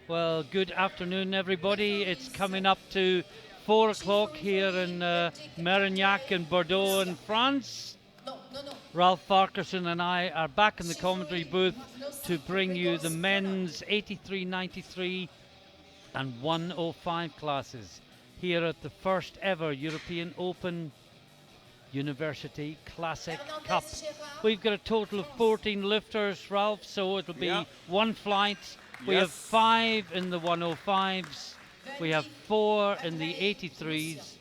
Well, good afternoon, everybody. It's coming up to 4 o'clock here in Merignac in Bordeaux in France. Ralph Farquharson and I are back in the commentary booth to bring you the men's 83, 93 and 105 classes here at the first ever European Open University Classic Cup. We've got a total of 14 lifters, Ralph, so it'll be one flight. We have 5 in the 105s, we have 4 in the 83s,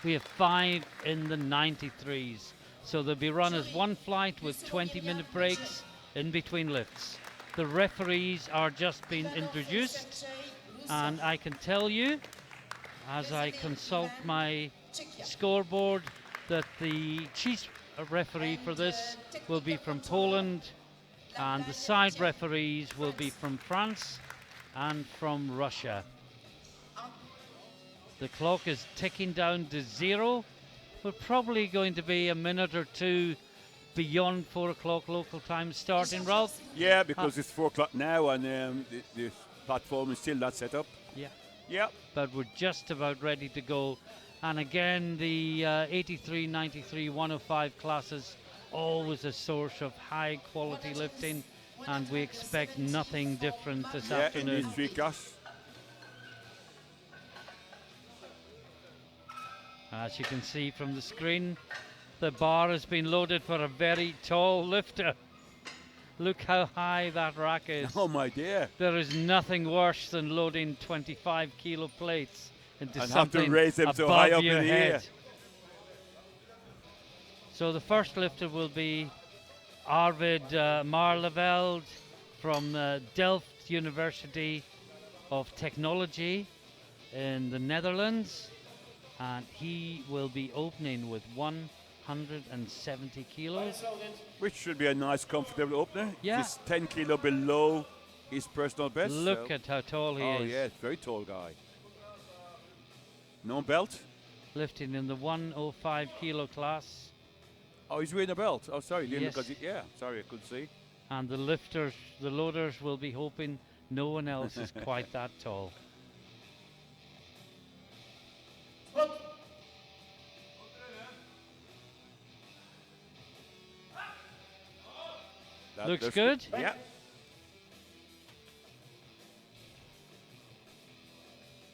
we have 5 in the 93s. So they'll be run as one flight with 20-minute breaks in between lifts. The referees are just being introduced, and I can tell you, as I consult my scoreboard, that the chief referee for this will be from Poland, and the side referees will be from France and from Russia. The clock is ticking down to 0. We're probably going to be a minute or two beyond 4 o'clock local time starting, Ralph. Yeah, because it's 4 o'clock now and the platform is still not set up. Yeah. But we're just about ready to go. And again, the 83, 93, 105 classes, always a source of high quality lifting, and we expect nothing different this afternoon. In these 3 classes. As you can see from the screen, the bar has been loaded for a very tall lifter. Look how high that rack is. Oh my dear. There is nothing worse than loading 25 kilo plates into and something have to raise them above so high up your in the head. air. So the first lifter will be Arvid Marleveld from Delft University of Technology in the Netherlands, and he will be opening with 170 kilos. Which should be a nice, comfortable opener. Yeah. He's 10 kilo below his personal best. Look at how tall he is. Oh yeah, very tall guy. No belt? Lifting in the 105 kilo class. Oh, he's wearing a belt. Oh, sorry. Yes. Sorry, I couldn't see. And the lifters, the loaders will be hoping no one else is quite that tall. Looks good. Yeah.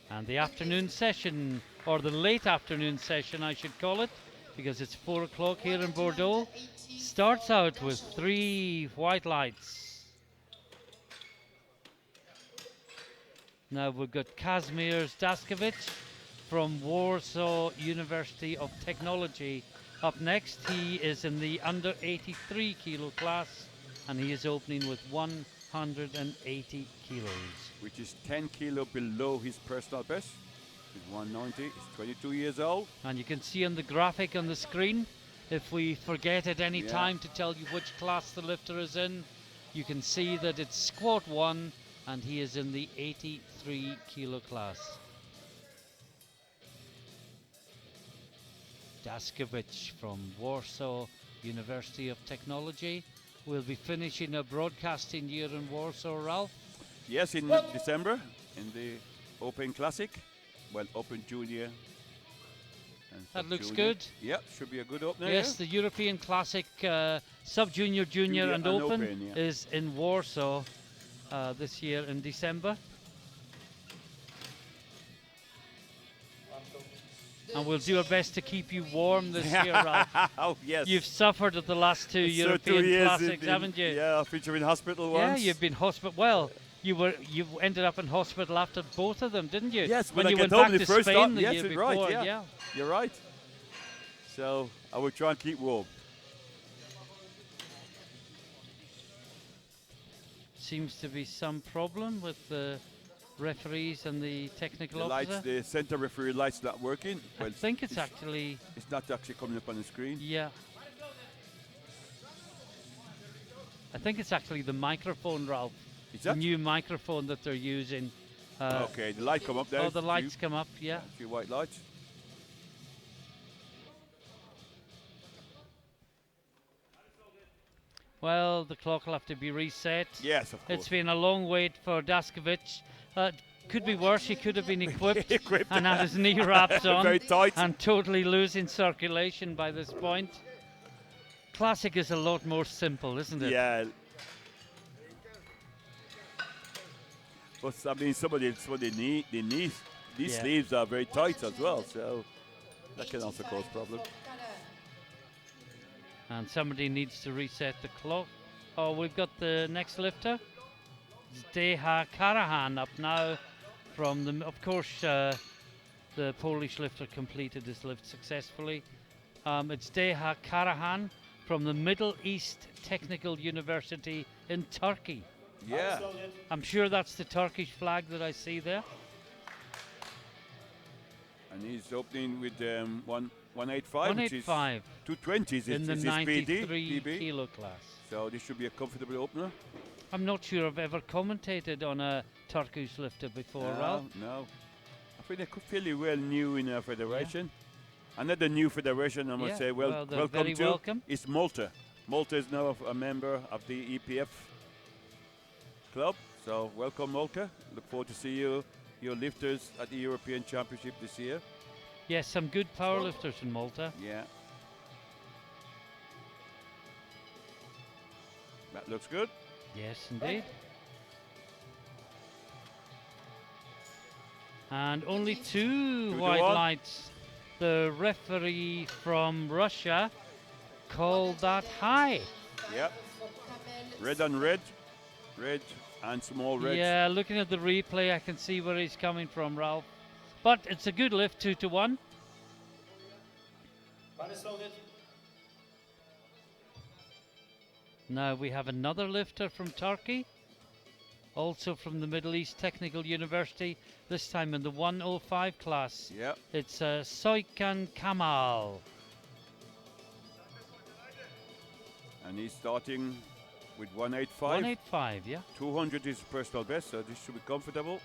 And the afternoon session, or the late afternoon session I should call it, because it's 4 o'clock here in Bordeaux, starts out with 3 white lights. Now we've got Kazimierz Daskowicz from Warsaw University of Technology up next. He is in the under 83 kilo class, and he is opening with 180 kilos. Which is 10 kilo below his personal best. He's 190, he's 22 years old. And you can see on the graphic on the screen, if we forget at any time to tell you which class the lifter is in, you can see that it's squat 1, and he is in the 83 kilo class. Daskowicz from Warsaw University of Technology will be finishing a broadcasting year in Warsaw, Ralph. Yes, in December, in the Open Classic. Well, Open Junior. That looks junior. good. Yeah, should be a good opener. Yes, the European Classic Sub-Junior, Junior and Open is in Warsaw this year in December. And we'll do our best to keep you warm this year, Ralph. Oh, yes. You've suffered at the last 2 European Classics, haven't you? Yeah, I think you're in hospital once. Yeah, you've been hospital. Well, you ended up in hospital after both of them, didn't you? Yes, when I you get went home back the to first Spain time. the Yes, year you're before. right, yeah. You're right. So I will try and keep warm. Seems to be some problem with the referees and the technical officer. Lights, the center referee light's not working. I think it's actually... It's not actually coming up on the screen. Yeah. I think it's actually the microphone, Ralph. Is that? The new microphone that they're using. Okay, the light come up there. Oh, the lights come up, yeah. A few white lights. Well, the clock will have to be reset. Yes, of course. It's been a long wait for Daskovic. Could be worse. He could have been equipped Equipped. and had his knee wraps on Very tight. and totally losing circulation by this point. Classic is a lot more simple, isn't it? Yeah. But I mean, some of the these sleeves are very tight as well, so that can also cause problems. And somebody needs to reset the clock. Oh, we've got the next lifter. It's Deha Karahan up now from the, of course, the Polish lifter completed this lift successfully. It's Deha Karahan from the Middle East Technical University in Turkey. Yeah. I'm sure that's the Turkish flag that I see there. And he's opening with 185, 185 which is 220s in the is his 93 PB. kilo class. So this should be a comfortable opener. I'm not sure I've ever commentated on a Turkish lifter before, Ralph. No. I think they're fairly well new in our federation. Another new federation, I must say, they're welcome very to welcome. is Malta. Malta is now a member of the EPF club. So welcome, Malta. Look forward to see your lifters at the European Championship this year. Yes, some good powerlifters in Malta. Yeah. That looks good. Yes, indeed. And only two 2 to white 1. lights. The referee from Russia called that high. Yeah. Red and red. Red and small red. Yeah, looking at the replay, I can see where he's coming from, Ralph. But it's a good lift, 2 to 1. Now we have another lifter from Turkey, also from the Middle East Technical University, this time in the 105 class. Yeah. It's Soykan Kamal. And he's starting with 185. 185, yeah. 200 is personal best, so this should be comfortable.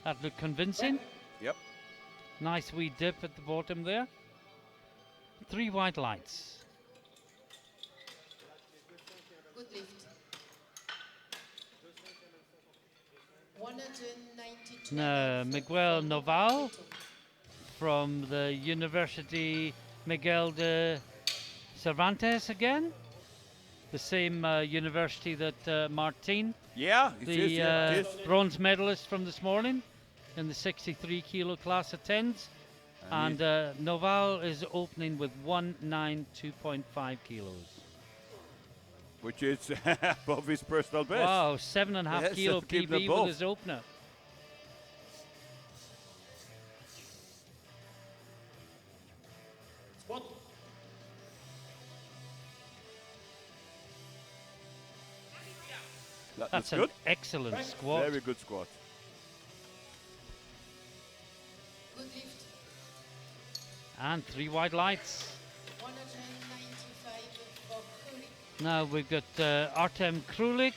That looked convincing. Yep. Nice wee dip at the bottom there. 3 white lights. Good lift. 192. Now, Miguel Noval from the University Miguel de Cervantes again. The same university that Martin, Yeah, it the is. Yeah, it is. bronze medalist from this morning in the 63 kilo class attends. And Noval is opening with 192.5 kilos. Which is above his personal best. Wow, 7.5 Yes, kilo to keep them PB both. with his opener. That's That's an good. excellent squat. Very good squat. Good lift. And 3 white lights. 195 for Kulik. Now we've got Artem Krulik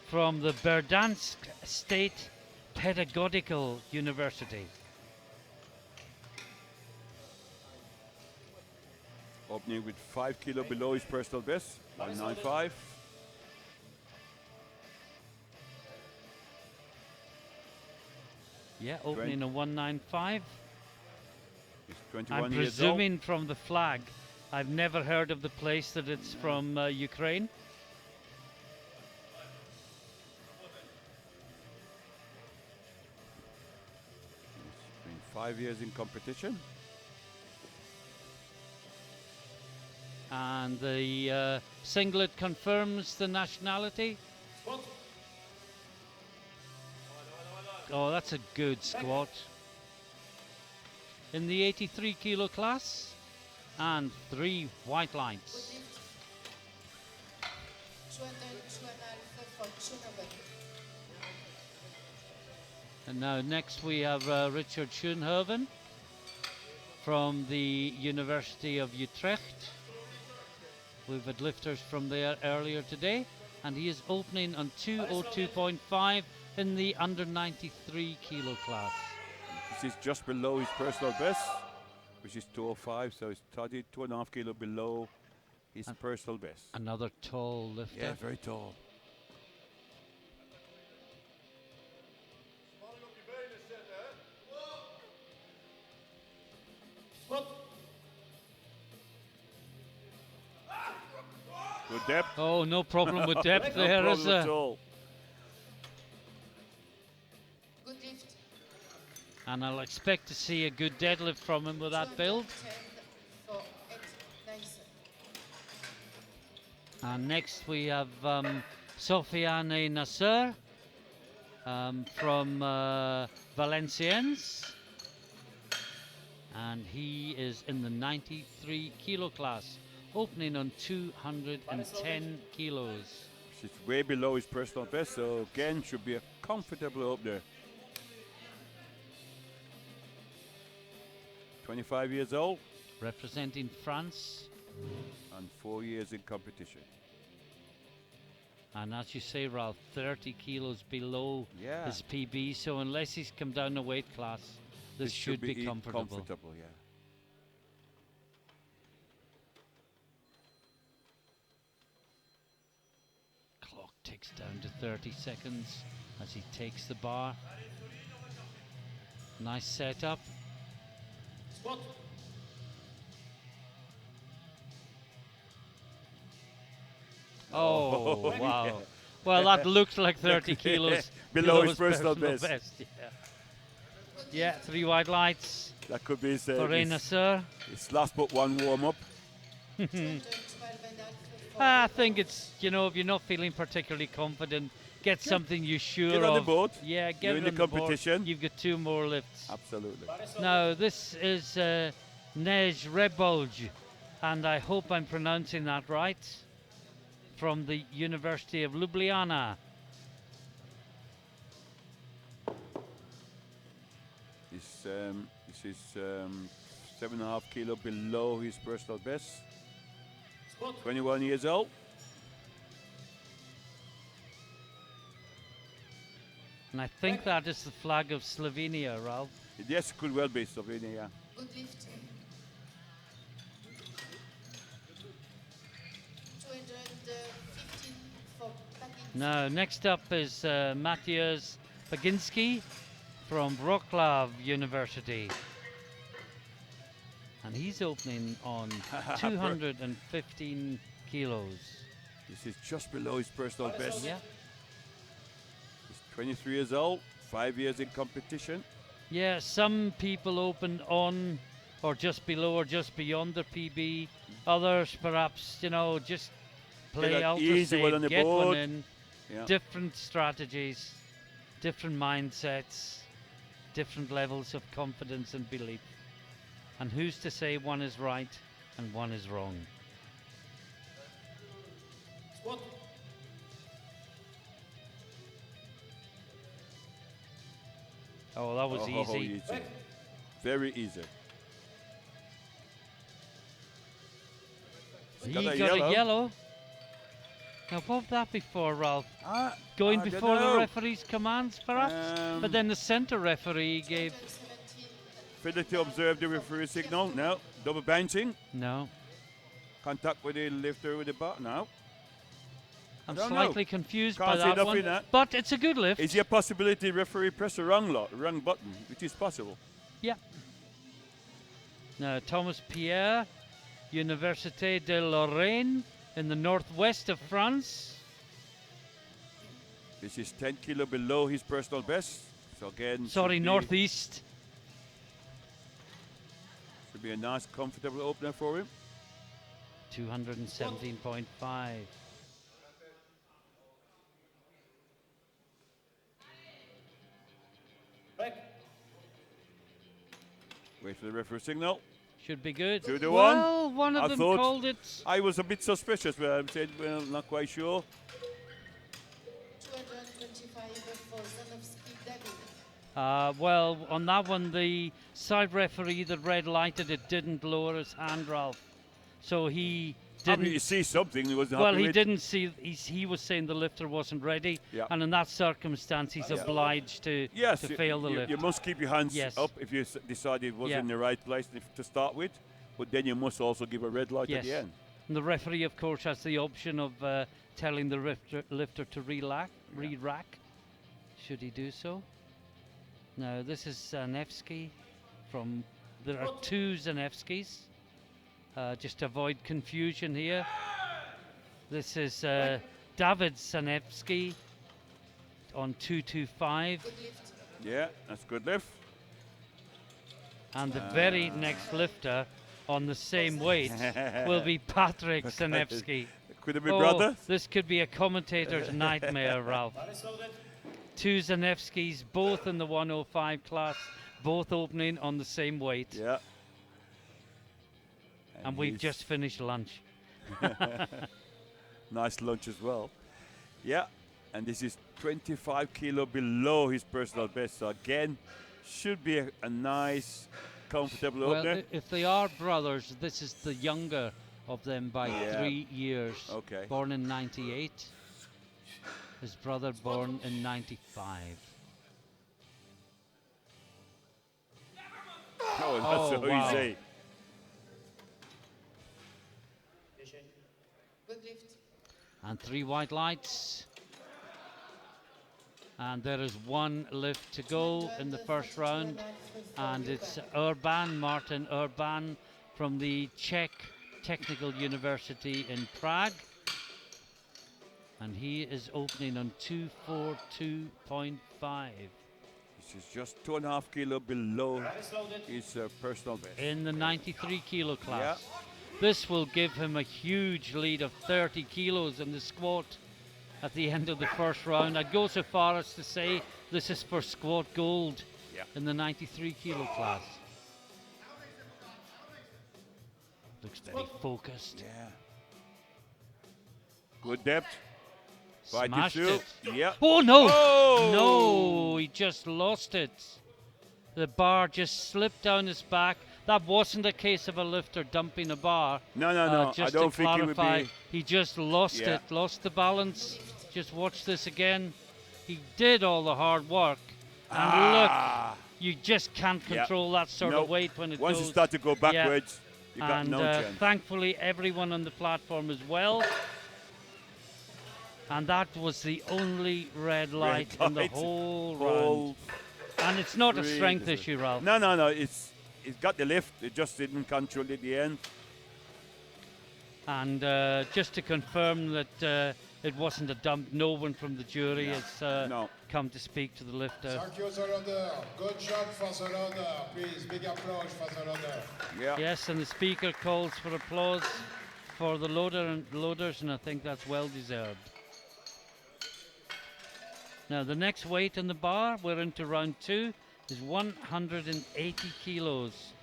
from the Berdansk State Pedagogical University. Opening with 5 kilo below his personal best. 195. Yeah, opening a 195. He's 21 I'm years old. presuming from the flag. I've never heard of the place that it's from Ukraine. He's been 5 years in competition. And the singlet confirms the nationality. Oh, that's a good squat. In the 83 kilo class. And 3 white lights. Good lift. 212 for Chernobyl. And now next we have Richard Schoenhoven from the University of Utrecht. We've had lifters from there earlier today, and he is opening on 202.5 in the under 93 kilo class. This is just below his personal best, which is 205, so it's 2.5 kilo below his personal best. Another tall lifter. Yeah, very tall. Good depth. Oh, no problem with depth No there, is problem at there? all. Good lift. And I'll expect to see a good deadlift from him with that build. 210 for 897. And next we have Sofiane Nasser from Valenciennes. And he is in the 93 kilo class, opening on 210 kilos. It's way below his personal best, so again should be a comfortable up there. 25 years old Representing France. and 4 years in competition. And as you say, Ralph, 30 kilos below Yeah. his PB. So unless he's come down a weight class, this should be comfortable. Comfortable, yeah. Clock ticks down to 30 seconds as he takes the bar. Nice setup. Oh, wow. Yeah. Well, that looks like 30 kilos Below his personal best. Yeah. Yeah, 3 white lights That could be his, for Reina, his, sir. his last but one warm up. 212 for I think it's, you know, if you're not feeling particularly confident, get something you're sure Get of. on the board. Yeah, get You're in on the the board. competition. You've got 2 more lifts. Absolutely. Now, this is Nej Rebulj, and I hope I'm pronouncing that right, from the University of Ljubljana. This is 7.5 kilo below his personal best. 21 years old. And I think that is the flag of Slovenia, Ralph. Yes, could well be Slovenia, yeah. good lift. 215 for Baginski. Now, next up is Matthias Baginski from Wroclaw University. And he's opening on 215 kilos. This is just below his personal best. Yeah. He's 23 years old, 5 years in competition. Yeah, some people open on or just below or just beyond their PB. Others perhaps, you know, just play an ultra easy safe, one on the get board. one in. Yeah. Different strategies, different mindsets, different levels of confidence and belief. And who's to say one is right and one is wrong? Oh, that was easy. Very easy. He got got a a yellow. Now, what would that be for, Ralph? Going I don't before the know. referee's commands, perhaps? But then the centre referee gave... 217. Failure to observe the referee signal. No. Double benching. No. Contact with the lifter with the bar. No. I'm don't slightly know. confused Can't by see that enough one. in that. But it's a good lift. Is there a possibility referee press the wrong button, which is possible? Yeah. Now, Thomas Pierre, Université de Lorraine, in the northwest of France. This is 10 kilo below his personal best. So again, Sorry, northeast. Should be a nice, comfortable opener for him. 217.5. Wait for the referee signal. Should be good. 2 to 1. Well, one of I them thought- called it. I was a bit suspicious, but I said, well, not quite sure. 225 for Zanovsky David. Well, on that one, the side referee that red lighted it didn't lower his hand, Ralph. So he I mean, you see something. He wasn't Well, happy he with. didn't see. He was saying the lifter wasn't ready, Yeah. and in that circumstance, he's obliged to Yes, fail the lift. You must keep your hands Yes. up if you decide it was Yeah. in the right place to start with, but then you must also give a red light at the Yes. end. And the referee, of course, has the option of telling the lifter to re-rack, should he do so. Now, this is Zanevsky from. There are two Zanevskys. Just to avoid confusion here. This is David Zanevsky on 225. Good lift. Yeah, that's good lift. And the very next lifter on the same weight will be Patrick Zanevsky. Could it be brother? This could be a commentator's nightmare, Ralph. Two Zanevskys, both in the 105 class, both opening on the same weight. Yeah. And we've just finished lunch. Nice lunch as well. Yeah, and this is 25 kilo below his personal best. So again, should be a nice, comfortable Well, opener. if they are brothers, this is the younger of them by 3 years. Okay. Born in 98. His brother born in 95. Oh, that's Oh, so wow. easy. Good lift. And 3 white lights. And there is 1 lift to go in the first round. And it's Martin Urban from the Czech Technical University in Prague. And he is opening on 242.5. This is just 2.5 kilo below his personal best. In the 93 kilo class. This will give him a huge lead of 30 kilos in the squat at the end of the first round. I'd go so far as to say this is for squat gold in the 93 kilo class. Looks very focused. Yeah. Good depth. Smashed through. it. Yeah. Oh no! Oh! No, he just lost it. The bar just slipped down his back. That wasn't a case of a lifter dumping a bar. No. I Just don't to think he would clarify, be. he just lost Yeah. it, lost the balance. Just watch this again. He did all the hard work. And look, you just can't control that sort of weight when it Once goes. you start to go backwards, you got And no chance. thankfully, everyone on the platform as well. And that was the only red light in the light. whole Whole round. And it's not a really strength doesn't- issue, Ralph. No. It's got the lift. It just didn't control it at the end. And just to confirm that it wasn't a dump, no one from the jury has come to speak to the lifter. Thank you, the loader. Good job for the loader. Please, big applause for the loader. Yeah. Yes, and the speaker calls for applause for the loaders, and I think that's well deserved. Now the next weight in the bar, we're into round 2, is 180 kilos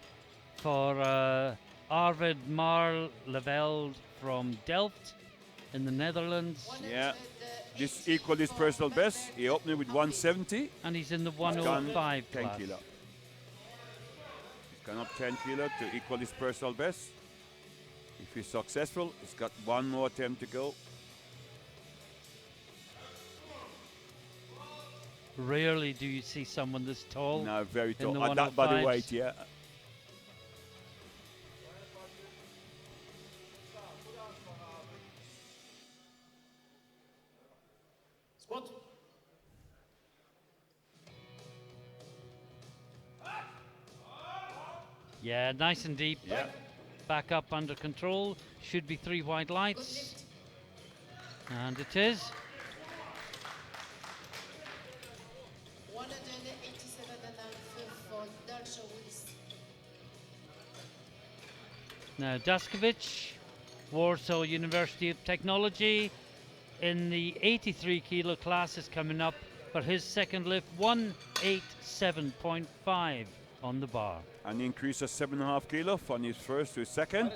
for Arvid Marleveld from Delft in the Netherlands. Yeah. This equaled his personal best. He opened it with 170. And he's in the He's gone 105 10 class. kilo. He's gone up 10 kilo to equal his personal best. If he's successful, he's got 1 more attempt to go. Rarely do you see someone this tall. No, very in the tall. At that body 105s. weight, yeah. Squat. Yeah, nice and deep. Yeah. Back up under control. Should be 3 white lights. And it is. 187.5 for Dalsha Willis. Now Daskovic, Warsaw University of Technology, in the 83 kilo class is coming up for his second lift, 187.5 on the bar. An increase of 7.5 kilo from his first to his second.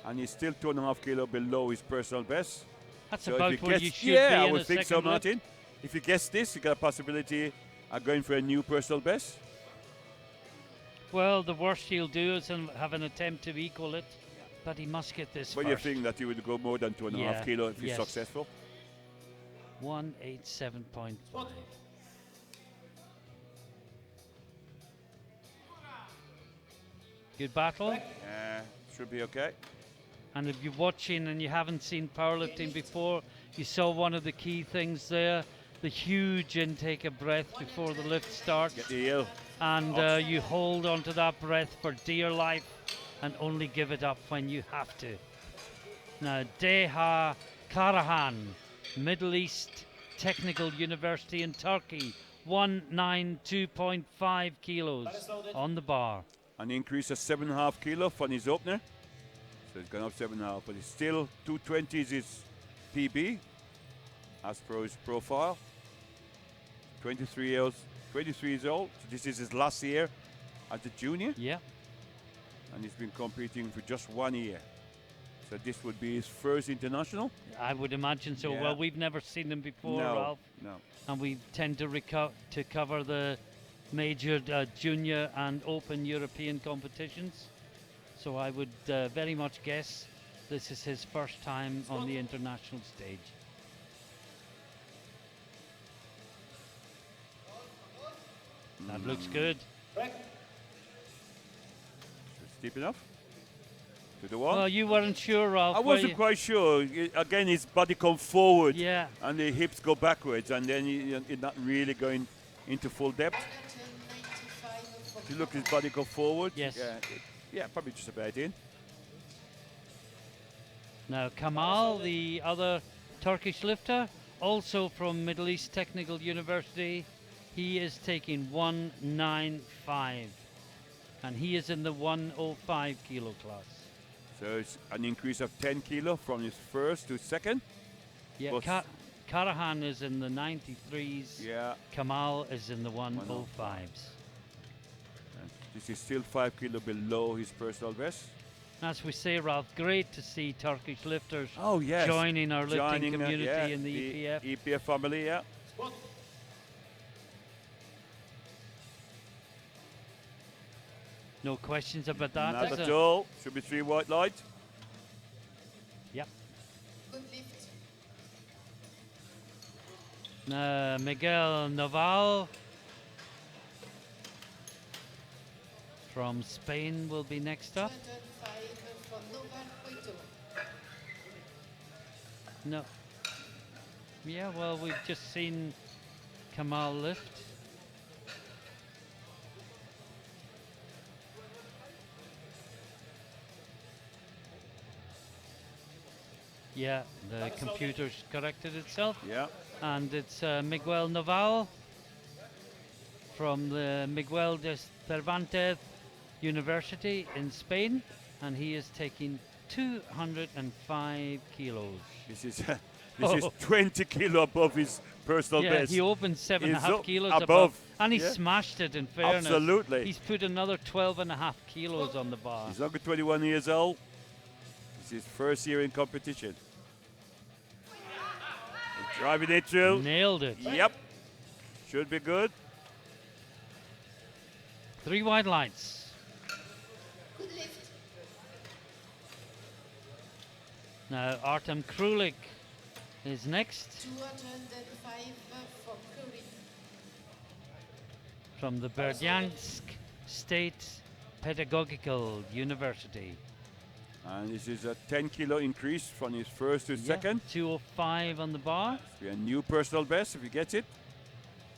And he's still 2.5 kilo below his personal best. That's So about if he where gets, you should yeah, be I in would a think so, second lift. Martin. If you guess this, you got a possibility of going for a new personal best. Well, the worst he'll do is have an attempt to equal it. but he must get this But you first. think that you would go more than 2.5 Yeah, kilo if he's yes. successful? 187.5. Good battle. Should be okay. And if you're watching and you haven't seen powerlifting before, you saw one of the key things there, the huge intake of breath before the lift starts. Get the yell. And you hold onto that breath for dear life and only give it up when you have to. Now, Deha Karahan, Middle East Technical University in Turkey, 192.5 kilos on the bar. An increase of 7.5 kilo from his opener. So he's gone up 7.5, but it's still 220 is his PB as per his profile. 23 years old. So this is his last year as a junior. Yeah. And he's been competing for just 1 year. So this would be his first international. I would imagine so. Yeah. Well, we've never seen them before, No, Ralph. no. And we tend to cover the major junior and open European competitions. So I would very much guess this is his first time on the international stage. That looks good. Steep enough? To the one? Well, you weren't sure, Ralph. I were wasn't you? quite sure. Again, his body comes forward Yeah. and the hips go backwards, and then you're not really going into full depth. 195 If you look, his body go forward. Yes. Yeah, probably just about in. Now, Kamal, the other Turkish lifter, also from Middle East Technical University, he is taking 195. And he is in the 105 kilo class. So it's an increase of 10 kilo from his first to second. Yeah, Plus- Karahan is in the 93s. Yeah. Kamal is in the 105s. And this is still 5 kilo below his personal best. As we say, Ralph, great to see Turkish lifters Oh, yes. joining our lifting Joining, community yeah, in the EPF. EPF family, yeah. No questions about that. Not is at there? all. Should be 3 white lights. Yep. Good lift. Miguel Naval from Spain will be next up. 205 for Noval Cueto. No. Yeah, well, we've just seen Kamal lift. Yeah, the computer's corrected itself. Yeah. And it's Miguel Naval from the Miguel de Cervantes University in Spain, and he is taking 205 kilos. This is this is 20 kilo above his personal Yeah, best. he opened 7.5 He's kilos above, and he yeah. smashed it. In fairness, Absolutely. he's put another 12.5 kilos on the bar. He's only 21 years old. It's his first year in competition. He's driving it through. Nailed it. Yep. Should be good. 3 wide lights. Good lift. Now Artem Krulik is next 205 for Curry. from the Berdyansk State Pedagogical University. And this is a 10 kilo increase from his first to Yeah, second. 205 on the bar. Be a new personal best if he gets it.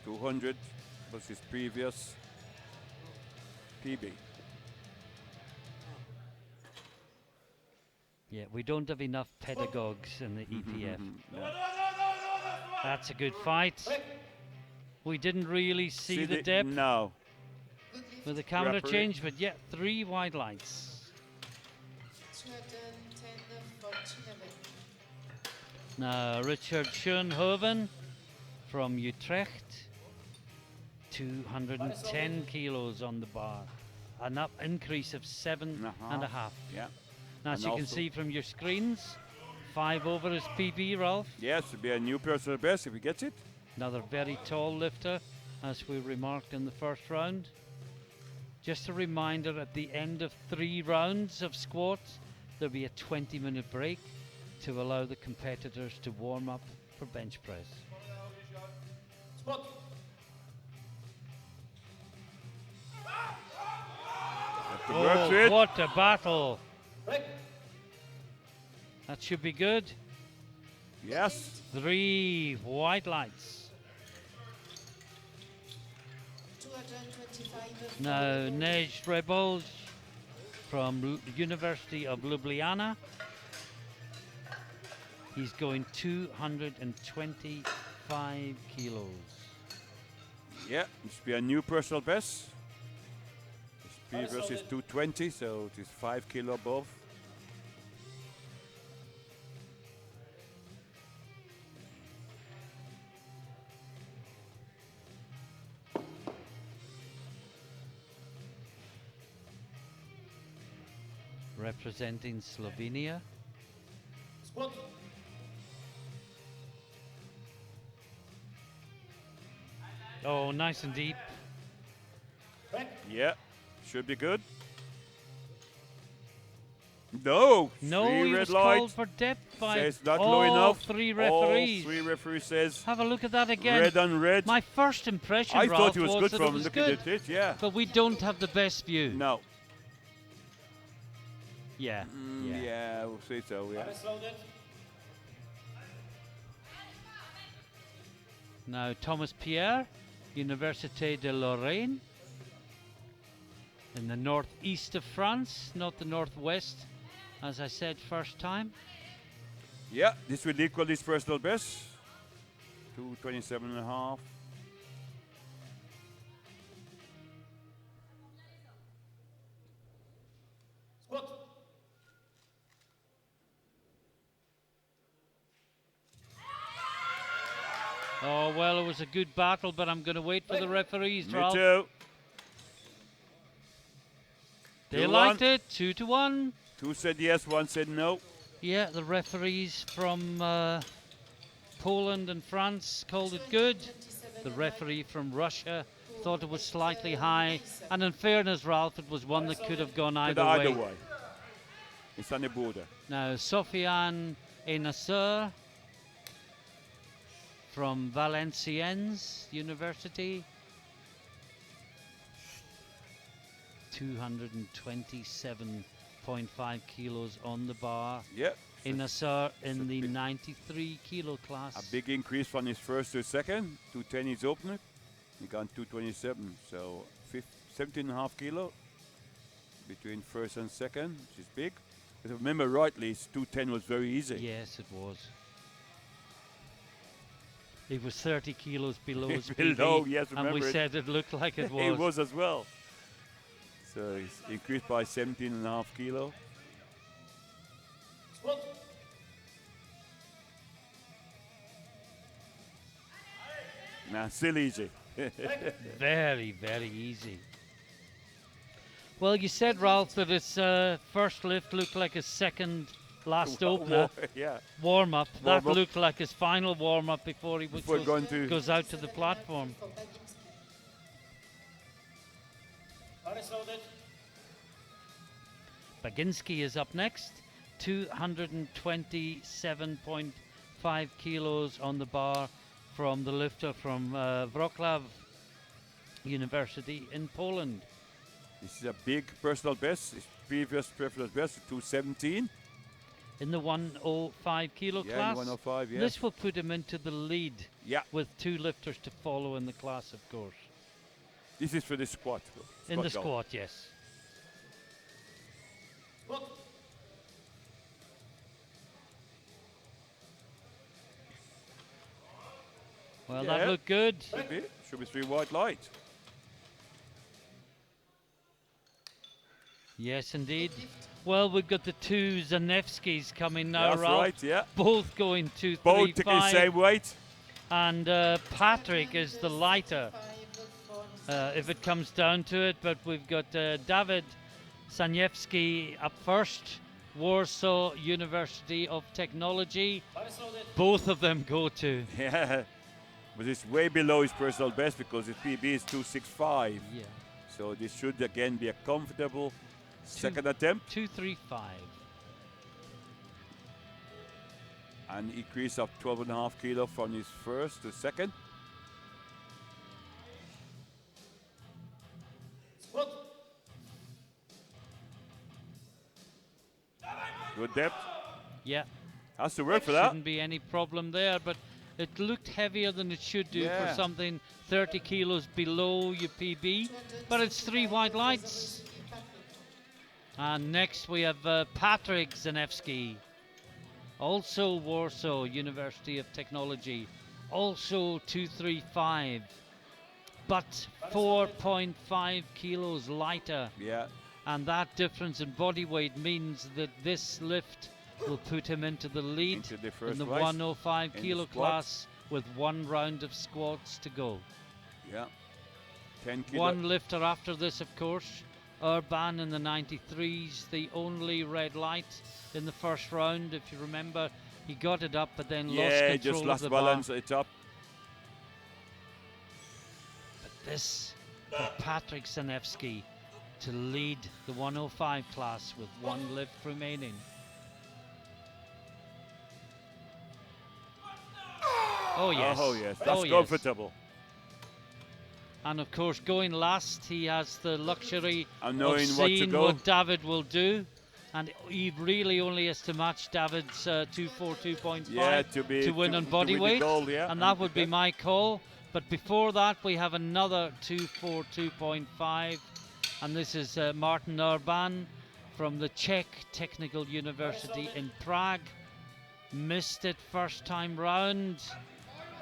200 was his previous PB. Yeah, we don't have enough pedagogues in the EPF. Yeah. That's a good fight. We didn't really see the depth No. Good lift. with the camera Referee. change, but yeah, 3 wide lights. 210 for Chinabel. Now Richard Schoenhoven from Utrecht, 210 kilos on the bar, an up increase of 7.5. Yeah. Now, as And you can also- see from your screens, 5 over his PB, Ralph. Yes, to be a new personal best if he gets it. Another very tall lifter, as we remarked in the first round. Just a reminder, at the end of 3 rounds of squats, there'll be a 20-minute break to allow the competitors to warm up for bench press. Oh, what a battle! That should be good. Yes. 3 white lights. 225 Now, Nej Rebels from University of Ljubljana. He's going 225 kilos. Yeah, this will be a new personal best. His previous is 220, so it is 5 kilo above. Representing Slovenia. Oh, nice and deep. Yeah, should be good. No, No, 3 he red was light. called for depth by Says not all low enough. 3 referees. All 3 referees says Have a look at that again. red on red. My first impression, I Ralph, thought he was good that from it was looking good, at it. Yeah. but we don't have the best view. No. Yeah. Yeah, we'll say so. Yeah. Now Thomas Pierre, Université de Lorraine, in the northeast of France, not the northwest, as I said first time. Yeah, this will equal his personal best. 227.5. Oh, well, it was a good battle, but I'm going to wait for the referees, Me Ralph. too. They 2-1. liked it, 2-1. 2 said yes, 1 said no. Yeah, the referees from Poland and France called it good. The referee from Russia thought it was slightly high. And in fairness, Ralph, it was one that could have gone either way. It's on the border. Now, Sofiane Enasser from Valenciennes University. 227.5 kilos on the bar. Yeah. Enasser in the 93 kilo class. A big increase from his first to second. 210 his opener. He got 227, so 17.5 kilo between first and second, which is big. But if I remember rightly, his 210 was very easy. Yes, it was. It was 30 kilos below his Below, PB, yes, and remember we it. said it looked like it was. It was as well. So he's increased by 17.5 kilo. Nah, still easy. Very, very easy. Well, you said, Ralph, that his first lift looked like his second last opener. Yeah. Warm-up. That Warm-up. looked like his final warm-up before he Before going to goes out to the platform. Baginski is up next. 227.5 kilos on the bar from the lifter from Wrocław University in Poland. This is a big personal best. His previous personal best is 217. In the 105 kilo Yeah, class. in 105, yes. This will put him into the lead. Yeah. With 2 lifters to follow in the class, of course. This is for the squat. In the goal. squat, yes. Well, Yeah. that looked good. Should be 3 white light. Yes, indeed. Well, we've got the 2 Zanevskis coming now, That's Ralph. right, yeah. Both going 2, 3, Both taking the 5. same weight. And Patrick is the lighter, if it comes down to it. But we've got David Saniewski up first, Warsaw University of Technology. Both of them go to. Yeah. But it's way below his personal best because his PB is 265. Yeah. So this should again be a comfortable second attempt. 235. And increase of 12.5 kilo from his first to second. Good depth. Yeah. Has to work for that. Shouldn't be any problem there, but it looked heavier than it should do Yeah. for something 30 kilos below your PB. But it's 3 white lights. And next we have Patrick Zanevsky, also Warsaw University of Technology, also 235, but 4.5 kilos lighter. Yeah. And that difference in body weight means that this lift will put him into the lead Into the in first the place 105 in kilo the squats. class with 1 round of squats to go. Yeah. 10 kilo. One lifter after this, of course, Urban in the 93s, the only red light in the first round. If you remember, he got it up but then lost Yeah, control just of lost the balance bar. at the top. But this for Patrick Zanevsky to lead the 105 class with 1 lift remaining. Oh yes. Oh yes, that's Oh, yes. comfortable. And of course, going last, he has the luxury And of knowing what to seeing go. what David will do. And he really only has to match David's 242.5 Yeah, to win on to body win the weight. gold, yeah, And that and would be that- my call. But before that, we have another 242.5. And this is Martin Urban from the Czech Technical University in Prague. Missed it first time round.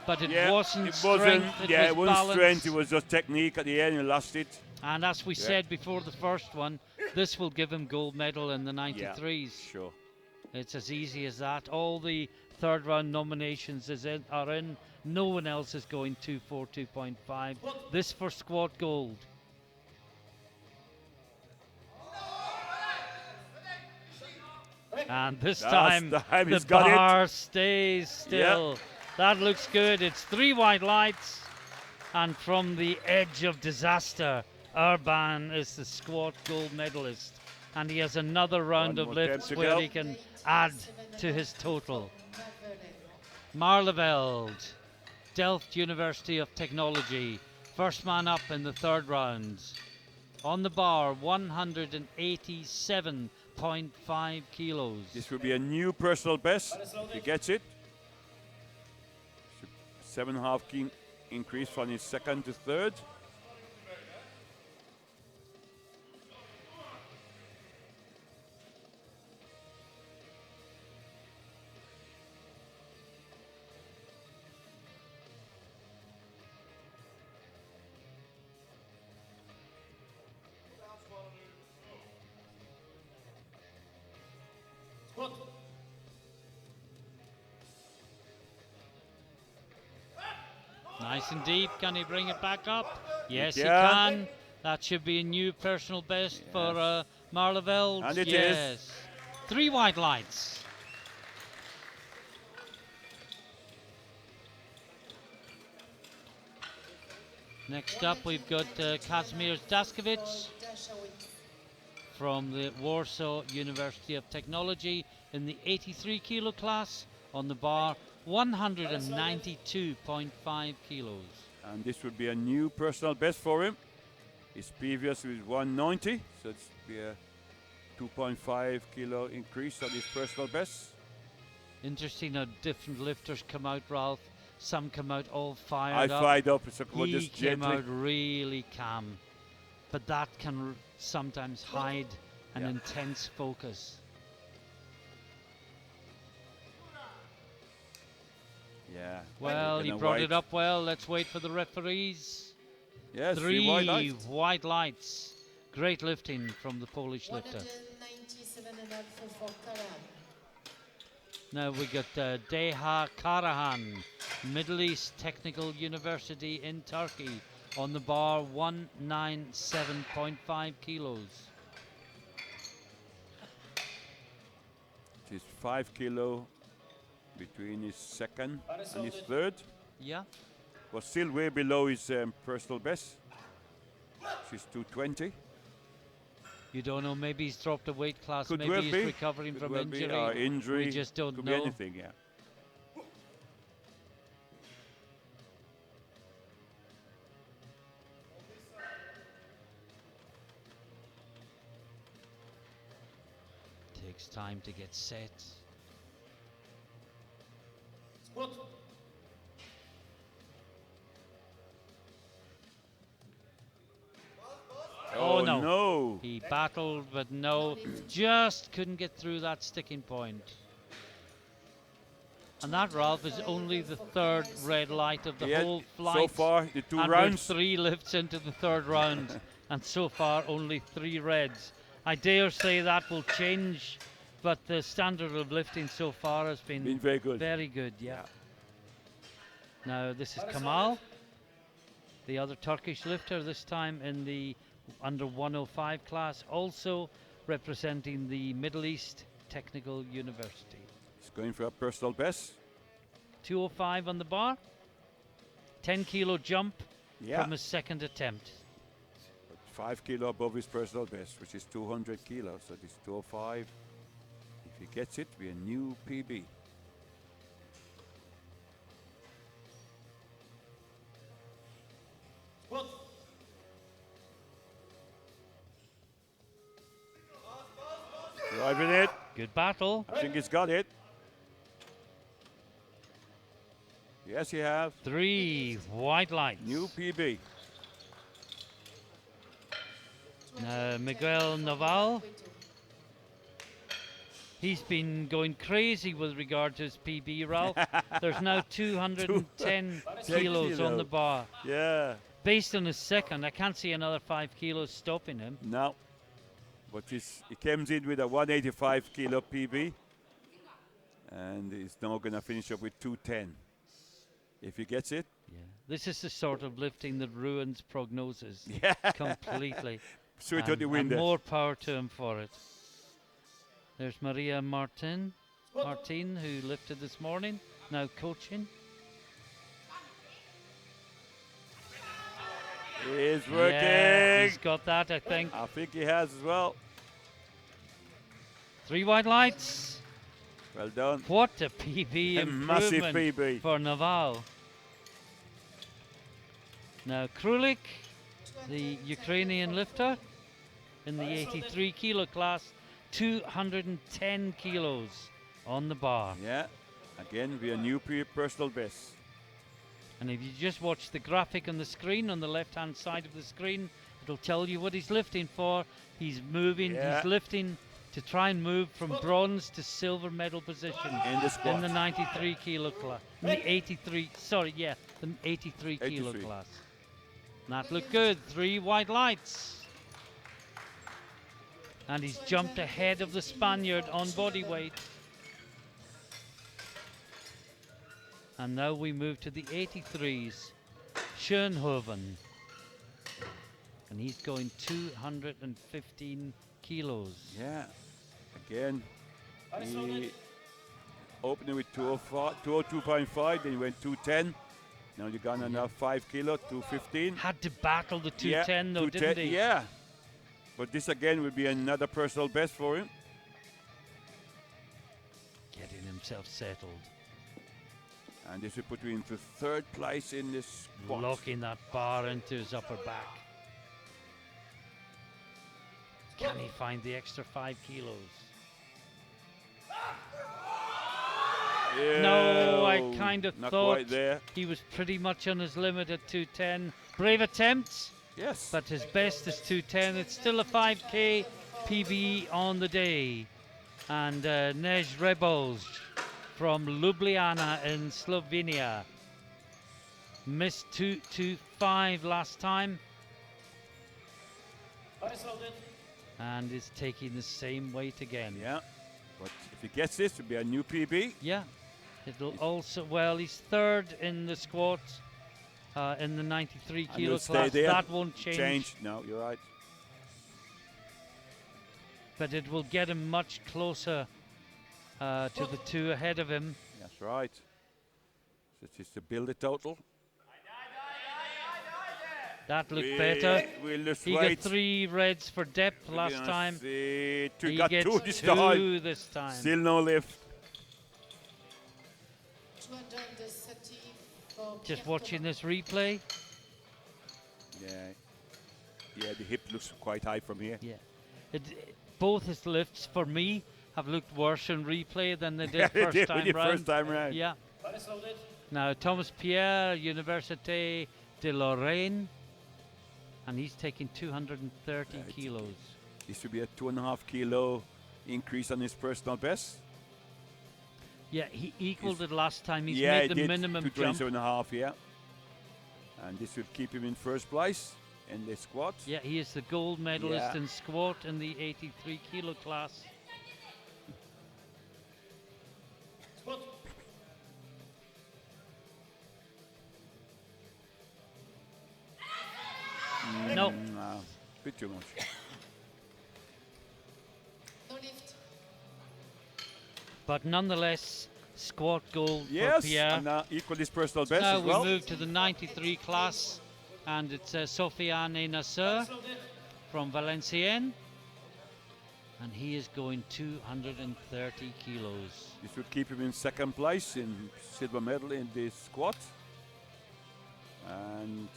But it Yeah, wasn't it strength, wasn't. Yeah, was it wasn't balance. strength. It was just technique at the end. He lost it. And as we Yeah. said before the first one, this will give him gold medal in the 93s. Yeah, sure. It's as easy as that. All the third round nominations are in. No one else is going 242.5. This for squat gold. And this That's time the time the he's got it. bar stays still. That looks good. It's 3 white lights. And from the edge of disaster, Urban is the squat gold medalist. And he has another round One of more attempt lifts to where go. he can add to his total. Marleveld, Delft University of Technology. First man up in the third round. On the bar, 187.5 kilos. This will be a new personal best if he gets it. 7.5 key increase from his second to third. Nice and deep. Can he bring it back up? Yes, he can. can. That should be a new personal best for Marleveld. And it is. Yes. 3 white lights. Next up, we've got Kazimierz Daskowicz from the Warsaw University of Technology in the 83 kilo class. On the bar, 192.5 kilos. And this would be a new personal best for him. His previous was 190, so it's be a 2.5 kilo increase on his personal best. Interesting how different lifters come out, Ralph. Some come out all fired up. Fired up, so come on, He just came gently. out really calm. But that can sometimes hide an Yeah. intense focus. Yeah. Well, he Gonna brought wait. it up well. Let's wait for the referees. Yes, 3 white lights. white lights. Great lifting from the Polish lifter. 197.5 for Karan. Now we got Deha Karahan, Middle East Technical University in Turkey. On the bar, 197.5 kilos. It is 5 kilo between his second and his third. Yeah. Was still way below his personal best. She's 220. You don't know, maybe he's dropped a weight class, Could maybe well he's be. recovering Could from well be, injury. or injury. We just don't Could know. be anything, yeah. takes time to get set. Oh, no. No. He battled, but no, just couldn't get through that sticking point. And that, Ralph, is only the third red light of the Yeah, whole flight. so far, the 2 and rounds. we're 3 lifts into the third round, and so far only 3 reds. I dare say that will change, but the standard of lifting so far has been Very good. Very good, yeah. Now this is Kamal, the other Turkish lifter, this time in the under 105 class, also representing the Middle East Technical University. He's going for a personal best. 205 on the bar, 10 kilo jump Yeah. from his second attempt. 5 kilo above his personal best, which is 200 kilos. So this 205. If he gets it, be a new PB. Driving it. Good battle. I think he's got it. Yes, he has. 3 white lights. New PB. Now Miguel Naval. He's been going crazy with regard to his PB, Ralph. There's now 210 kilos on the bar. Yeah. Based on his second, I can't see another 5 kilos stopping him. No. But he comes in with a 185 kilo PB. And he's now going to finish up with 210. If he gets it. Yeah. This is the sort of lifting that ruins prognosis completely. So to the and window. more power to him for it. There's Maria Martin, who lifted this morning, now coaching. He's working. Yeah, he's got that, I think. I think he has as well. 3 white lights. Well done. What a PB A massive improvement PB. for Naval. Now Krulik, the Ukrainian lifter, in the 83 kilo class, 210 kilos on the bar. Yeah. Again, we a new personal best. And if you just watch the graphic on the screen, on the left-hand side of the screen, it'll tell you what he's lifting for. He's moving, Yeah. he's lifting to try and move from bronze to silver medal position In the squat. in the 93 kilo class. In the 83, sorry, yeah, the 83 kilo 83. class. That looked good. 3 white lights. And he's jumped ahead of the Spaniard on body weight. And now we move to the 83s. Schönhoven. And he's going 215 kilos. Yeah. Again, he opened with 202.5, then he went 210. Now you got another 5 kilo, 215. Had to battle the 210 though, 210, didn't he? Yeah. But this again will be another personal best for him. Getting himself settled. And this will put him into 3rd place in this squat. Locking that bar into his upper back. Can he find the extra 5 kilos? Yeah, No, I kind of not thought quite there. he was pretty much on his limit at 210. Brave attempts, Yes. but his best is 210. It's still a 5K PB on the day. And Nej Rebels from Ljubljana in Slovenia missed 225 last time. And is taking the same weight again. Yeah. But if he gets this, it'll be a new PB. Yeah. It'll also, well, he's 3rd in the squat in the 93 And kilo he'll stay class. there. That won't change. No, you're right. But it will get him much closer to the 2 ahead of him. That's right. So it's just to build a total. That looked better. We'll just He wait. got 3 reds for depth We're last gonna time. see. He Got gets 2 this time. 2 this time. Still no lift. 230 for Just Pierre watching this replay. Yeah. Yeah, the hip looks quite high from here. Yeah. Both his lifts for me have looked worse in replay than they did Yeah, they first did time when you round. first time round. Yeah. Now Thomas Pierre, Université de Lorraine, and he's taking 230 kilos. This should be a 2.5 kilo increase on his personal best. Yeah, he equaled it last time. He's Yeah, made he the did minimum jump. 227.5, yeah. And this will keep him in first place in the squat. Yeah, he is the gold medalist Yeah. in squat in the 83 kilo class. No. No, bit too much. No lift. But nonetheless, squat gold Yes, for Pierre. and equal his personal best Now as we well. move to the 93 class, and it's Sofiane Nasser from Valenciennes, and he is going 230 kilos. This would keep him in second place in silver medal in the squat. And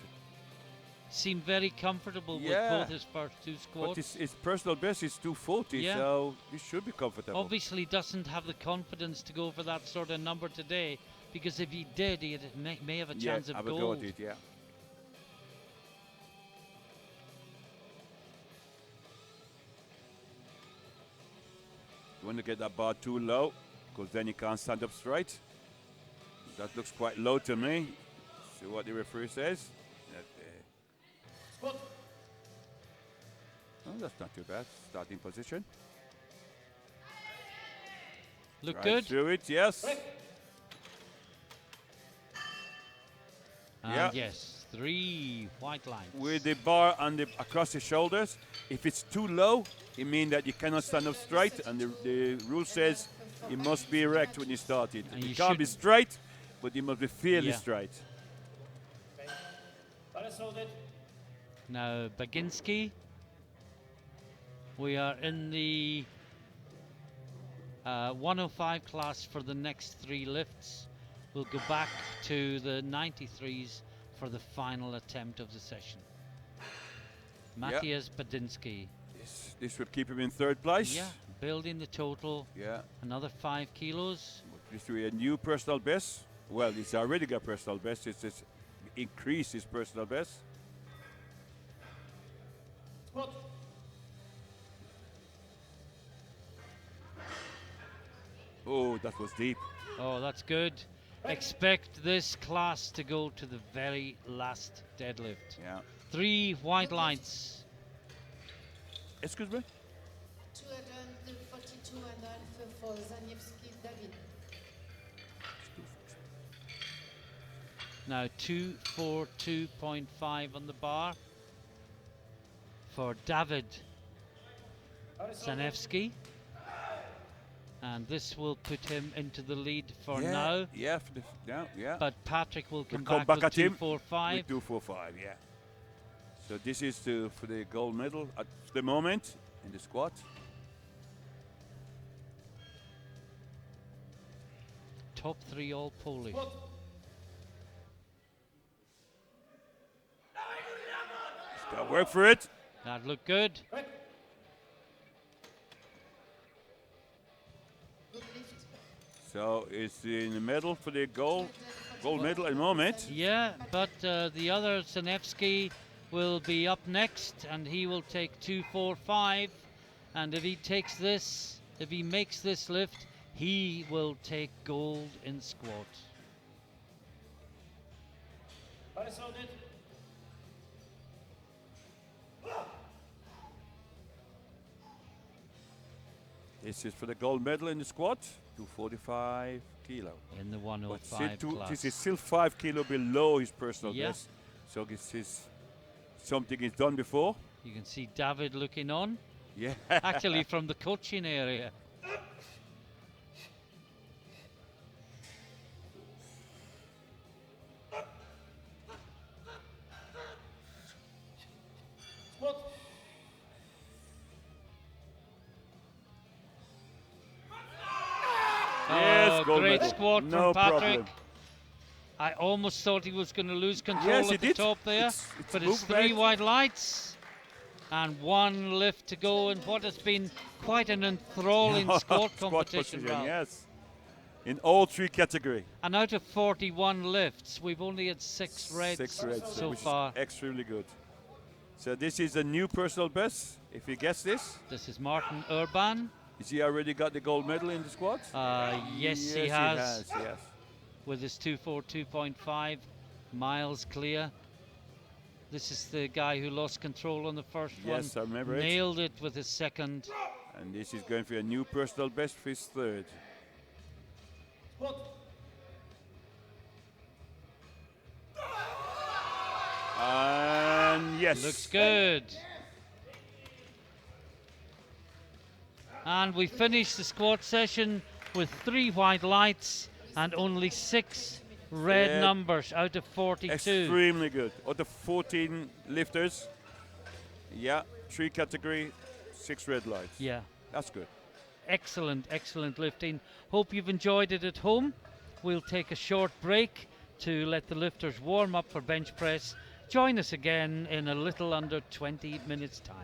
Seemed very comfortable Yeah. with both his first two but squats. his personal best is 240, Yeah. so this should be comfortable. Obviously doesn't have the confidence to go for that sort of number today, because if he did, he may have a chance yeah, I of will go gold. with it, yeah. You want to get that bar too low, because then you can't stand up straight. That looks quite low to me. See what the referee says. That, oh, that's not too bad. Starting position. Look Right good. through it, yes. And Yeah. yes, 3 white lines. With the bar on the across the shoulders. If it's too low, it means that you cannot stand up straight, and the rule says it must be erect when you start it. And You you can't be shouldn't. straight, but you must be fairly Yeah. straight. Now Baginski. We are in the 105 class for the next 3 lifts. We'll go back to the 93s for the final attempt of the session. Matthias Badinsky. This would keep him in third place. Yeah, building the total. Yeah. Another 5 kilos. This will be a new personal best. Well, he's already got personal best. It's just increase his personal best. Oh, that was deep. Oh, that's good. Expect this class to go to the very last deadlift. Yeah. 3 white lines. Excuse me? 242 and a half for Zaniewski David. Now 242.5 on the bar for David Zanevsky. And this will put him into the lead for now. Yeah, yeah. But Patrick will come We'll back, come with back at him 245. with 245, yeah. So this is for the gold medal at the moment in the squat. Top 3 all Polish. Got work for it. That looked good. Good lift. So it's in the medal for the gold medal at the moment. Yeah, but the other Zanevsky will be up next, and he will take 245. And if he takes this, if he makes this lift, he will take gold in squat. This is for the gold medal in the squat, 245 kilo. In the But 105 class. this is still 5 kilo below his personal Yeah. best. So this is something he's done before. You can see David looking on, Yeah. actually from the coaching area. Yes, gold great medal. squat No from Patrick. problem. I almost thought he was going to lose control Yes, he at the did. top there, It's but moved it's 3 right. wide lights. And one lift to go in what has been quite an enthralling squat competition, Ralph. yes. In all 3 categories. And out of 41 lifts, we've only had 6 reds, 6 reds, so which far. is extremely good. So this is a new personal best, if you guess this. This is Martin Urban. Is he already got the gold medal in the squat? Yes, he has. Yes. With his 2:42.5 miles clear. This is the guy who lost control on the first one. Yes, I remember it. Nailed it with his second. And this is going for a new personal best for his third. And yes. Looks good. And we finished the squat session with 3 white lights and only 6 red numbers out of 42. Extremely good. Out of 14 lifters, 3 category, 6 red lights. Yeah. That's good. Excellent lifting. Hope you've enjoyed it at home. We'll take a short break to let the lifters warm up for bench press. Join us again in a little under 20 minutes time.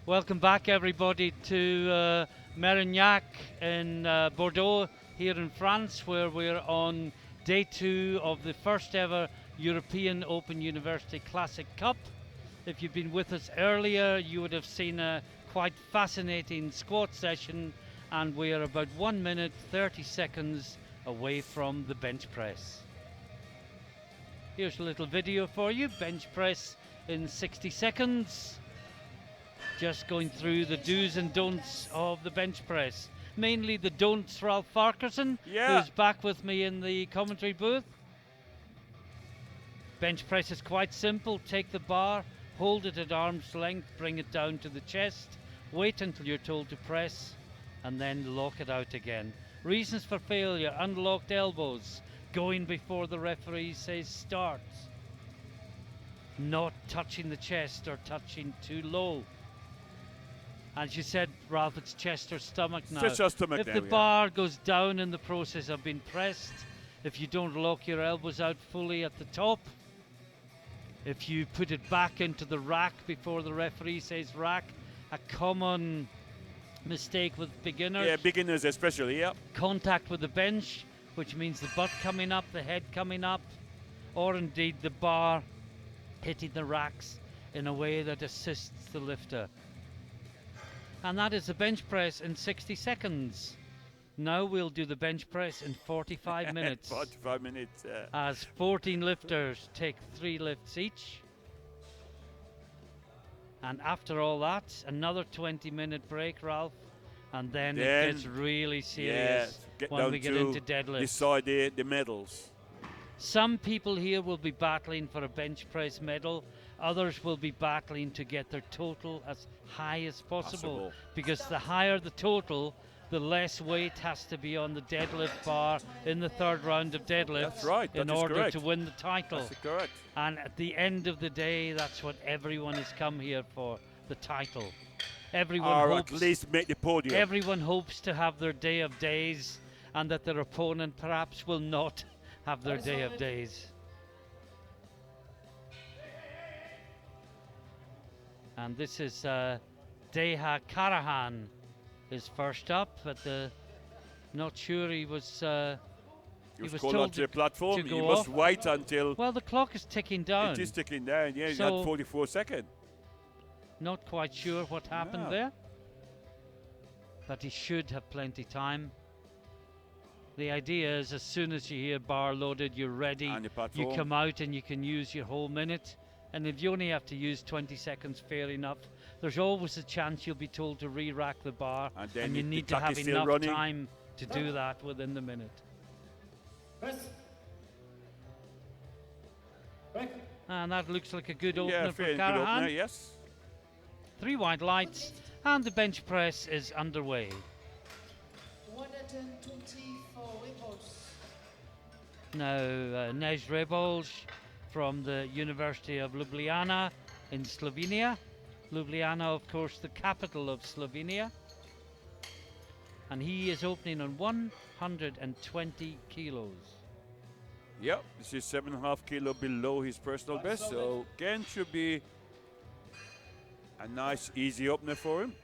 Welcome back, everybody, to Merignac in Bordeaux, here in France, where we're on day 2 of the first ever European Open University Classic Cup. If you've been with us earlier, you would have seen a quite fascinating squat session, and we are about 1 minute 30 seconds away from the bench press. Here's a little video for you, bench press in 60 seconds. Just going through the do's and don'ts of the bench press. Mainly the don'ts, Ralph Farquharson, who's back with me in the commentary booth. Bench press is quite simple. Take the bar, hold it at arm's length, bring it down to the chest, wait until you're told to press, and then lock it out again. Reasons for failure: unlocked elbows, going before the referee says start, not touching the chest or touching too low. As you said, Ralph, it's chest or stomach now. Chest or stomach if now, the bar goes down in the process of being pressed, if you don't lock your elbows out fully at the top, if you put it back into the rack before the referee says rack, a common mistake with beginners. Yeah, beginners especially, yeah. Contact with the bench, which means the butt coming up, the head coming up, or indeed the bar hitting the racks in a way that assists the lifter. And that is the bench press in 60 seconds. Now we'll do the bench press in 45 minutes. 45 minutes. As 14 lifters take 3 lifts each. And after all that, another 20-minute break, Ralph. And then it gets really serious when we get into deadlift. Decide the medals. Some people here will be battling for a bench press medal. Others will be battling to get their total as high as possible. Because the higher the total, the less weight has to be on the deadlift bar in the third round of deadlifts. That's right. In order to win the title. That's correct. And at the end of the day, that's what everyone has come here for, the title. Everyone hopes, at least make the podium. Everyone hopes to have their day of days, and that their opponent perhaps will not have their day of days. And this is Deha Karahan is first up, but not sure he was. He was called onto the platform. He must wait until. Well, the clock is ticking down. It is ticking down. Yeah, he had 44 seconds. Not quite sure what happened there, but he should have plenty time. The idea is, as soon as you hear bar loaded, you're ready. You come out and you can use your whole minute. And if you only have to use 20 seconds, fair enough. There's always a chance you'll be told to re-rack the bar, and you need to have enough time to do that within the minute. And that looks like a good opener for Karahan. Yes. 3 white lights, and the bench press is underway. 124 Rebels. Now, Nej Rebels from the University of Ljubljana in Slovenia. Ljubljana, of course, the capital of Slovenia. And he is opening on 120 kilos. Yep, this is 7.5 kilo below his personal best, so again should be a nice, easy opener for him.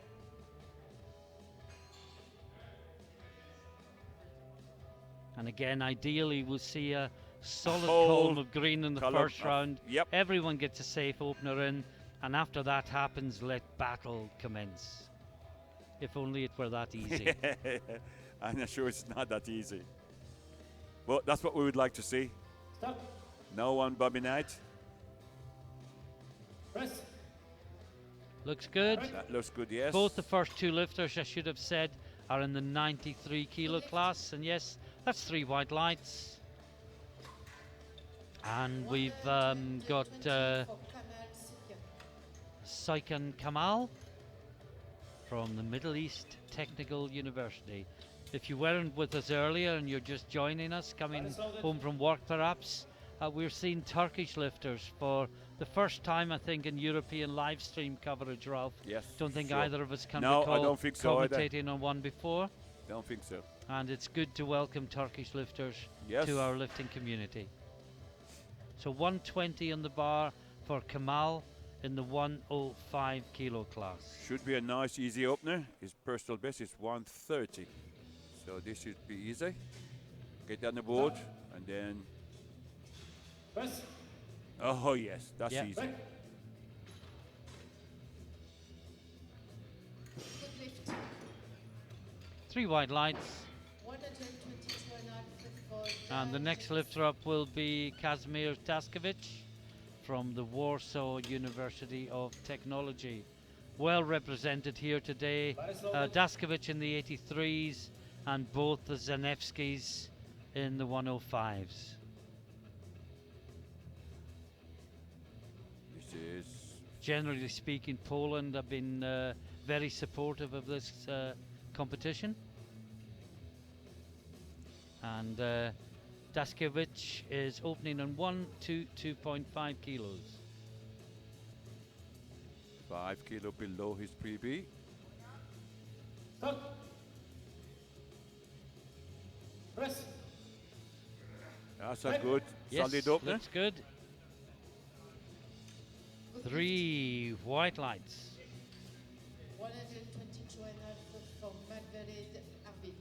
And again, ideally, we'll see a solid column of green in the first round. Yep. Everyone gets a safe opener in, and after that happens, let battle commence. If only it were that easy. I'm not sure it's not that easy. Well, that's what we would like to see. Stop. No one Bobby Knight. Press. Looks good. That looks good, yes. Both the first 2 lifters, I should have said, are in the 93 kilo class. And yes, that's 3 white lights. And we've got Saikan Kamal from the Middle East Technical University. If you weren't with us earlier and you're just joining us, coming home from work perhaps, we're seeing Turkish lifters for the first time, I think, in European live stream coverage, Ralph. Yes. Don't think either of us can recall I don't think so commentating on one before. Don't think so. And it's good to welcome Turkish lifters to our lifting community. So 120 on the bar for Kamal. in the 105 kilo class. Should be a nice, easy opener. His personal best is 130. So this should be easy. Get on the board and then. Press. Oh, yes, that's Yeah. easy. Deadlift. 3 white lights. 122.5 And the next lifter up will be Kazimierz Daskevich from the Warsaw University of Technology. Well represented here today. Daskevich in the 83s and both the Zanevskis in the 105s. This is. Generally speaking, Poland have been very supportive of this competition. And Daskevich is opening on 122.5 kilos. 5 kilo below his PB. Stop. Press. That's a good, Yes, solid opener. looks good. 3 white lights. 122.5 from Magdalene Arvid.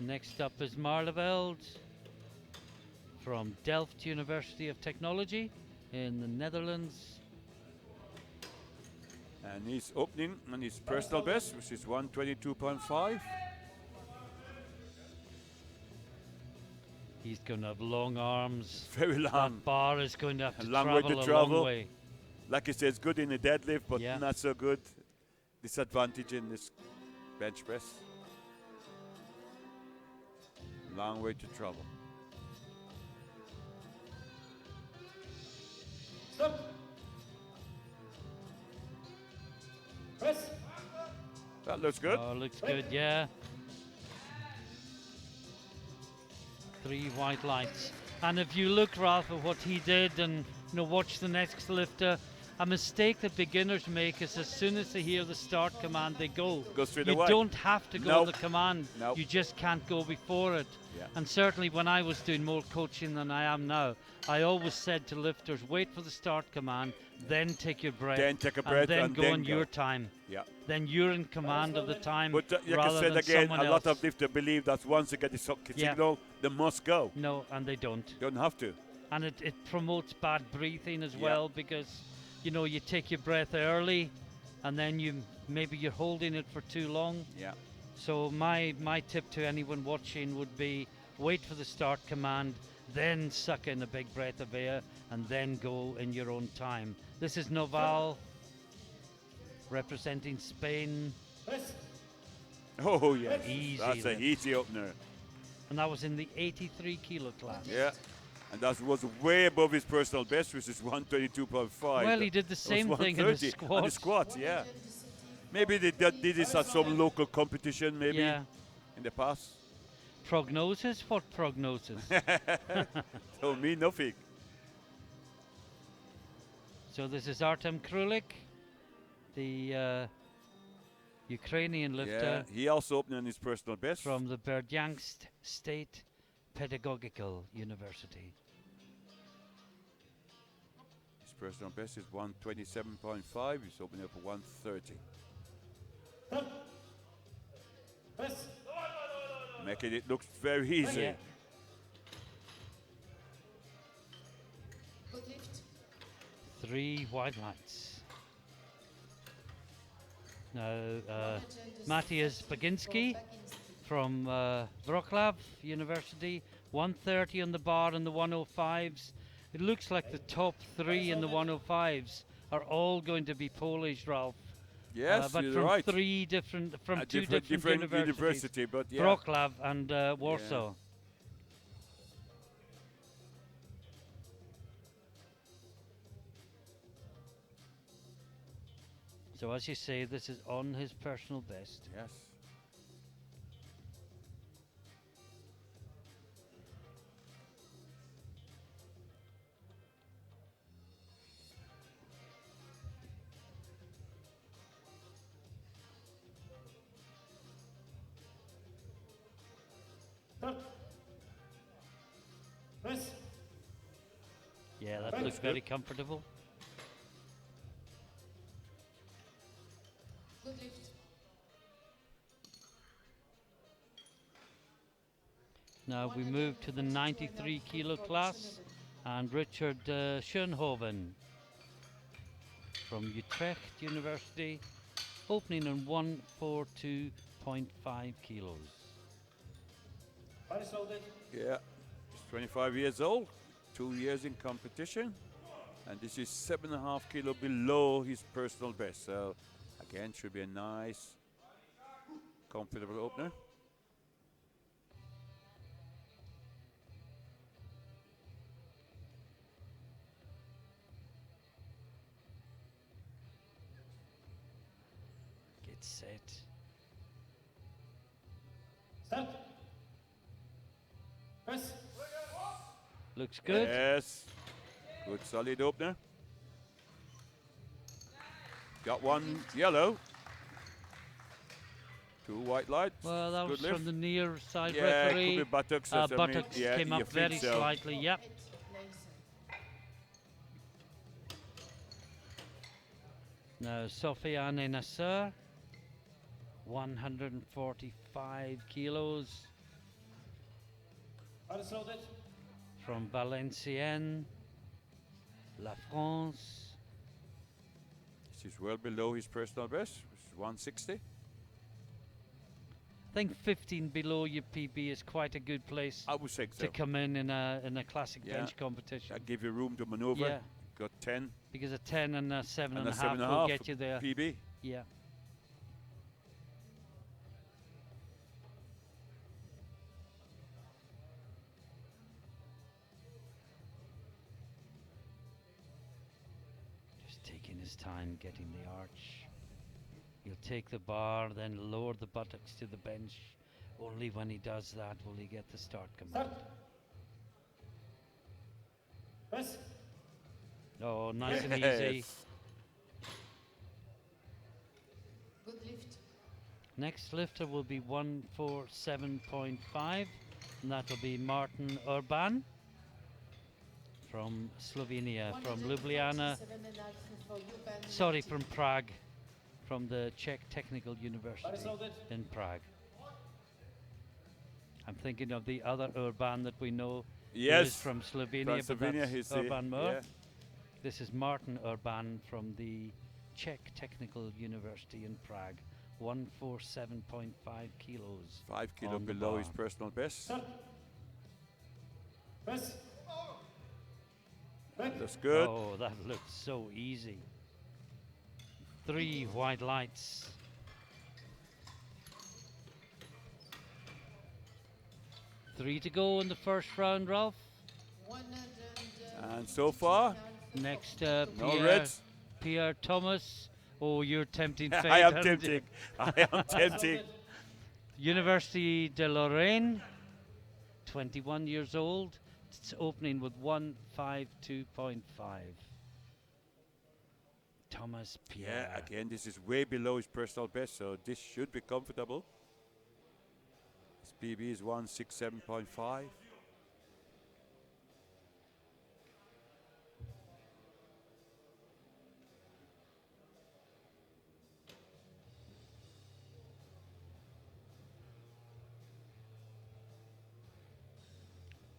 Next up is Marleveld from Delft University of Technology in the Netherlands. And he's opening on his personal best, which is 122.5. He's going to have long arms. Very long. That bar is going to have A to long way travel to a long travel. way. Like I said, it's good in the deadlift, but Yeah. not so good. Disadvantage in this bench press. Long way to travel. Stop. Press. That looks good. Oh, looks good, yeah. 3 white lights. And if you look, Ralph, at what he did and watch the next lifter, a mistake that beginners make is as soon as they hear the start command, they go. Go straight You away. don't have to go Nope. to the command. Nope. You just can't go before it. Yeah. And certainly when I was doing more coaching than I am now, I always said to lifters, wait for the start command, then take your breath, Then take a breath and then and go then on go. your time. Yeah. Then you're in command of the time But like I rather said than again, someone a lot else. of lifters believe that once they get the Yeah. signal, they must go. No, and they don't. Don't have to. And it promotes bad breathing as Yeah. well, because you take your breath early and then maybe you're holding it for too long. Yeah. So my tip to anyone watching would be wait for the start command, then suck in a big breath of air and then go in your own time. This is Noval representing Spain, Press. Oh, yes. Easy That's a lift. easy opener. and that was in the 83 kilo class. Yeah. And that was way above his personal best, which is 122.5. Well, he did the It was same thing in the 130 on the squat. squat, yeah. Maybe they did this at some local competition, maybe Yeah. in the past. Prognosis? What prognosis? Told me nothing. So this is Artem Krulik, the Ukrainian Yeah. lifter He also opened on his personal best. from the Berdyansk State Pedagogical University. His personal best is 127.5. He's opening up for 130. Press. Making it look very easy. Yeah. Good lift. 3 white lights. Now, Matthias Baginski from Wrocław University, 130 on the bar in the 105s. It looks like the top 3 in the 105s are all going to be Polish, Ralph. Yes, but you're from right. 3 different, from A 2 different different universities. university, but yeah. Wrocław and Warsaw. So as you say, this is on his personal best. Yes. Stop. Press. Yeah, look very comfortable. Good lift. Now we move to the 93 kilo class, and Richard Schoenhoven from Utrecht University, opening on 142.5 kilos. Yeah, he's 25 years old, 2 years in competition, and this is 7.5 kilo below his personal best. So again, should be a nice, comfortable opener. Get set. Start. Press. Looks good. Yes, good solid opener. Got one yellow. 2 white lights. Well, that was Good from the lift. near side Yeah, referee. could be buttocks. That's what I mean. Buttocks Yeah, came you up think very so. slightly. Yep. Now Sofiane Nasser, 145 kilos, Loaded. from Valenciennes, La France. This is well below his personal best, which is 160. I think 15 below your PB is quite a good place I would say so. to come in a classic Yeah. bench competition. That give you room to maneuver. Yeah. Got 10 Because a 10 and a 7 and and a a half 7.5 will get you there. PB. Yeah. Just taking his time getting the arch. He'll take the bar, then lower the buttocks to the bench. Only when he does that will he get the start command. Start. Press. Oh, nice and easy. Yes. Good lift. Next lifter will be 147.5, and that will be Martin Urban from Slovenia, from Ljubljana. 147.5 for Urban Sorry, lifting. from Prague, from the Czech Technical University Loaded. in Prague. I'm thinking of the other Urban that we know, who is Yes. from Slovenia, From but Slovenia, that's he's Urban Mur. yeah. This is Martin Urban from the Czech Technical University in Prague, 147.5 kilos. 5 kilo on the below his bar. personal best. Start. Press. Back. That's good. Oh, that looks so easy. 3 white lights. Three to go in the first round, Ralph. 100, And so far, Next, no Pierre, reds. Pierre Thomas. Oh, you're tempting fate. I am aren't you? tempting. I am tempting. University de Lorraine, 21 years old. It's opening with 152.5. Thomas Pierre. Yeah, again, this is way below his personal best, so this should be comfortable. His PB is 167.5.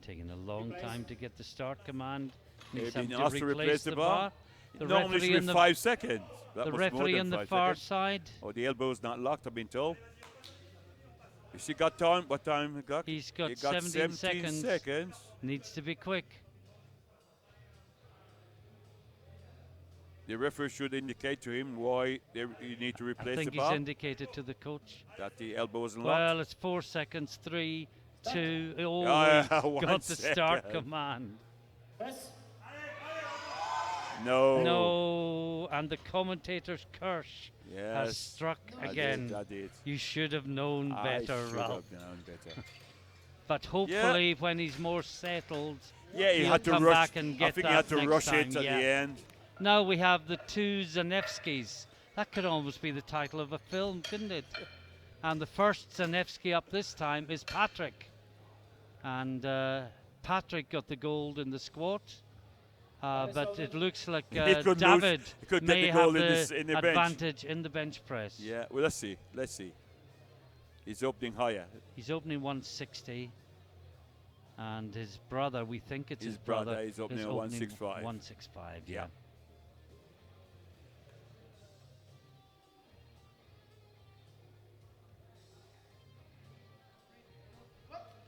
Taking a long Replace. time to get the start command. Needs Maybe time asked to replace the bar. The Normally referee should in be the 5 seconds. That the was more referee than on the 5 far seconds. side. Oh, the elbow's not locked, I've been told. Has he got time? What time he got? He's got He got 17 seconds. Needs to be quick. The referee should indicate to him why you need to I replace think the he's bar. indicated to the coach. That the elbow isn't locked. Well, it's 4 seconds. 3, 2. Oh, Yeah, he's 1 got the start second. command. Press. No. No, and the commentator's curse has Yes. struck I did, again. I did. You should have known better, I should Ralph. have known better. But hopefully, when he's more settled, Yeah, he he'll had to come rush. back and I get think that he had to next rush time. it at yeah. the end. Now we have the 2 Zanevskis. That could almost be the title of a film, couldn't it? And the first Zanevsky up this time is Patrick. And Patrick got the gold in the squat. but it looks like He could lose. David He could may get the goal have in the this- in the bench. advantage in the bench press. Yeah, well, let's see. Let's see. He's opening higher. He's opening 160, and his brother, we think it's His his brother, brother is opening at 165. 165, Yeah. yeah.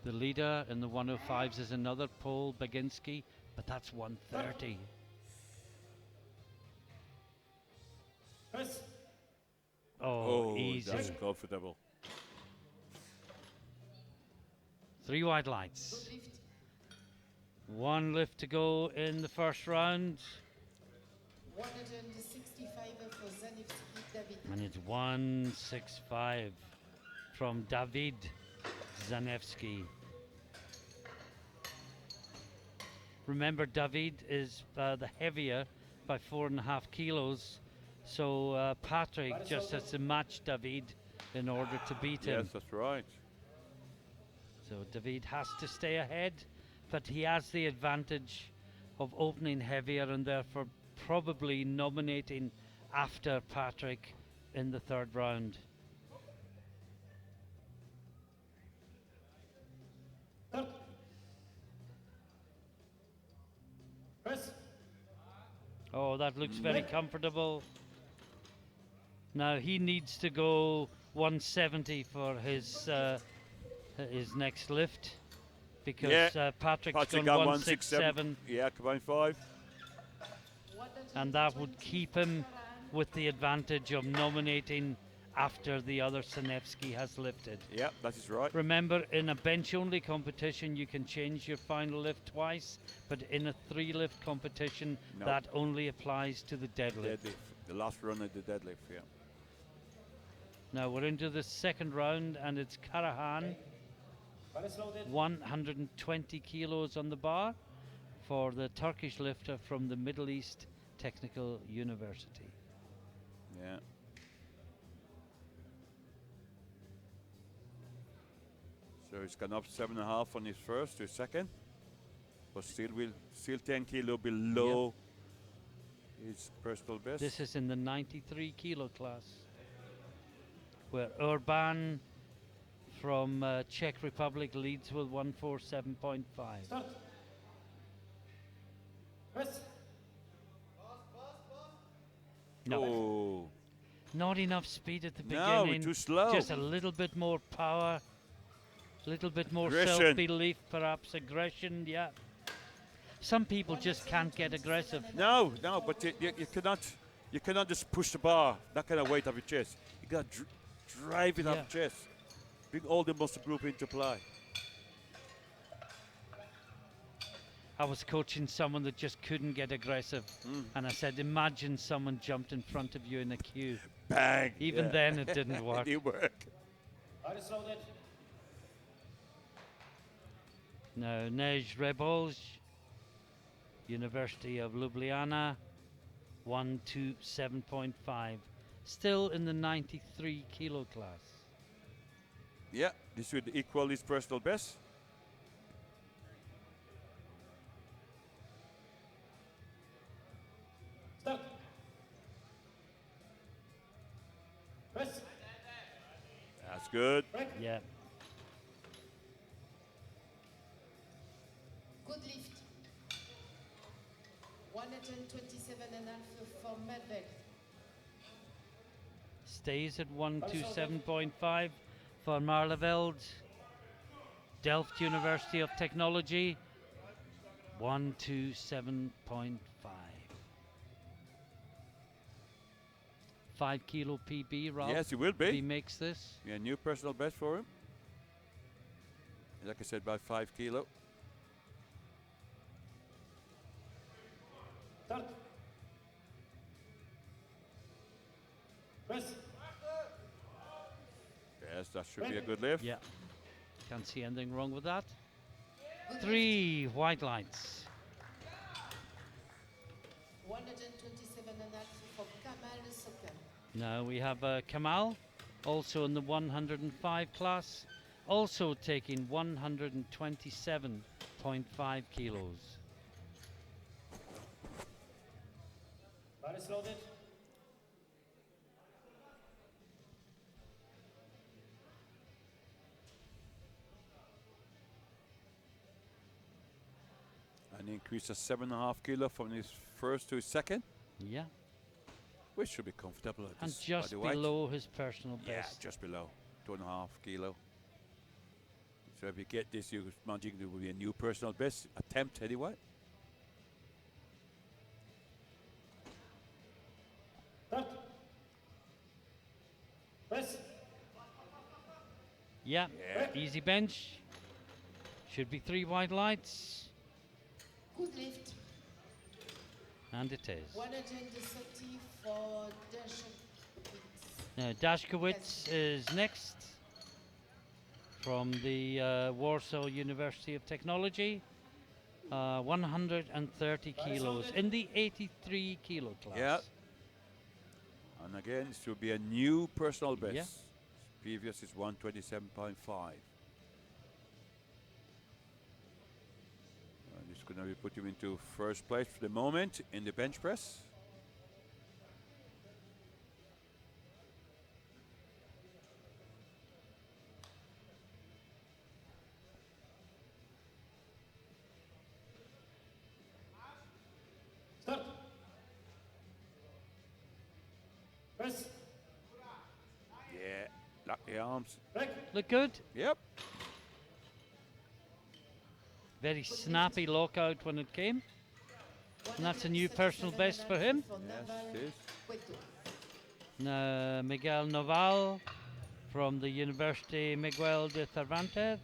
The leader in the 105s is another Paul Baginski, but that's 130. Press. Oh, easy. That's comfortable. 3 wide lights. Good lift. 1 lift to go in the first round. 165 for Zanevsky David. And it's 165 from David Zanevsky. Remember, David is the heavier by 4.5 kilos. So Patrick just has to match David in order to beat him. Yes, that's right. So David has to stay ahead, but he has the advantage of opening heavier and therefore probably nominating after Patrick in the 3rd round. Start. Press. Oh, that looks very comfortable. Now he needs to go 170 for his next lift, because Patrick's Patrick done got 167, Yeah, combined 5. and that would keep him with the advantage of nominating after the other Zanevsky has lifted. Yeah, that is right. Remember, in a bench-only competition, you can change your final lift twice, but in a 3-lift competition, No. that only applies to the deadlift. Deadlift. The last run of the deadlift, yeah. Now we're into the 2nd round, and it's Karahan, Bar is loaded. 120 kilos on the bar for the Turkish lifter from the Middle East Technical University. Yeah. So he's gone up 7.5 on his first to his second, but still 10 kilo below his personal best. This is in the 93 kilo class, where Urban from Czech Republic leads with 147.5. Start. Press. No, Oh, not enough speed at the no, beginning. too slow. Just a little bit more power, a little bit more Aggression. self-belief, perhaps aggression. Yeah. Some people just can't get aggressive. No, but you cannot just push the bar, that kind of weight off your chest. You got to drive it off Yeah. your chest. Bring all the muscle group into play. I was coaching someone that just couldn't get aggressive, and I said, imagine someone jumped in front of you in a queue. Bang! Even Yeah. then, it didn't work. It didn't work. Bar is loaded. Now, Nej Rebolj, University of Ljubljana, 127.5. Still in the 93 kilo class. Yeah, this would equal his personal best. Start. Press. That's good. Break. Yeah. Good lift. 127.5 for Medved. Stays at 127.5 for Marleveld. Delft University of Technology, 127.5. 5 kilo PB, Rob. Yes, he will If be. he makes this. Yeah, new personal best for him. Like I said, by 5 kilo. Start. Press. Yes, that should be a good lift. Yeah. Can't see anything wrong with that. Good 3 white lights. 127.5 for Kamal Sokan. Now we have Kamal, also in the 105 class, also taking 127.5 kilos. Bar is loaded. An increase of 7.5 kilo from his first to his second, Yeah, which should be comfortable at and this just body weight. below his personal Yeah, best. just below 2.5 kilo. So if you get this, you're imagining there will be a new personal best attempt anyway. Start. Press. Yeah, Yeah. easy bench. Should be 3 wide lights, Good lift. and it is. 130 for Dershowitz. Dashkowitz is next from the Warsaw University of Technology. 130 kilos in the 83 kilo class. Yeah. And again, this will be a new personal best. Yeah. Previous is 127.5. I'm just going to put him into first place for the moment in the bench press. Start. Press. Yeah, lock the arms. Break. Look good. Yep. Very snappy lockout when it came. And that's a new personal best for him. Yes, it is. Miguel Noval from the University Miguel de Cervantes.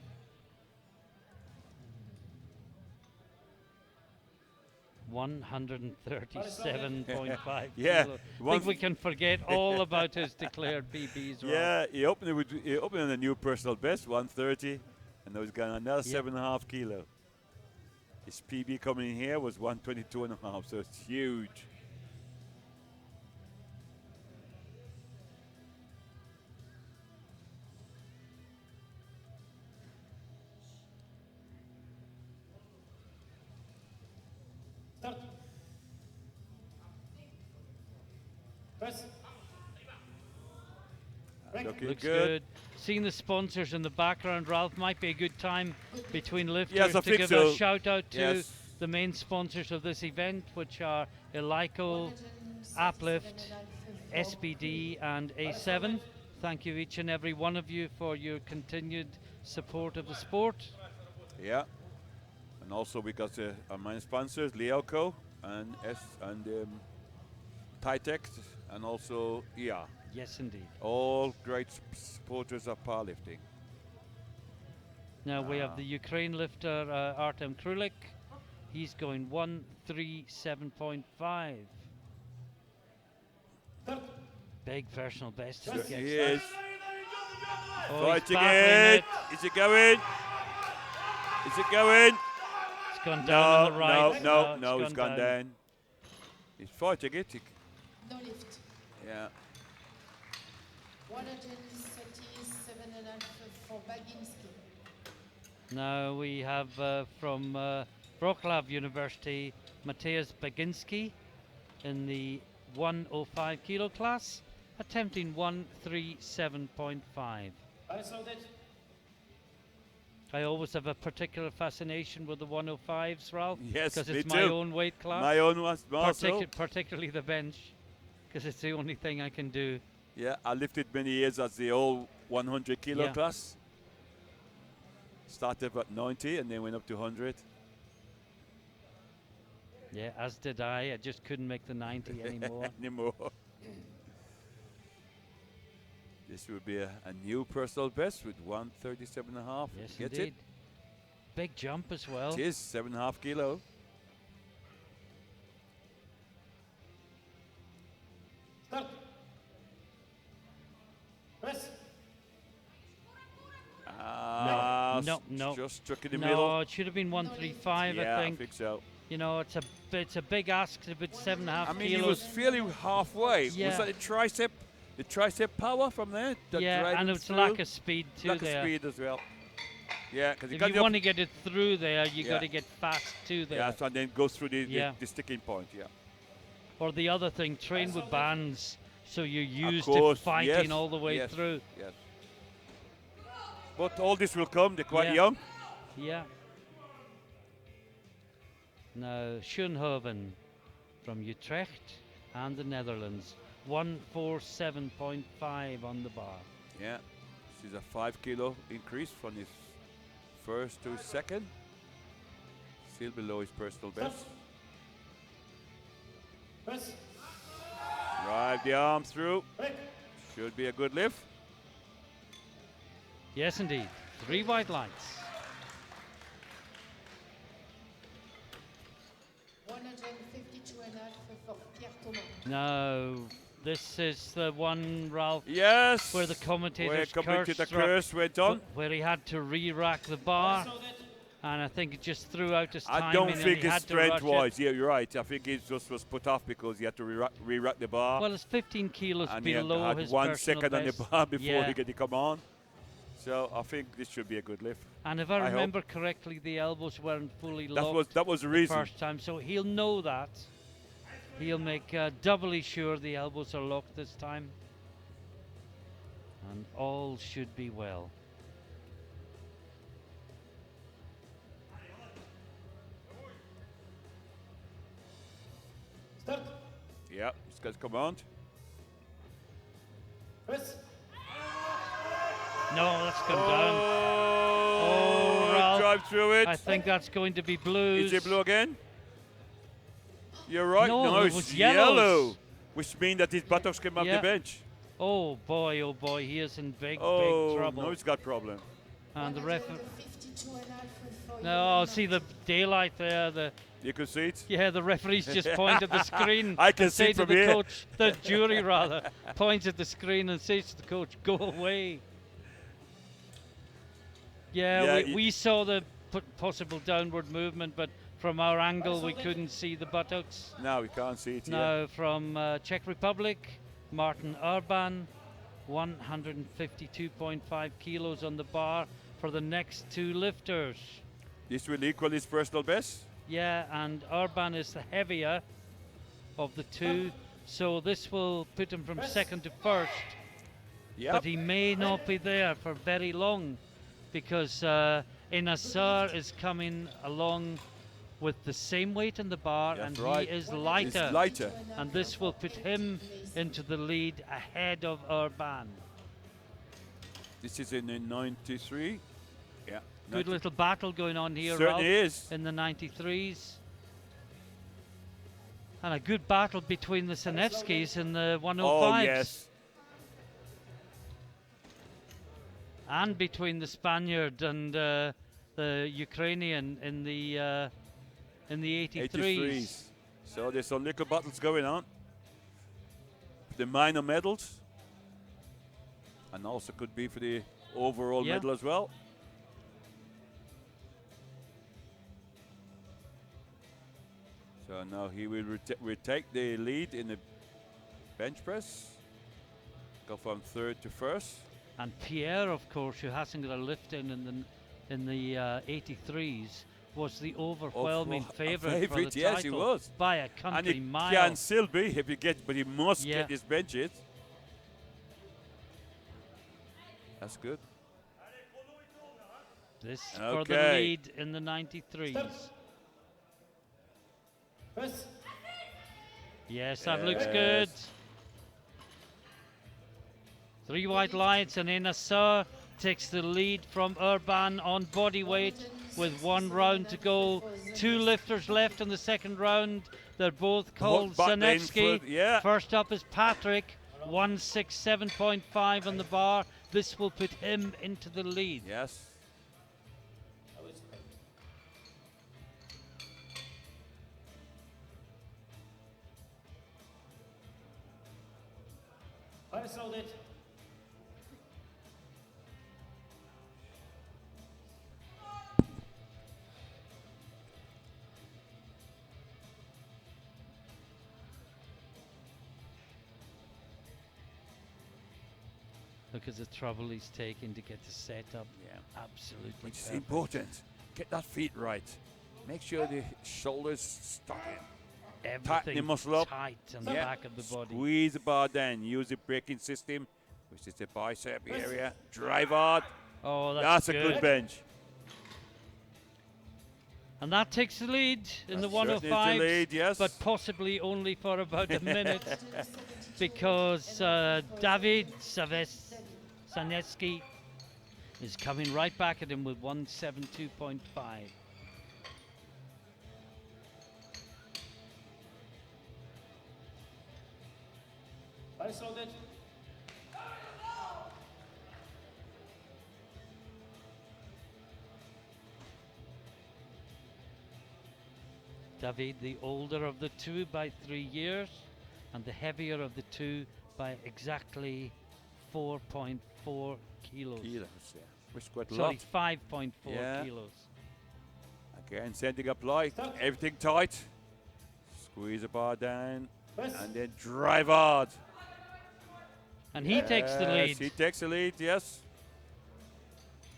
$137.5 Yeah, kilos. I one think we can forget all about his declared PBs. Rob. Yeah, he opened it with a new personal best, 130, and now he's got another Yeah. 7.5 kilo. His PB coming in here was 122.5, so it's huge. Start. Press. Break. Looking Looks good. good. Seeing the sponsors in the background, Ralph, might be a good time between lifters Yes, I to think give so. a shout out to Yes. the main sponsors of this event, which are Elico, Uplift, SPD, and A7. Thank you, each and every one of you, for your continued support of the sport. Yeah, and also we got our main sponsors, Leoco and Titex, and also ER. Yes, indeed. All great supporters of powerlifting. Now we have the Ukraine lifter Artem Krulik. He's going 137.5. Start. Big personal best. So he gets. he is Oh, he's fighting battling it. Is it going? Is it going? It's gone down on the right. No, it's gone down. He's fighting it. No lift. Yeah. 137.5 for Baginski. Now we have from Wrocław University, Mateusz Baginski in the 105 kilo class, attempting 137.5. Bar is loaded. I always have a particular fascination with the 105s, Ralph. Yes, because me it's my too. own weight class. My own was also. Particularly the bench, because it's the only thing I can do. Yeah, I lifted many years as the old 100 kilo Yeah. class. Started at 90 and then went up to 100. Yeah, as did I. I just couldn't make the 90 anymore. Anymore. This will be a new personal best with 137.5. Yes, Gets indeed. Big jump as well. it? It is 7.5 kilo. Start. Press. No. Just struck in the No, middle. it should have been 135, Yeah, I think. so. You know, it's a big ask. It's about 7.5 I mean, kilos. he was fairly halfway. Yeah. Was that the tricep power from there? that Yeah, drive and him it's through? lack of speed too Lack there. of speed as well. Yeah, because If you want to get it through there, you Yeah. got to get fast too there. yeah, so and then goes through Yeah. the sticking point. Yeah. or the other thing, train with bands so you're used to course, fighting yes, all the way yes, through. Yes. But all this will come. They're quite Yeah. young. Yeah. Now, Schoenhoven from Utrecht and the Netherlands, 147.5 on the bar. Yeah. This is a 5 kilo increase from his first to second. Still below his personal best. Press. Drive the arm through. Break. Should be a good lift. Yes, indeed. 3 white lights. 152.5 for Pierre Thomas. Now, this is the one, Ralph, Yes. where the commentators Where commentator cursed Rupp, curse went on. where he had to re-rack the bar, and I think it just threw out his timing. I don't and think he it's had to rush it. strength-wise. Yeah, you're right. I think it just was put off because he had to re-rack the bar. Well, it's 15 kilos and he below had his 1 personal second on the best. bar before Yeah. he could come on. So I think this should be a good lift. And if I hope. remember correctly, the elbows weren't fully locked That was the the reason. first time, so he'll know that. He'll make doubly sure the elbows are locked this time. And all should be well. Start. Yeah, he's got command. Press. No, that's come down. Oh, Ralph, drive through it. I think that's going to be blues. Is it blue again? You're right. No, it it's was yellow. yellows. Which means that his buttocks came off Yeah. the bench. Oh boy, he is in big trouble. No, he's got problem. And the ref. 152.5 for No, Johan see the daylight there. You can see it. Yeah, the referee's just point at the screen. I can and see say it to from the here. coach, the jury rather, points at the screen and says to the coach, "Go away." Yeah, Yeah, we saw the possible downward movement, but from our angle we couldn't see the buttocks. No, we can't see it here. Now from Czech Republic, Martin Urban, 152.5 kilos on the bar for the next 2 lifters. This will equal his personal best. Yeah, and Urban is the heavier of the 2, so this will put him from second to first. Yeah. But he may not be there for very long because Inassar is coming along with the same weight in the bar, That's and right. he is He's lighter. lighter. And this will put him into the lead ahead of Urban. This is in the 93. Yeah. Good 90. little battle going on here, Certainly Ralph, is. in the 93s. And a good battle between the Sanevskis and the 105s. Oh, yes. And between the Spaniard and the Ukrainian in the 83s. So there's some little battles going on. The minor medals. And also could be for the overall Yeah. medal as well. So now he will retake the lead in the bench press. Go from third to first. And Pierre, of course, who hasn't got a lift in the 83s, was the overwhelming favourite for the title. Yes, he was. By a And country he mile. can still be if you get, but he must Yeah. get his benches. That's good. This for the Okay. lead in the 93s. Press. Yes, that looks good. 3 white lights, and Inassar takes the lead from Urban on body weight with 1 round to go. 2 lifters left in the second round. They're both called back then Sanevsky. for- yeah. First up is Patrick, 167.5 on the bar. This will put him into the lead. Yes. Press loaded. Look at the trouble he's taking to get the setup. Yeah. Absolutely Which is perfect. important. Get that feet right. Make sure the shoulders stuck in. everything muscle up. tight on the back of the body. Squeeze the bar down. Use the braking system, which is the bicep area. Drive hard. Oh, That's a good bench. And that takes the lead in the That certainly is the 105, lead, yes. but possibly only for about a minute because David Saneski is coming right back at him with 172.5. Alles loaded. David, the older of the two by 3 years, and the heavier of the two by exactly 4.4 kilos. Yeah. Which is quite a Sorry, lot. 5.4 Yeah. kilos. Again, sending up light. Everything tight. Squeeze the bar down. Press. And then drive hard. And he takes the Yes, lead, he takes the lead, yes.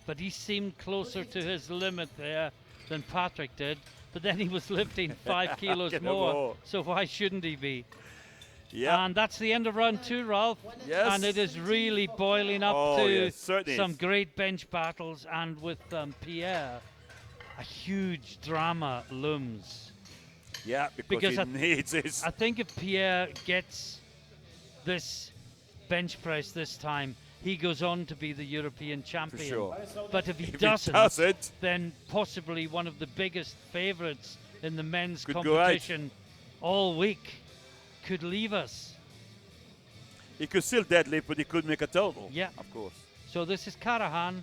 but he seemed closer to his limit there than Patrick did. But then he was lifting 5 kilos Get more, more. so why shouldn't he be? Yeah. And that's the end of round 2, Ralph. Yes. And it is really boiling up Oh, to yes, certainly some is. great bench battles, and with Pierre, a huge drama looms. Yeah, Because he I- needs this. I think if Pierre gets this bench press this time, he goes on to be the European champion. sure. Alles loaded. But if he If he doesn't, doesn't, then possibly one of the biggest favourites in the men's Could go out. competition all week could leave us. he could still deadlift, but he could make a total. Yeah. Of course. So this is Karahan,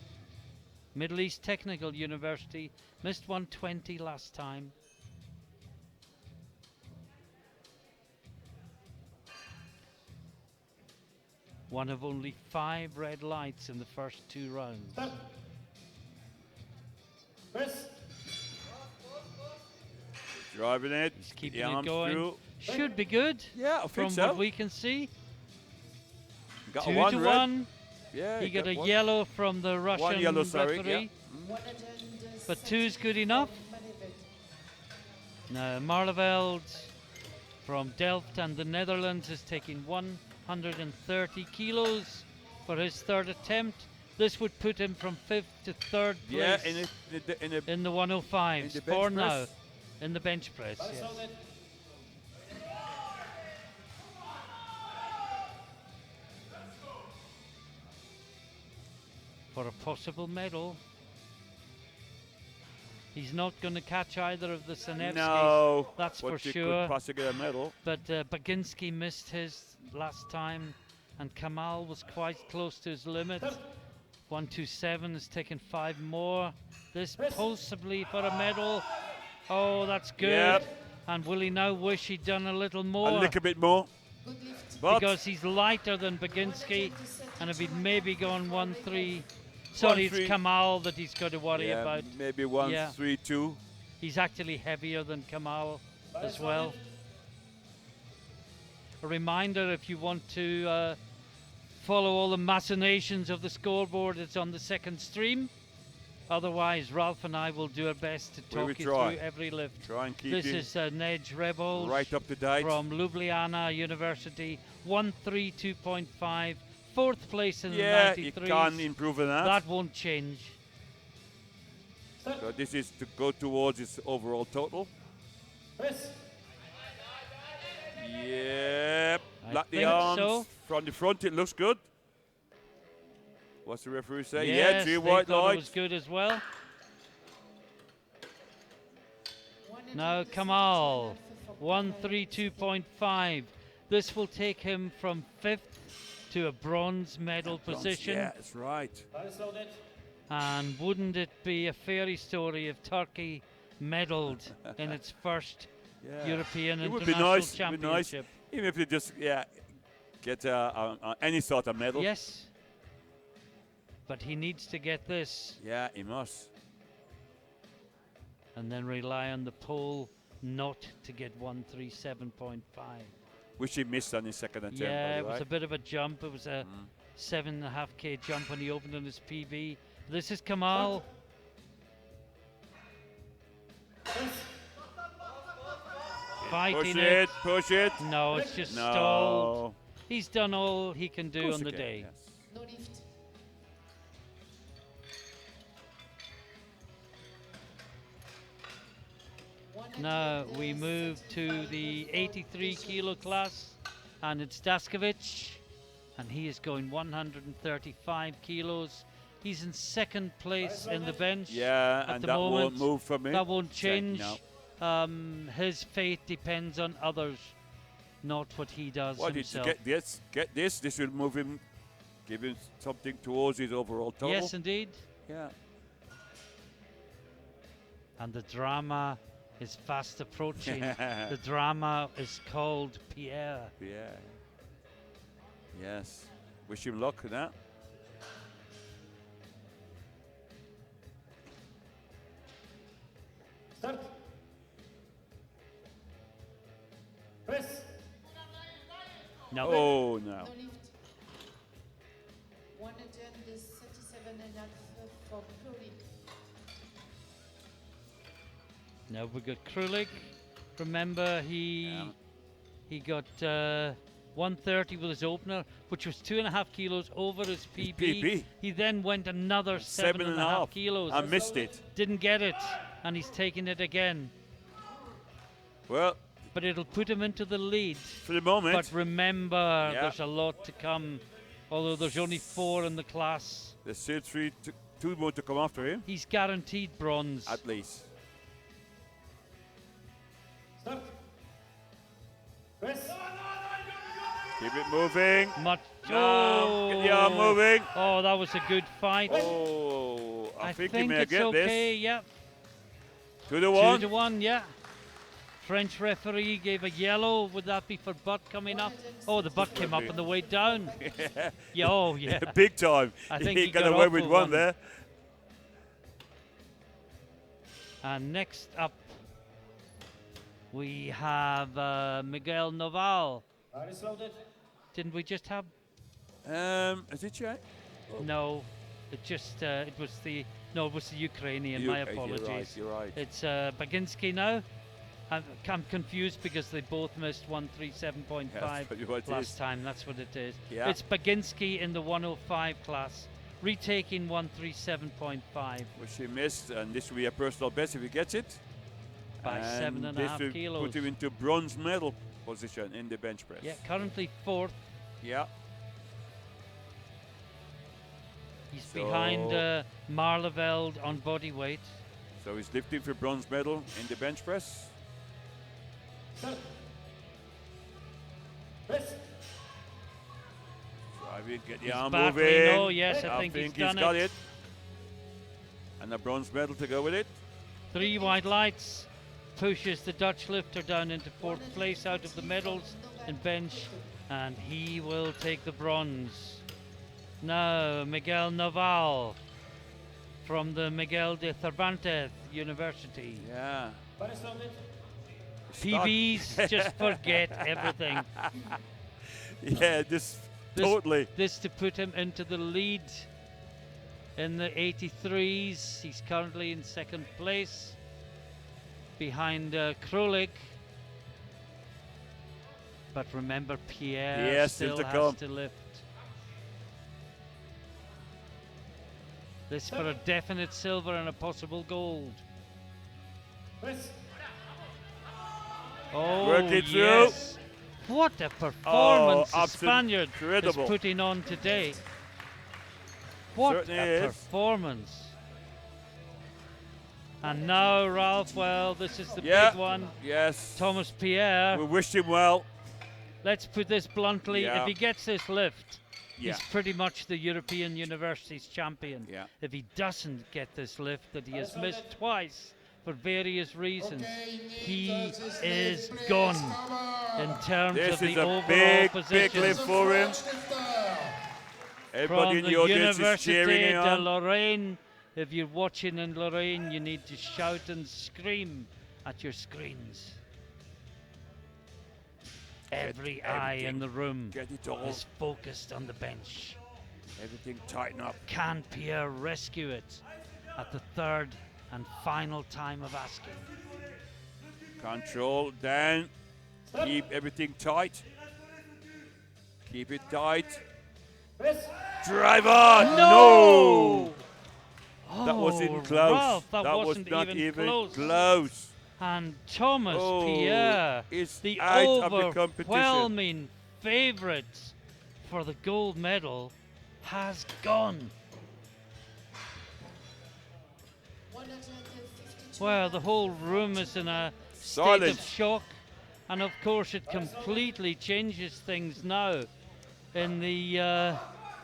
Middle East Technical University. Missed 120 last time. One of only 5 red lights in the first 2 rounds. Start. Press. Driving it. He's keeping the it arms going. through. Should be good Yeah, I from think so. what we can see. Got 2 a one to red. 1. Yeah, He got a one. yellow from the Russian One yellow, sorry. referee. Yeah. But 2 is good enough. Now Marleveld from Delft and the Netherlands is taking 130 kilos for his 3rd attempt. This would put him from 5th to 3rd Yeah, place in a in the 105s in the for bench now. press. In the bench press, Alles yes. loaded. For a possible medal. He's not going to catch either of the Sanevskis. No, that's but for you sure. could possibly get a medal. But Baginski missed his last time, and Kamal was quite close to his limit. 127 has taken 5 more. This possibly for a medal. Oh, that's good. Yep. And will he now wish he'd done a little A more? little bit more. But Because he's lighter than Baginski, and if he'd maybe gone 1-3. Sorry, 1-3. it's Kamal that he's got to worry yeah, about. maybe 1, Yeah. 3, 2. He's actually heavier than Kamal as well. A reminder, if you want to follow all the machinations of the scoreboard, it's on the second stream. Otherwise, Ralph and I will do our best to We will talk you try. through every lift. Try and keep This you is Nej Rebels right up to date. from Ljubljana University, 132.5, 4th place in Yeah, the you 93s. can improve on that. That won't change. So this is to go towards his overall total. Press. Yep. I Lock the think arms. so. From the front, it looks good. What's the referee say? Yes, yeah, 3 they white thought it was lights. good as well. Now Kamal, 132.5. This will take him from 5th to a bronze medal position. Yeah, that's right. Alles loaded. And wouldn't it be a fairy story if Turkey medalled in its first Yeah. European It would be International nice. It would be nice. Championship? Even if they just get any sort of medal. Yes. But he needs to get this Yeah, he must. and then rely on the pole not to get 137.5. Which he missed on his second attempt. Yeah, by it the was way. a bit of a jump. It was a 7.5K jump when he opened on his PB. This is Kamal. fighting Push it, push it. No, it's just stalled. No. He's done all he can do on the Okay, day. yes. No lift. Now we move to the 83 kilo class, and it's Daskovic, and he is going 135 kilos. He's in second place in the bench. Yeah, at and the that moment. won't move for me. That won't change. No. His fate depends on others, not what he does Well, to himself. get this. This will move him, give him something towards his overall total. Yes, indeed. Yeah. And the drama is fast approaching. The drama is called Pierre. Yeah. Yes. Wish him luck in that. Start. Press. No. Oh, no. No lift. 137.5 for Curly. Now we got Krulik. Remember, he got 130 with his opener, which was 2.5 kilos over his PB. PB. He then went another 7.5 kilos. I missed it. Didn't get it, and he's taking it again. Well, But it'll put him into the lead. for the moment. But remember, there's a lot to come. Although there's only 4 in the class, There's still two more to come after him, he's guaranteed bronze. at least. Start. Press. Keep it moving. Much. No, get the arm moving. Oh, that was a good fight. Oh, I think he may it's get okay. this. Yeah. 2-1. 2-1. Yeah. French referee gave a yellow. Would that be for butt coming up? Oh, the butt came up on the way down. Yeah. Oh, yeah. Big time. I think he got got away off with with one one. there. And next up, we have Miguel Noval. Bar is loaded. Didn't we just have? Is it right? No, it just it was the Ukrainian. My apologies. You're right. It's Baginski now. I'm confused because they both missed 137.5 That's what it last is. time. That's what it is. Yeah. It's Baginski in the 105 class, retaking 137.5 Which he missed, and this will be a personal best if he gets it. by And 7.5 this will kilos. put him into bronze medal position in the bench press. Yeah, currently 4th. Yeah. He's So- behind Marleveld on body weight. So he's lifting for bronze medal in the bench press. Start. Press. So I will get the He's arm battling. moving. Oh, yes, I think he's done got it. it. And a bronze medal to go with it. 3 white lights pushes the Dutch lifter down into 4th place out of the medals in bench, and he will take the bronze. Now Miguel Naval from the Miguel de Cervantes University. Yeah. Bar is loaded. PBs, just forget everything. Yeah, just This- totally. This to put him into the lead in the 83s. He's currently in 2nd place behind Krulik. But remember, Pierre Yes, still still to has come. to lift. This for a definite silver and a possible gold. Press. Oh, Work it through. yes. What a performance the absolute Spaniard incredible. is putting on today. What Certainly a is. performance. And now, Ralph, well, this is the Yeah. big one. Yes. Thomas Pierre. We wish him well. Let's put this bluntly. Yeah. If he gets this lift, Yeah. he's pretty much the European Universities champion. Yeah. If he doesn't get this lift that he has missed twice for various reasons, he is gone in terms This of the is a overall big, position. big lift for him. Everybody From in the the audience is Université cheering de on. Lorraine. If you're watching in Lorraine, you need to shout and scream at your screens. Every eye in everything. the room Get it all. is focused on the bench. Everything tighten up. Can Pierre rescue it at the 3rd and final time of asking? Control, Dan. Stop. Keep everything tight. Keep it tight. Press. Drive on! No! That Oh, wasn't close. Ralph, that was wasn't not even close. close. And Thomas Oh, Pierre, is the out of the competition. overwhelming favourite for the gold medal, has gone. 152 Well, the whole room is in a state Silent. of shock, and of course it completely changes things now in the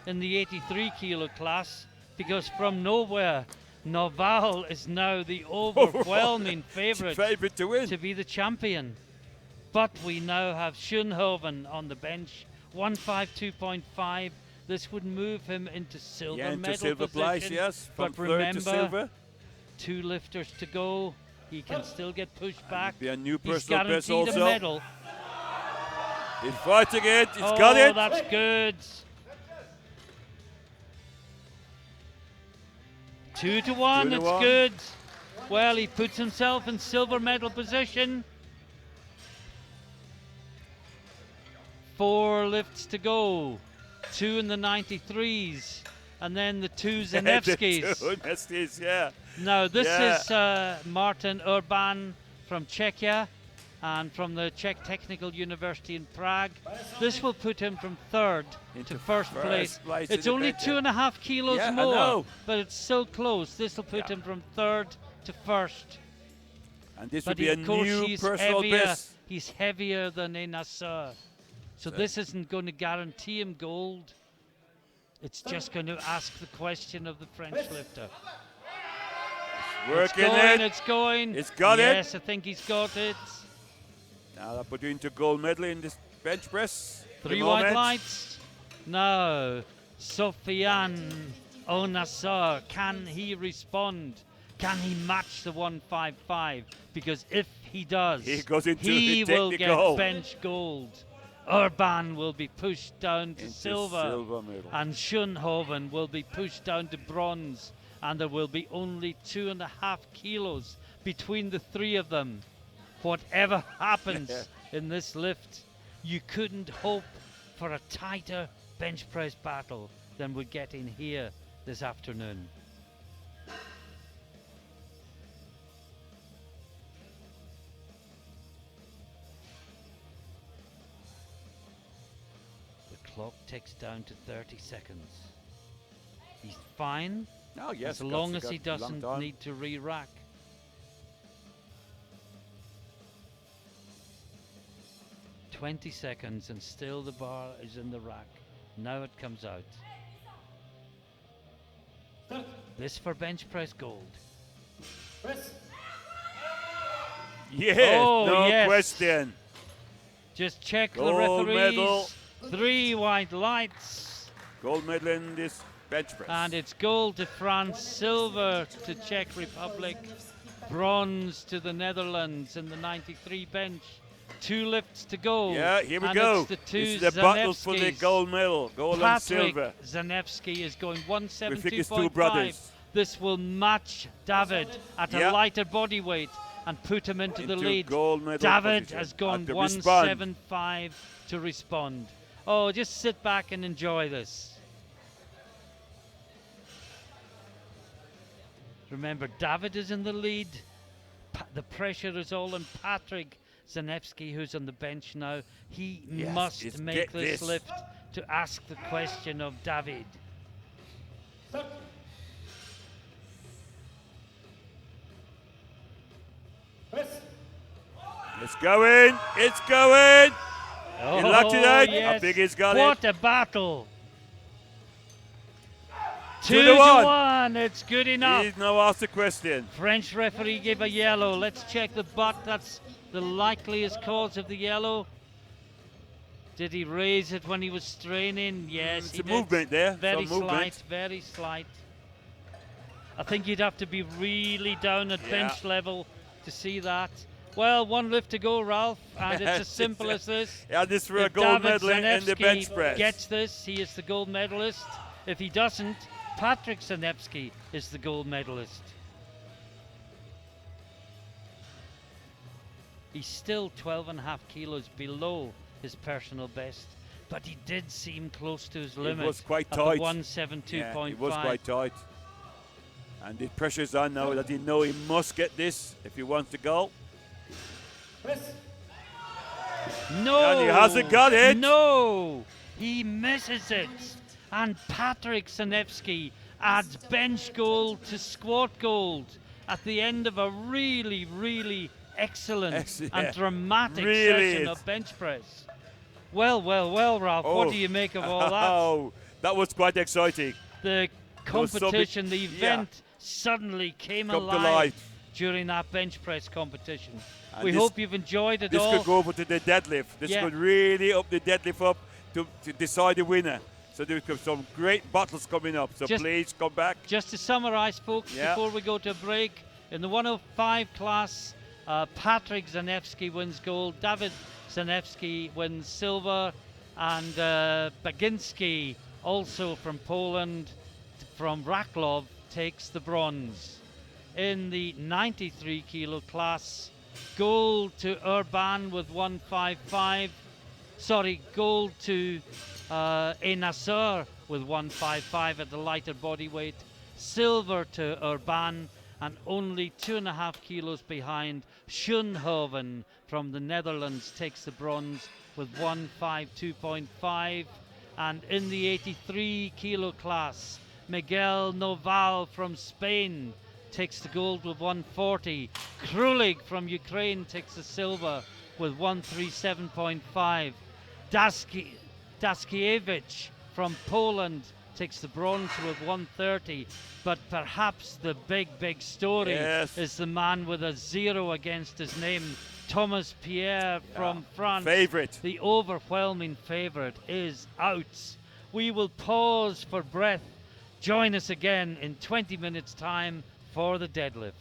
83 kilo class, because from nowhere Noval is now the overwhelming favourite Favourite to win. to be the champion. But we now have Schoenhoven on the bench, 152.5. This would move him into silver Yeah, into medal silver position. place, yes. From But third remember, to silver. 2 lifters to go. He can still get pushed back. Be a new He's personal best guaranteed a also. medal. He's fighting it. He's Oh, got it. that's good. 2 to 1, 2 to it's 1. good. Well, he puts himself in silver medal position. 4 lifts to go. 2 in the 93s. And then the 2 Zanevskis. Zanevskis, yeah. Now, this Yeah. is Martin Urban from Czechia and from the Czech Technical University in Prague. This will put him from third Into to first place. place It's in the only bench, 2.5 kilos Yeah, I more, know. but it's still close. This will put Yeah. him from third to first. And this will But be a of course, new he's personal heavier. best. He's heavier than Enassar. So this isn't going to guarantee him gold. It's just going to ask the question of the French lifter. Working It's going, it. it's going. It's got it. Yes, I think he's got it. Now that put you into gold medal in this bench press. at the 3 white moment. lights. No. Sofiane Onassar. Can he respond? Can he match the 155? Because if he does, He goes into he the will get technical. bench gold. Urban will be pushed down to Into silver. silver medal. And Schoenhoven will be pushed down to bronze. And there will be only 2.5 kilos between the 3 of them. Whatever happens in this lift, you couldn't hope for a tighter bench press battle than we're getting here this afternoon. The clock ticks down to 30 seconds. He's fine Oh, yes. as long as he doesn't need to re-rack. "20 seconds and still the bar is in the rack. Now it comes out. Start. This for bench press gold. Press. Yes, Oh, no yes. question. Just check the Gold referees. medal. 3 white lights. Gold medal in this bench press. And it's gold to France, silver to Czech Republic, bronze to the Netherlands in the 93 bench. 2 lifts to go. yeah, here we and go. It's the 2 This is the battle for the Zanevskis. gold medal. Gold and Patrick silver. Zanevski is going We think it's 2 172.5. brothers. This will match David at Yeah. a lighter body weight and put him into the Into lead. gold medal David position. has gone And to 175 to respond. Oh, just sit back and enjoy this. Remember, David is in the lead. The pressure is all on Patrick Zanevski, who's on the bench now. He Yes, must let's make get this this. lift to ask the question of David. Start. Press. It's going. It's going. He locked it out. I yes. think he's got What it. a battle. 2 2 to to 1. 1. It's good enough. He's now asked the question. French referee gave a yellow. Let's check the butt. That's the likeliest cause of the yellow. Did he raise it when he was straining? Yes, It's he a did. movement there. Very Some movement. slight, very slight. I think you'd have to be really down at Yeah. bench level to see that. Well, 1 lift to go, Ralph, and it's as simple as this. Yeah, this for a If gold David medal in the bench Zanevski press. gets this, he is the gold medalist. If he doesn't, Patrick Zanevski is the gold medalist. He's still 12.5 kilos below his personal best, but he did seem close to his limit. It was quite at tight. The 172.5. Yeah, it was quite tight. And the pressure's on now that he know he must get this if he wants to go. Press. No! And he hasn't got it. No! He misses it. And Patrick Sanevsky adds bench gold to squat gold at the end of a really, really excellent and dramatic session of bench press. Well, Ralph, what do you make of all that? Oh, that was quite exciting. The competition, the event suddenly came alive during that bench press competition. And we hope you've enjoyed it all. This could go over to the deadlift. This could really up the deadlift up to decide the winner. So there's some great battles coming up. So please come back. Just to summarise, folks, before we go to a break, in the 105 class, Patrick Zanevsky wins gold, David Zanevsky wins silver, and Baginski, also from Poland, from Raklov, takes the bronze. In the 93 kilo class, gold to Urban with 155. Sorry, gold to Enasser with 155 at the lighter body weight. Silver to Urban, and only 2.5 kilos behind, Schoenhoven from the Netherlands takes the bronze with 152.5. And in the 83 kilo class, Miguel Noval from Spain takes the gold with 140. Krulik from Ukraine takes the silver with 137.5. Daskiewicz from Poland takes the bronze with 130. But perhaps the big story is the man with a 0 against his name, Thomas Pierre from France. Favorite. The overwhelming favorite is out. We will pause for breath. Join us again in 20 minutes' time for the deadlift.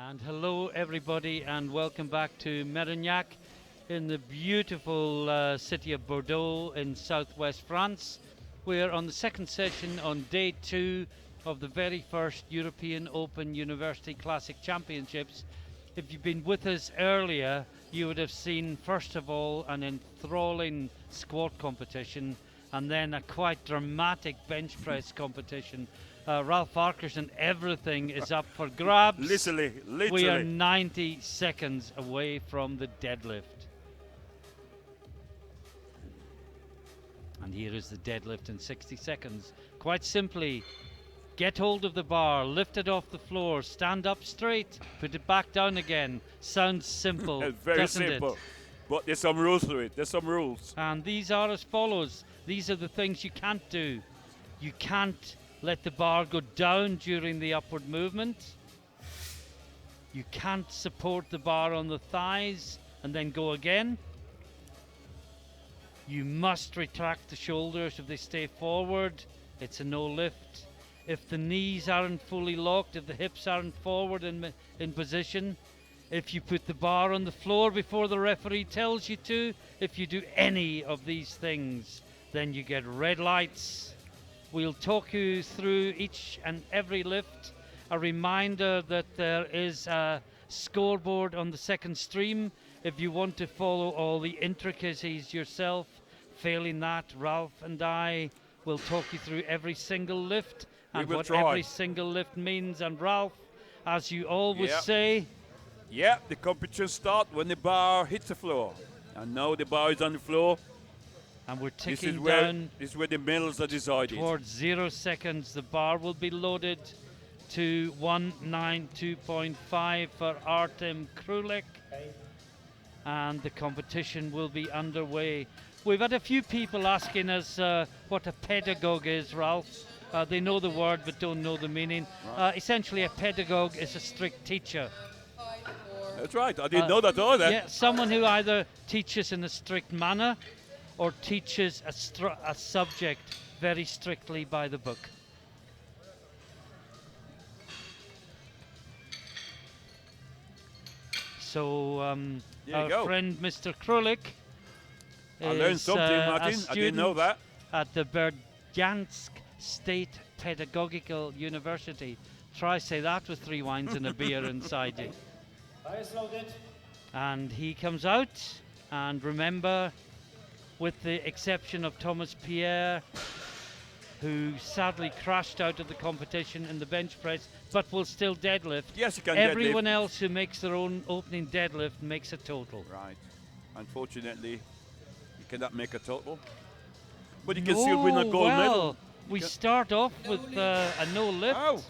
And hello everybody, and welcome back to Mérignac in the beautiful city of Bordeaux in southwest France. We're on the second session on day 2 of the very first European Open University Classic Championships. If you've been with us earlier, you would have seen first of all an enthralling squat competition and then a quite dramatic bench press competition. Ralph Farquharson, everything is up for grabs. Literally. We are 90 seconds away from the deadlift. And here is the deadlift in 60 seconds. Quite simply, get hold of the bar, lift it off the floor, stand up straight, put it back down again. Sounds simple, Very doesn't simple. it? But there's some rules to it. There's some rules. And these are as follows. These are the things you can't do. You can't let the bar go down during the upward movement. You can't support the bar on the thighs and then go again. You must retract the shoulders if they stay forward. It's a no lift. If the knees aren't fully locked, if the hips aren't forward in position, if you put the bar on the floor before the referee tells you to, if you do any of these things, then you get red lights. We'll talk you through each and every lift. A reminder that there is a scoreboard on the second stream if you want to follow all the intricacies yourself. Failing that, Ralph and I will talk you through every single lift and what every single lift means. And Ralph, as you always say... Yeah, the competition starts when the bar hits the floor. And now the bar is on the floor. And we're ticking down. This is where the medals are decided. Towards 0 seconds, the bar will be loaded to 192.5 for Artem Krulik. And the competition will be underway. We've had a few people asking us what a pedagogue is, Ralph. They know the word but don't know the meaning. Right. Essentially, a pedagogue is a strict teacher. That's right. I didn't know that either. Yeah, someone who either teaches in a strict manner or teaches a subject very strictly by the book. So our friend Mr. Krulik I learned something, Martin. I didn't know that. At the Berdyansk State Pedagogical University. Try say that with 3 wines and a beer inside you. And he comes out, and remember, with the exception of Thomas Pierre, who sadly crashed out of the competition in the bench press, but will still deadlift. Yes, he can Everyone deadlift. else who makes their own opening deadlift makes a total. Right. Unfortunately, you cannot make a total. But you can still win a gold medal. We start off with a no lift. Oh.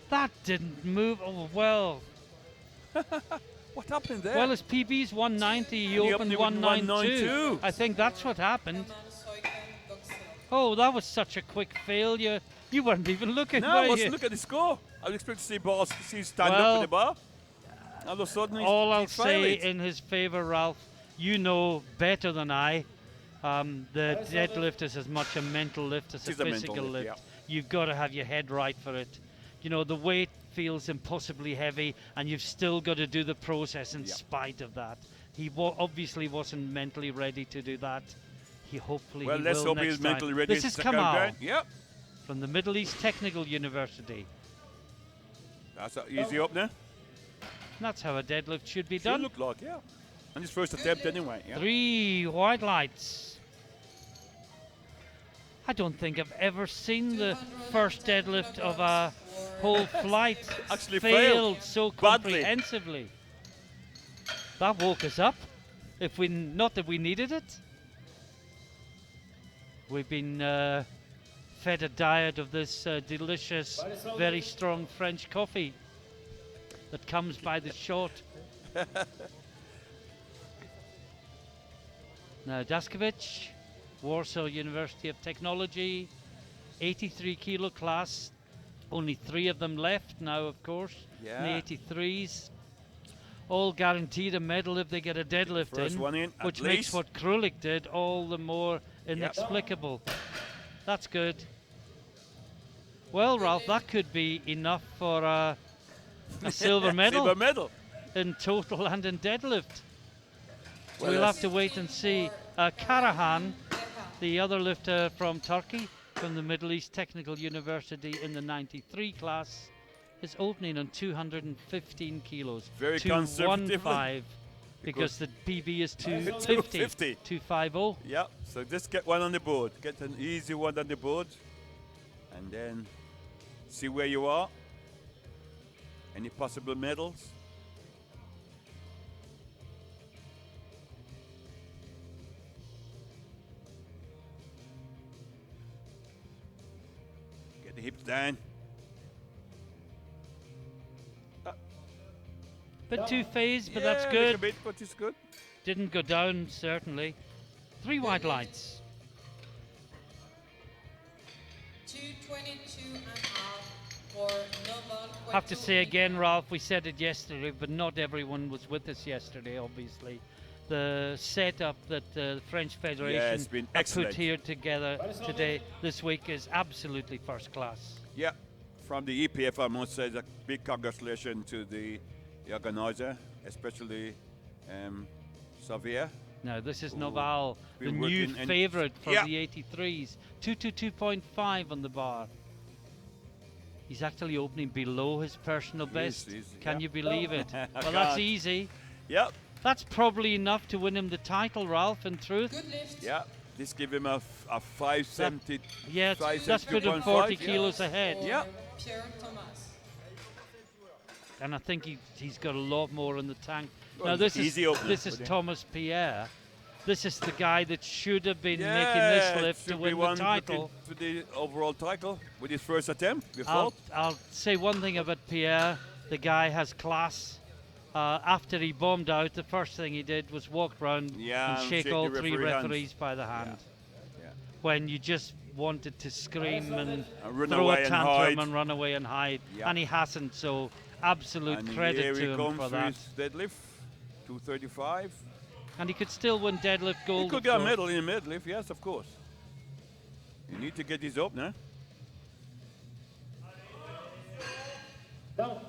That didn't move. Oh, well. What happened there? Well, his PB's 190. He opened 192. I think that's what happened. Oh, that was such a quick failure. You weren't even looking. No, I wasn't looking at the score. I was expecting to see bars, stand up with the bar. All of a sudden, all I'll say in his favour, Ralph, you know better than I. The deadlift is as much a mental lift as a physical lift. Yeah. You've got to have your head right for it. You know, the weight feels impossibly heavy, and you've still got to do the process in spite of that. He obviously wasn't mentally ready to do that. He hopefully well, he let's will hope next he's time. mentally ready. This is Kamal from the Middle East Technical University. That's an easy up there. And that's how a deadlift should be Should done. look like, yeah. And his first attempt anyway. Yeah. 3 white lights. I don't think I've ever seen the first deadlift of a whole flight actually failed so badly. comprehensively. That woke us up. Not that we needed it. We've been fed a diet of this delicious, very strong French coffee that comes by the shot. Now Daskovic, Warsaw University of Technology, 83 kilo class. Only 3 of them left now, of course, in the 83s. All guaranteed a medal if they get a deadlift First one in, which makes what Krulik did all the more inexplicable. That's good. Well, Ralph, that could be enough for a silver medal Silver medal. in total and in deadlift. Well, We'll that's- have to wait and see. Karahan, the other lifter from Turkey, from the Middle East Technical University in the 93 class, is opening on 215 kilos. Very conservatively. 215, because the PB is 250. 250. 250. Yeah, so just get one on the board. Get an easy one on the board. And then see where you are. Any possible medals? Get the hips down. Bit too phased, but Yeah, that's a good. little bit, but it's good. Didn't go down, certainly. 3 white lights. 222 and a half for Nova. Have to say again, Ralph, we said it yesterday, but not everyone was with us yesterday, obviously. The setup that the French Federation it's been have excellent. put here together today, this week, is absolutely first class. Yeah, from the EPF, I must say a big congratulations to the organizer, especially Xavier. Now, this is Ooh, Noval, the been new working and- favourite for Yeah. the 83s. 222.5 on the bar. He's actually opening below his personal best. Can yeah. you believe it? I Well, that's can't. easy. Yep, That's probably enough to win him the title, Ralph, in truth. Good lift. yeah. This give him a 570. Yeah, that's put him 572.5, 40 yeah. kilos ahead. Yeah. Pierre Thomas. And I think he's got a lot more in the tank. Well, Now, it's this an is easy opener this is for him. Thomas Pierre. This is the guy that should have been Yeah, making this it lift to should be win the one title. to the overall title with his first attempt. We I'll, thought. I'll say one thing about Pierre. The guy has class. After he bombed out, the first thing he did was walk round Yeah, and shake shake all the 3 referee hands. referees by the hand. Yeah. When you just wanted to scream and run throw away a and tantrum hide. and run away and hide. Yeah. And he hasn't, so absolute And credit here he to him comes for with that. his deadlift, 235. And he could still win deadlift gold. He could of get a course. medal in the deadlift, yes, of course. You need to get his opener. Down.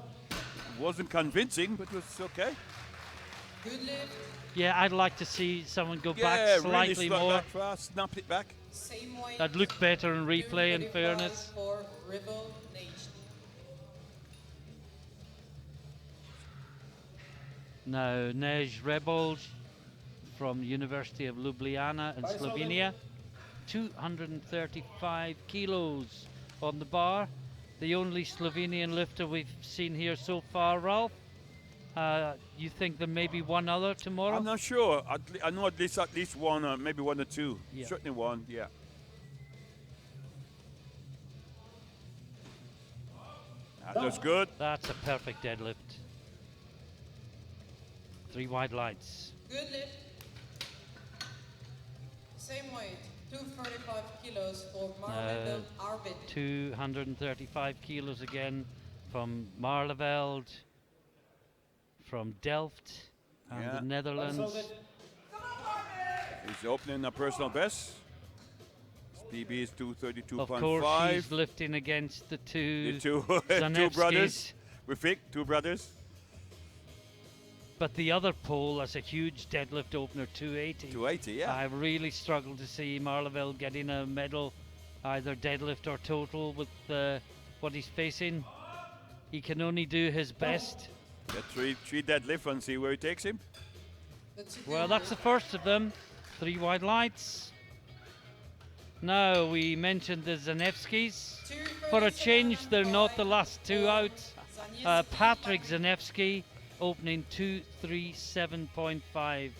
Wasn't convincing, but it was okay. Good lift. Yeah, I'd like to see someone go Yeah, back slightly really slung more. back fast, snapped it back. Same weight. That'd look better in replay, in 235 fairness. For Rebel Nation. Now, Nej Rebol from University of Ljubljana in Slovenia. 235 kilos on the bar. The only Slovenian lifter we've seen here so far, Ralph. You think there may be one other tomorrow? I'm not sure. I know at least one, or maybe one or two. Yeah. Certainly one, yeah. That was good. That's a perfect deadlift. 3 wide lights. Good lift. Same weight. 235 kilos for Marleveld Arvid. 235 kilos again from Marleveld, from Delft, and Yeah. the Netherlands. He's opening a personal best. His PB is Of 232.5. course, he's lifting against the two The two, Zanevskis. two brothers. With Vic, two brothers. But the other pole has a huge deadlift opener, 280. 280, yeah. I really struggle to see Marleveld getting a medal, either deadlift or total, with what he's facing. He can only do his best. Get three deadlift and see where he takes him. Well, that's the first of them. 3 wide lights. Now, we mentioned the Zanevskis. For a change, they're not the last two out. Patrick Zanevski opening 237.5.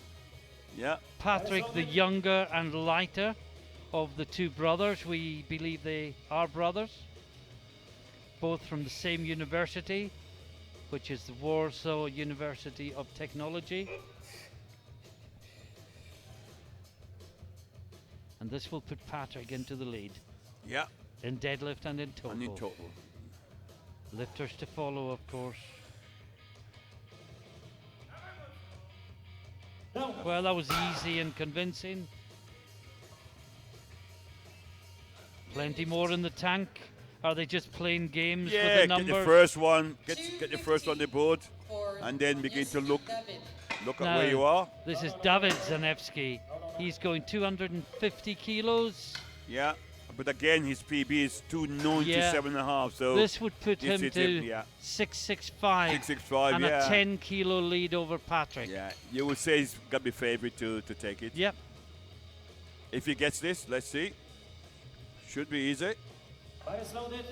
Yeah. Patrick, the younger and lighter of the two brothers. We believe they are brothers. Both from the same university, which is the Warsaw University of Technology. And this will put Patrick into the lead Yeah. in deadlift and in total. And in total. Lifters to follow, of course. Well, that was easy and convincing. Plenty more in the tank. Are they just playing games Yeah, with the get numbers? the first one, get the first on the board, For and then begin to look David. at Now, where you are. This is David Zanevsky. He's going 250 kilos. Yeah, but again, his PB is 297.5. So This would put this him is to yeah, 665. 665. And Yeah, a 10 kilo lead over Patrick. yeah. You would say he's got to be favorite to take it. Yep. If he gets this, let's see. Should be easy. Fire is loaded.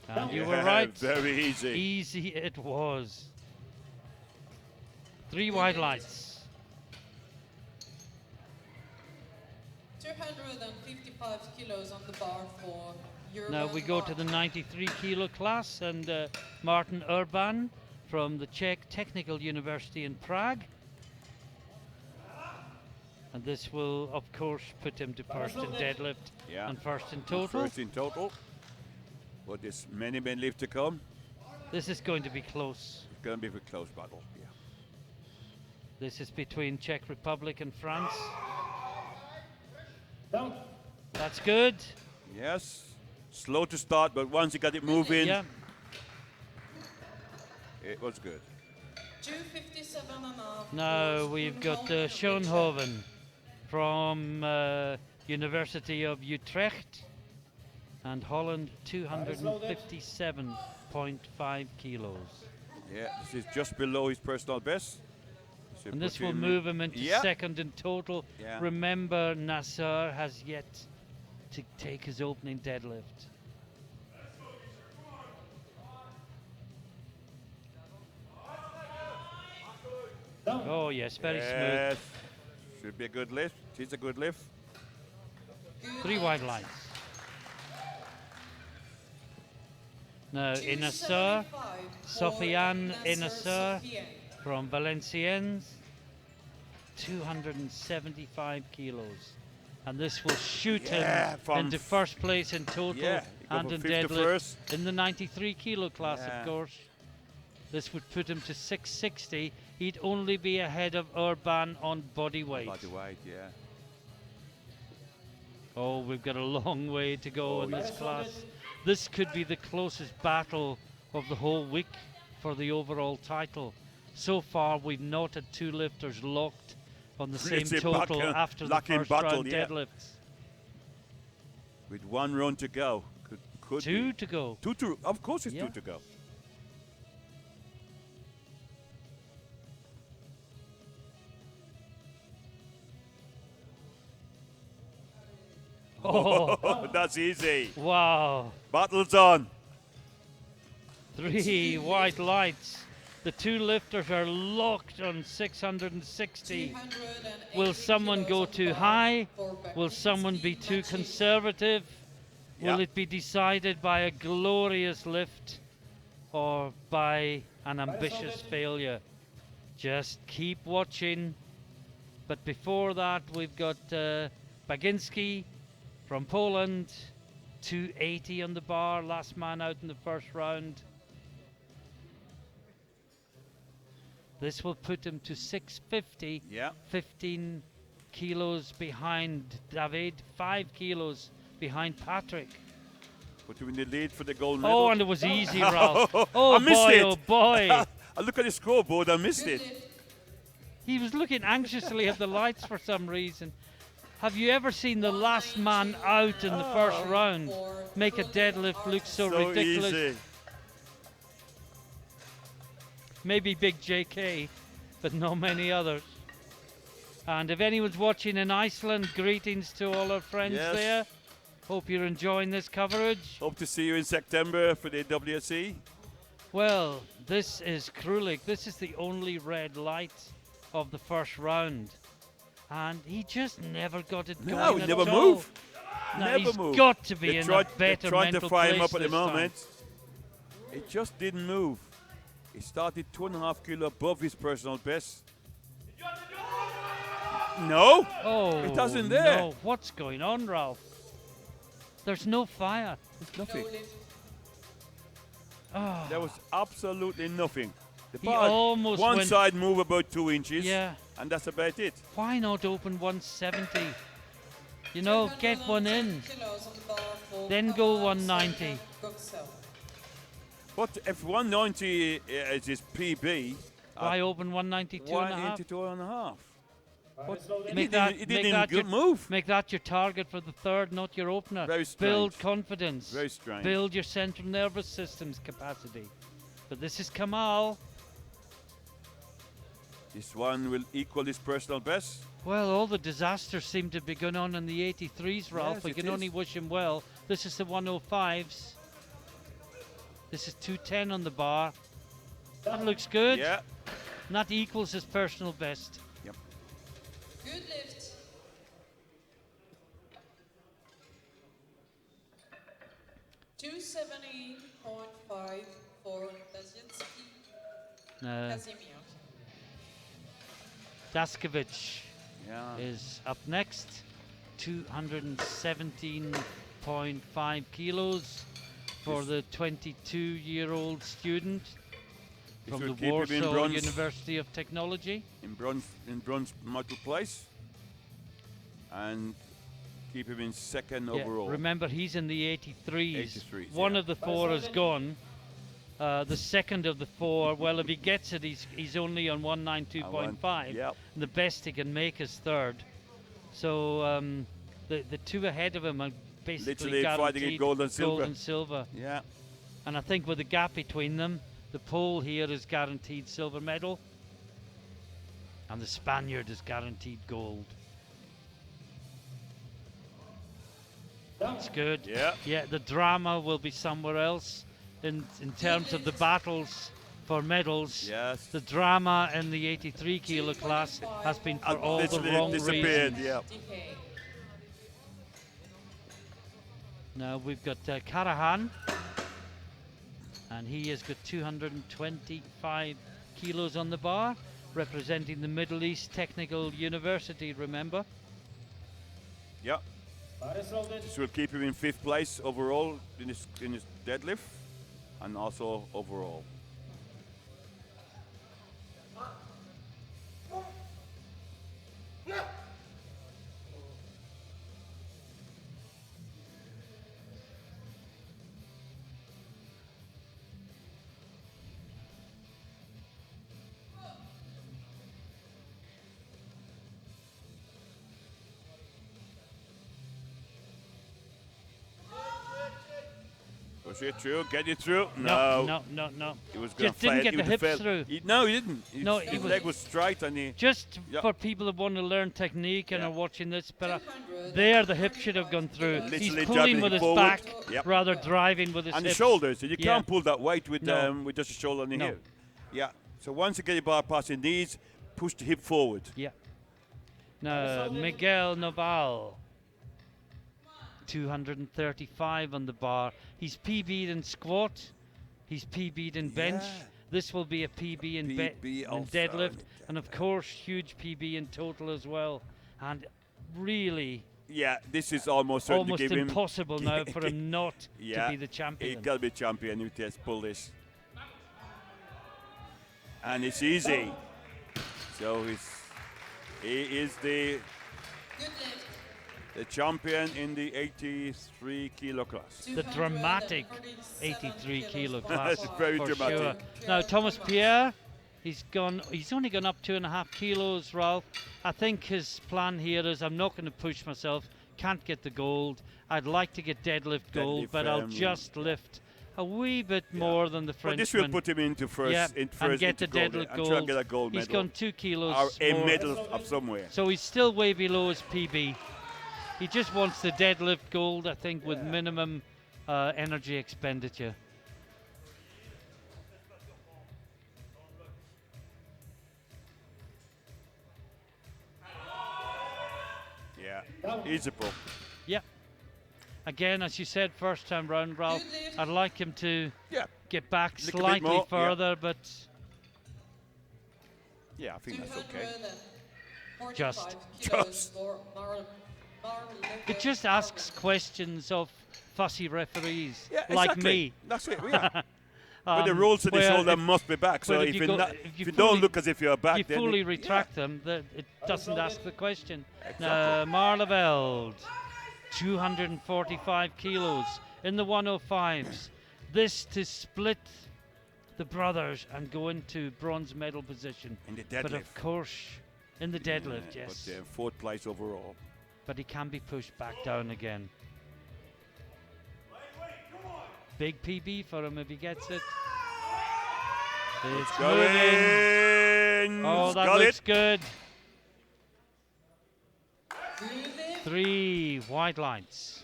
And you Yeah, were right. Very easy. Easy it was. 3 wide lights. 255 kilos on the bar for Europe. Now we go to the 93 kilo class, and Martin Urban from the Czech Technical University in Prague. And this will, of course, put him to first in deadlift Yeah. and first in total. First in total. But there's many men left to come. This is going to be close. It's going to be a close battle. Yeah. This is between Czech Republic and France. Down. That's good. Yes. Slow to start, but once he got it moving, Yeah. it was good. 257.5. Now we've got Schoenhoven from University of Utrecht, and Holland 257.5 kilos. Yeah, this is just below his personal best. So And this put will move him into Yeah. second in total. Yeah. Remember, Nasser has yet to take his opening deadlift. Down. Oh yes, very smooth. Yes. Should be a good lift. It's a good lift. 3 wide lights. Now Inasser, 275 for Sofiane Nasser Inasser Sofiane. from Valenciennes, 275 kilos. And this will shoot Yeah, him from into first place in total Yeah, you go and from in fifth to deadlift first. in the 93 kilo class, Yeah. of course. This would put him to 660. He'd only be ahead of Urban on body weight. Body weight, yeah. Oh, we've got a long way to go Oh, in this yes. class. This could be the closest battle of the whole week for the overall title. So far, we've not had 2 lifters locked on the same It's a total battle, after the lock-in first battle, round yeah. deadlifts. With 1 round to go. Could 2 be. to go. Two to, of course it's Yeah. 2 to go. Oh, That's easy. wow. Battle's on. 3 white lights. The 2 lifters are locked on 660. 280 Will someone kilos go on the too bar high? for Will someone be Bakinski too Maciej. conservative? Will Yeah. it be decided by a glorious lift or by an ambitious failure? Just keep watching. But before that, we've got Baginski from Poland, 280 on the bar, last man out in the first round. This will put him to 650, Yeah. 15 kilos behind David, 5 kilos behind Patrick. Put him in the lead for the gold medal. Oh, and it was easy, Ralph. Oh I missed boy, it. oh boy. I look at the scoreboard, I missed Good it. lift. He was looking anxiously at the lights for some reason. Have you ever seen the last man out in the first round make a deadlift look so ridiculous? easy. Maybe Big JK, but not many others. And if anyone's watching in Iceland, greetings to all our friends Yes. there. Hope you're enjoying this coverage. Hope to see you in September for the WSC. Well, this is Krulik. This is the only red light of the first round. And he just never got it going. No, he at never all. moved. Now, Never he's moved. got to be They in tried, a better they tried mental to fire him place up at the this time. moment. It just didn't move. He started 2.5 kilo above his personal best. No, Oh, it doesn't there. no. What's going on, Ralph? There's no fire. It's nothing. No lift. Oh, There was absolutely nothing. The he bar, almost one went. side move about 2 inches, Yeah. and that's about it. Why not open 170? You know, get one in. 210 kilos on the bar for Then go Karl 190. Guxel. But if 190 is his PB, Why open 192 and a half? 182 and a half. Virus loaded. Make that, He make didn't that even your, move. make that your target for the third, not your opener. Very Build strange. confidence. Very strange. Build your central nervous system's capacity. But this is Kamal. This one will equal his personal best. Well, all the disasters seem to be going on in the 83s, Ralph. Yes, We it can is. only wish him well. This is the 105s. This is 210 on the bar. That looks good. Yeah. And that equals his personal best. Good lift. $270.5 for Dazinski Kazimierz. Daskovic Yeah. is up next. 217.5 kilos for This- the 22-year-old student This from will the keep him in Warsaw bronze. University of Technology. In bronze medal place, and keep him in second Yeah, overall. remember, he's in the 83s. 83s, One yeah. of the four is gone. The second of the four, well, if he gets it, he's only on 192.5. Yep. And the best he can make is third. So the two ahead of him are basically Literally fighting in guaranteed gold and silver. gold and silver. Yeah. And I think with the gap between them, the Pole here is guaranteed silver medal, and the Spaniard is guaranteed gold. That's good. Yeah. Yeah, the drama will be somewhere else in terms of the battles for medals. Yes. The drama in the 83 kilo class has been for all the Literally wrong disappeared. reasons. Yeah. DK. Now we've got Karahan, and he has got 225 kilos on the bar, representing the Middle East Technical University, remember? Yeah. Virus loaded. This will keep him in 5th place overall in his deadlift, and also overall. Push it through, get it through. No. He was going Just didn't get the hips fail. through. No, he didn't. No, His he was- leg was straight, and he. Just Yeah. for people that want to learn technique and Yeah. are watching this, but there the hip should have gone through. Literally He's jabbing pulling it with his forward. back Yep. rather driving with his And the hips. shoulders. You Yeah. can't pull that weight with No. with just the shoulder and the No. hip. Yeah. So once you get your bar past your knees, push the hip forward. Yeah. Now, Miguel Noval, 235 on the bar. He's PB'd in squat. He's PB'd in bench. Yeah. This will be a PB in, PB in also, deadlift. And of course, huge PB in total as well. And really, Yeah, this is almost certain almost to give him. impossible now for him not Yeah, to be the He champion. got to be champion if he has pulled this. And it's easy. So he is the Good lift. champion in the 83 kilo class. The dramatic 83 kilo class. That's very for dramatic. Sure. Now Thomas Pierre, he's only gone up 2.5 kilos, Ralph. I think his plan here is, I'm not going to push myself, can't get the gold. I'd like to get deadlift gold, Deadlift, but I'll just lift a wee bit more than the But Frenchman. this will put him into first, yeah, in first and get into the gold, deadlift and gold. try and get a gold He's medal. gone 2 kilos Or a more. medal of somewhere. So he's still way below his PB. He just wants the deadlift gold, I think, with minimum energy expenditure. Yeah, he's a pro. Yeah. Again, as you said, first time round, Ralph, Good lift. I'd like him to Yeah, get back Little bit slightly more, yeah. further, but yeah, I think that's okay. 245 Just. kilos for it just asks questions of fussy referees Yeah, like exactly. me. That's it. Yeah. But the rules in the where shoulder if- must be back. So but if, if you, you go- not, if if you you don't fully- look as if you're back, you then fully it- retract them, it doesn't ask the question. Exactly. Marleveld, 245 kilos in the 105s. This to split the brothers and go into bronze medal position. In the But deadlift. of course, in the deadlift, yes. But fourth place overall. But he can be pushed back down again. Big PB for him if he gets it. It's Got moving. it. Oh, that Got looks it. good. Deadlift, 3 wide lines.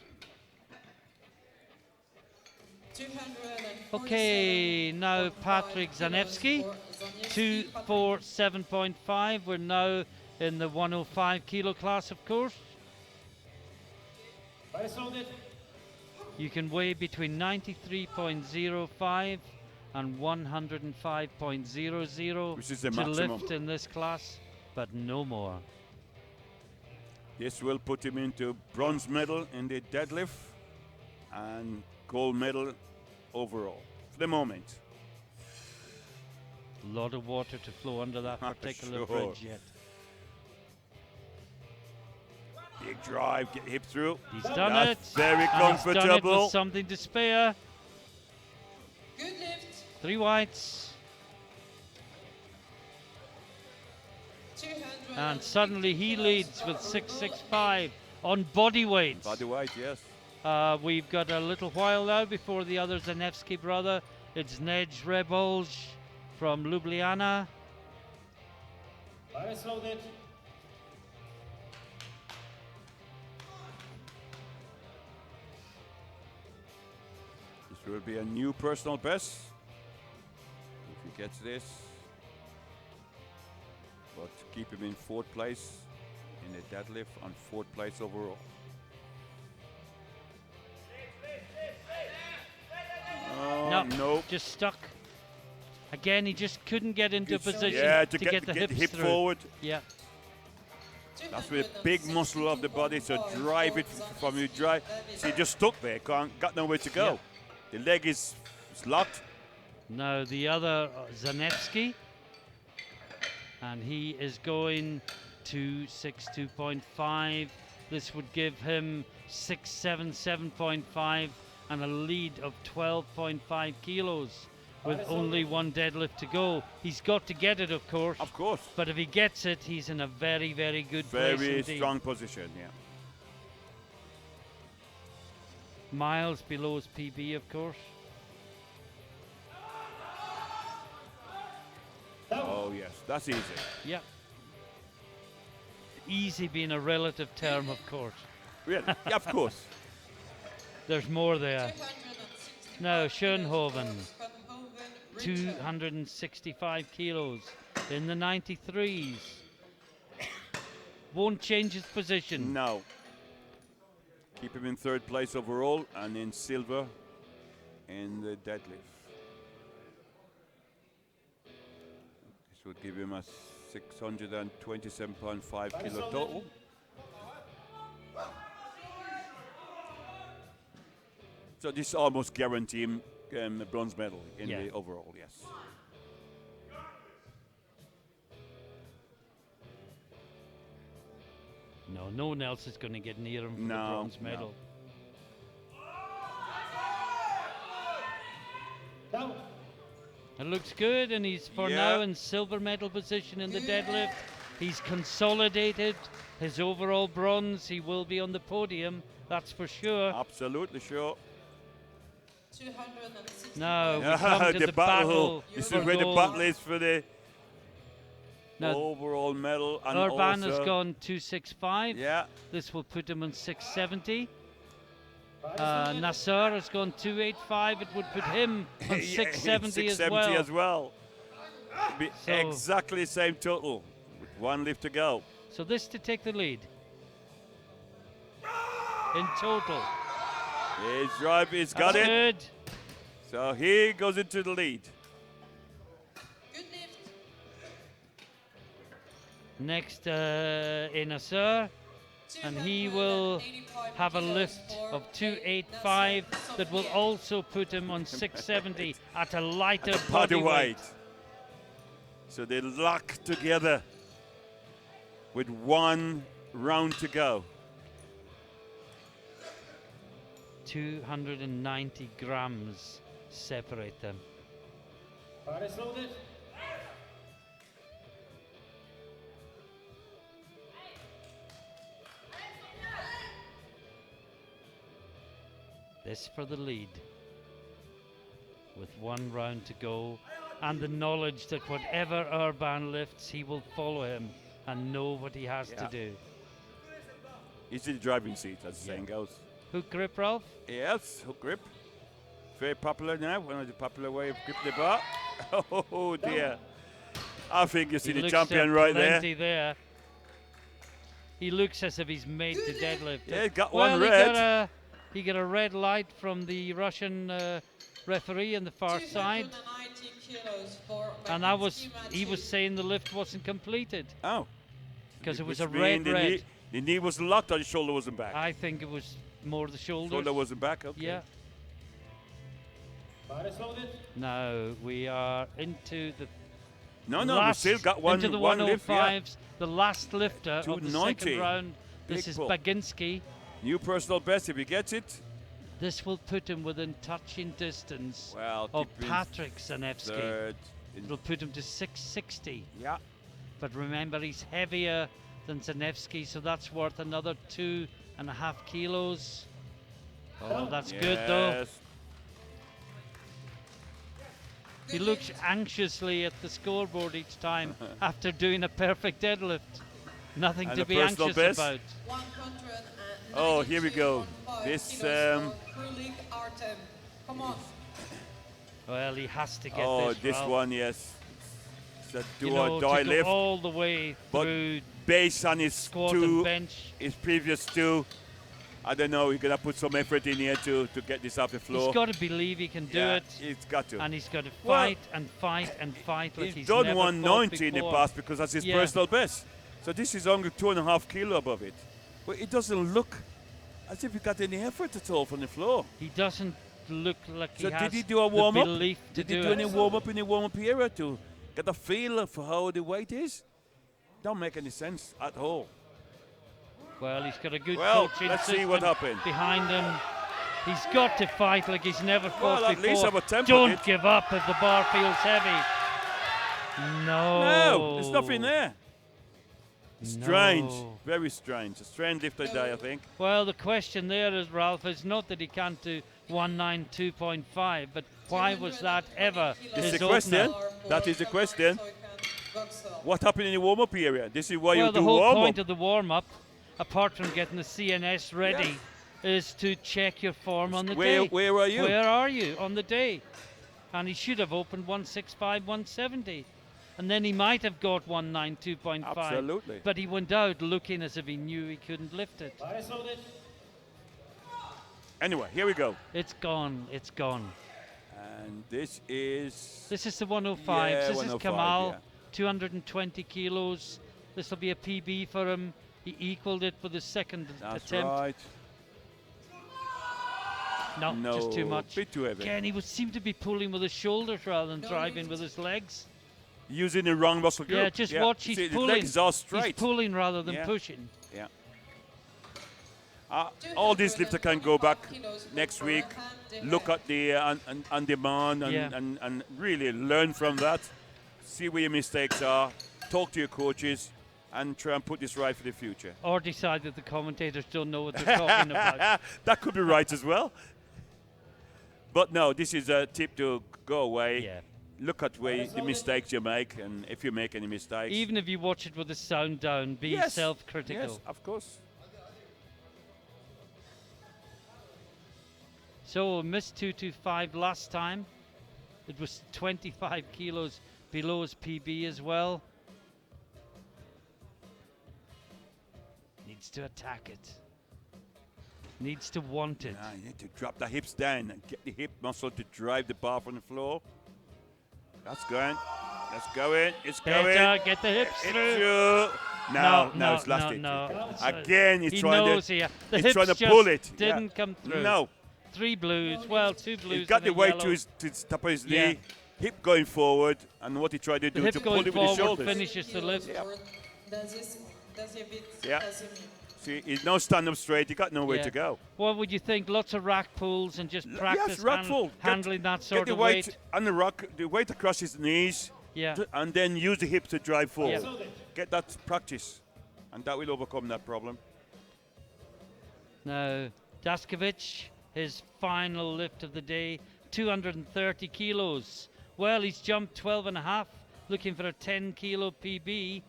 247 Okay, now Patrick Zanevsky, 247.5. We're now in the 105 kilo class, of course. Bar is loaded. You can weigh between 93.05 and 105.00 Which is the to maximum. lift in this class, but no more. This will put him into bronze medal in the deadlift and gold medal overall for the moment. A lot of water to flow under that particular Sure. bridge yet. Big drive, get hip through. He's done That's it. very And he's done it comfortable. with something to spare. Good lift, 3 whites. 200. And suddenly he leads with 665 on body weight. Body weight, yes. We've got a little while now before the other Zanevsky brother. It's Nej Rebolj from Ljubljana. Bar is loaded. This will be a new personal best if he gets this. But keep him in fourth place in the deadlift and fourth place overall. Oh, No, no. just stuck. Again, he just couldn't get into position Yeah, to get the hips hip through. forward. Yeah, That's with big muscle of the body, so drive it from you drive. See, just stuck there, got nowhere to go. The leg is locked. now the other Zanevsky, and he is going to 62.5. This would give him 677.5 and a lead of 12.5 kilos with only one deadlift to go. He's got to get it, of course. Of course. But if he gets it, he's in a very, very good place Very indeed. strong position, yeah. Miles below his PB, of course. Oh, yes, that's easy. Yeah. Easy being a relative term, of course. Really? Yeah, of course. There's more there. 265 Now, Schoenhoven, Richard. 265 kilos in the 93s. Won't change his position. No. Keep him in third place overall and in silver in the deadlift. This would give him a 627.5 kilo total. So this almost guarantee him a bronze medal in Yeah. the overall, yes. No one else is going to get near him for the No, bronze no. medal. Down. It looks good, and he's for Yeah. now in silver medal position in the deadlift. He's consolidated his overall bronze. He will be on the podium, that's for sure. Absolutely sure. 265. Now we come to the battle. This for is where the gold. battle is for the Now, overall medal. And Urban has also, gone 265. Yeah, This will put him on 670. Bar is loaded. Nasser has gone 285. It would put him on yeah, 670 as 670 well. as well. Be So- exactly the same total with one lift to go. So this to take the lead. In total. His drive, he's got That's it. good. So he goes into the lead. Good lift, Next, Nasser. and he will 285 have a kilos lift for of 285 that will Sophia. also put him on 670 at a lighter Body body weight. weight. So they lock together with 1 round to go. 290 grams separate them. Bar is loaded. This for the lead. With 1 round to go, and the knowledge that whatever Urban lifts, he will follow him and know what he has to do. He's in the driving seat, as the saying goes. Hook grip, Ralph? Yes, hook grip. Very popular now, one of the popular way of gripping the bar. Oh dear. I think you see He the looks champion at right there. plenty there. He looks as if he's made to deadlift. Yeah, he got well, one red. He got a red light from the Russian referee on the far side, 290 kilos for and he was saying the lift wasn't completed Oh. because it was Which a mean red. the knee was locked or the shoulder wasn't back? I think it was more the shoulders. Shoulder wasn't back, okay. Yeah. Bar is loaded. Now we are into the No, we last, still got one, into the one lift, yeah. 105s, the last lifter of the 290. second round. This Big is pull. Baginski. New personal best if he gets it. This will put him within touching distance Well, of keep him Patrick Zanevsky. third. It'll put him to 660. Yeah. But remember, he's heavier than Zanevsky, so that's worth another 2.5 kilos. Oh, that's good though. Yes. He looks anxiously at the scoreboard each time after doing a perfect deadlift. Nothing And to a be personal anxious best. about. 192.5 Oh, here we go. kilos This, for Krulik Artem. Come on. Well, he has to get Oh, this Ralph. one, yes. It's a do You know, or die to go lift. all the way But through based on his squat and two, bench. his previous two, I don't know, he's going to put some effort in here to get this off the floor. He's got to believe he can do Yeah, it, He's got to. and he's got to Well, fight and fight and fight like He's he's done never 190 fought in the before. past because that's his Yeah. personal best. So this is only 2.5 kilo above it. But it doesn't look as if he got any effort at all from the floor. He doesn't look like So he has did he do a the warm-up? belief to Did he do do it. any warm-up in the warm-up area to get a feel for how the weight is? Don't make any sense at all. Well, he's got a good Well, coaching let's see system what happened. behind him. He's got to fight like he's never fought Well, at before. least have a attempt at Don't it. give up if the bar feels heavy. No. No, there's nothing there. Strange, No. very strange. A strange lift today, I think. Well, the question there is, Ralph, is not that he can't do 192.5, but why was that ever This his is the question. opener? That is the question. What happened in the warm-up area? This is why Well, you the do whole warm-up. point of the warm-up, apart from getting the CNS ready, is to check your form on the day. Where are you? Where are you on the day? And he should have opened 165, 170. And then he might have got 192.5. Absolutely. But he went out looking as if he knew he couldn't lift it. Bar is loaded. Anyway, here we go. It's gone. It's gone. And this is... This is the 105. Yeah, This 105, is Kamal, yeah. 220 kilos. This will be a PB for him. He equaled it for the second That's attempt. right. No, No, just too much. bit too heavy. Again, he would seem to be pulling with his shoulders rather than driving with his legs. Using the wrong muscle group. Yeah, just watch. He's See, the pulling. legs are He's straight. pulling rather than Yeah. pushing. Yeah. All these lifter can go back next week, look at the on demand and, Yeah. and really learn from that, see where your mistakes are, talk to your coaches, and try and put this right for the future. Or decide that the commentators don't know what they're talking about. That could be right as well. But no, this is a tip to go away. Yeah. Look at where the mistakes you make, and if you make any mistakes. Even if you watch it with the sound down, be Yes, self-critical. Yes, of course. So missed 225 last time. It was 25 kilos below his PB as well. Needs to attack it. Needs to want it. You need to drop the hips down and get the hip muscle to drive the bar from the floor. That's going. That's going. It's going. Better get the hips It's through. through. No, it's last hit. no. Again, he's He trying knows to. here. The he's hips trying to just pull it. didn't come through. No, 3 blues. Well, 2 blues. he's got and the a weight yellow. to his top of his Yeah. knee, hip going forward, and what he tried to The do hip to pull going it with his forward shoulders. finishes the lift. Yeah. See, he's no stand up straight. He got nowhere Yeah. to go. What would you think? Lots of rack pulls and just practice Yes, rack pull. handling that Get sort the of weight weight. on the rock, the weight across his knees, Yeah. and then use the hip to drive forward. Yeah. Get that practice, and that will overcome that problem. Now, Daskovic, his final lift of the day, 230 kilos. Well, he's jumped 12 and a half, looking for a 10 kilo PB.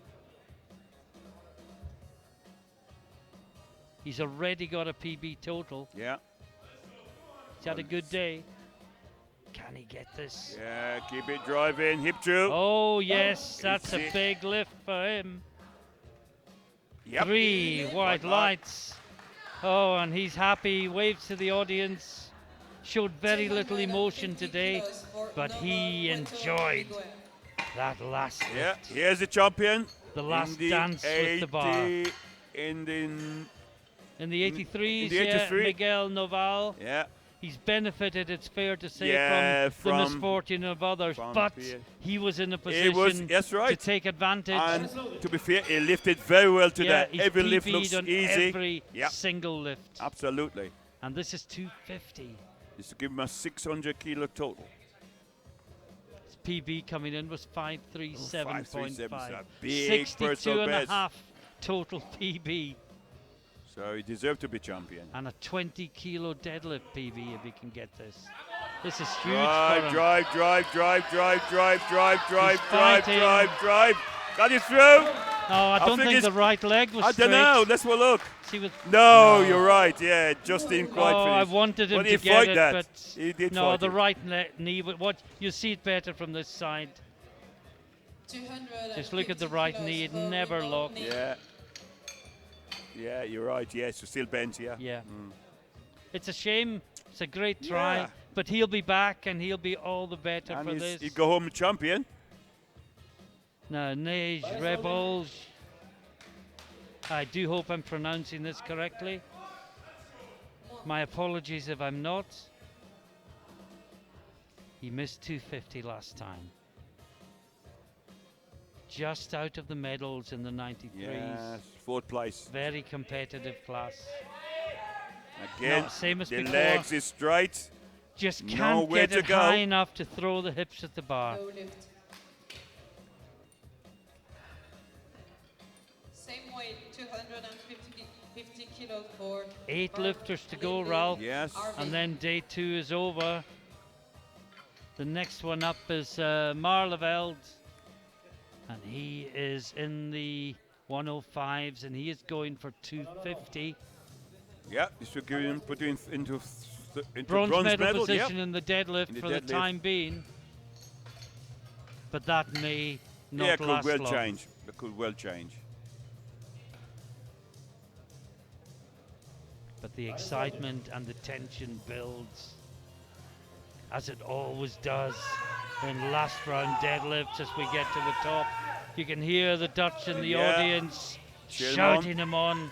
He's already got a PB total. Yeah. He's had a good day. Can he get this? Yeah, keep it driving, hip through. Oh, yes, that's a it. big lift for him. Yep. 3 white lights. Oh, and he's happy, waves to the audience. Showed very little emotion today, but he enjoyed that last lift. Yeah, here's the champion. The last in dance with the bar. 80 In the In the 83s, in the yeah, 83. Miguel Noval. yeah, He's benefited, it's fair to say, Yeah, from the from- misfortune of others, from but Pierre. he was in a He was- position that's right. to take advantage. and to be fair, he lifted very well yeah, today. he's Every lift PB'd looks on easy. every Yeah. single lift. Absolutely. And this is 250. This will give him a 600 kilo total. His PB coming in was 537.5. 537 is a big 62 personal and a best. half total PB. So he deserved to be champion. And a 20 kilo deadlift PB if he can get this. This is huge for Drive, him. drive, drive, drive, drive, drive, drive, drive, He's drive, fighting. drive, drive. Got it through. Oh, I don't think it's- the right leg was I straight. don't know. Let's have a look. See with No, you're right. Yeah, it just didn't quite oh, finish. I wanted him But to he get fight it, that. but He did no, fight the it. right knee. But what you see it better from this side. Just look at the right knee; it never locked. Yeah. Yeah, you're right. Yes, yeah, still bent. Yeah. Yeah. It's a shame. It's a great try, Yeah. but he'll be back and he'll be all the better And for this. he'd go home champion. Now, Neige Rebels. I do hope I'm pronouncing this correctly. My apologies if I'm not. He missed 250 last time. Just out of the medals in the 93s. Yes, fourth place. Very competitive class. Again, No, same as the before. legs is straight. Just can't Nowhere get to it go. high enough to throw the hips at the bar. Low lift. Same weight, 250 kilos for 8 Mark lifters to go, Lindley, Ralph. Yes. RV. And then day 2 is over. The next one up is Marleveld. And he is in the 105s and he is going for 250. Yeah, this will give him put him into Bronze medal medal. position Yep. in the deadlift In the for deadlift. the time being. But that may not Yeah, could last well long. change. It could well change. But the excitement and the tension builds, as it always does in last round deadlifts as we get to the top. You can hear the Dutch in the Yeah. audience Cheer 'em shouting him on.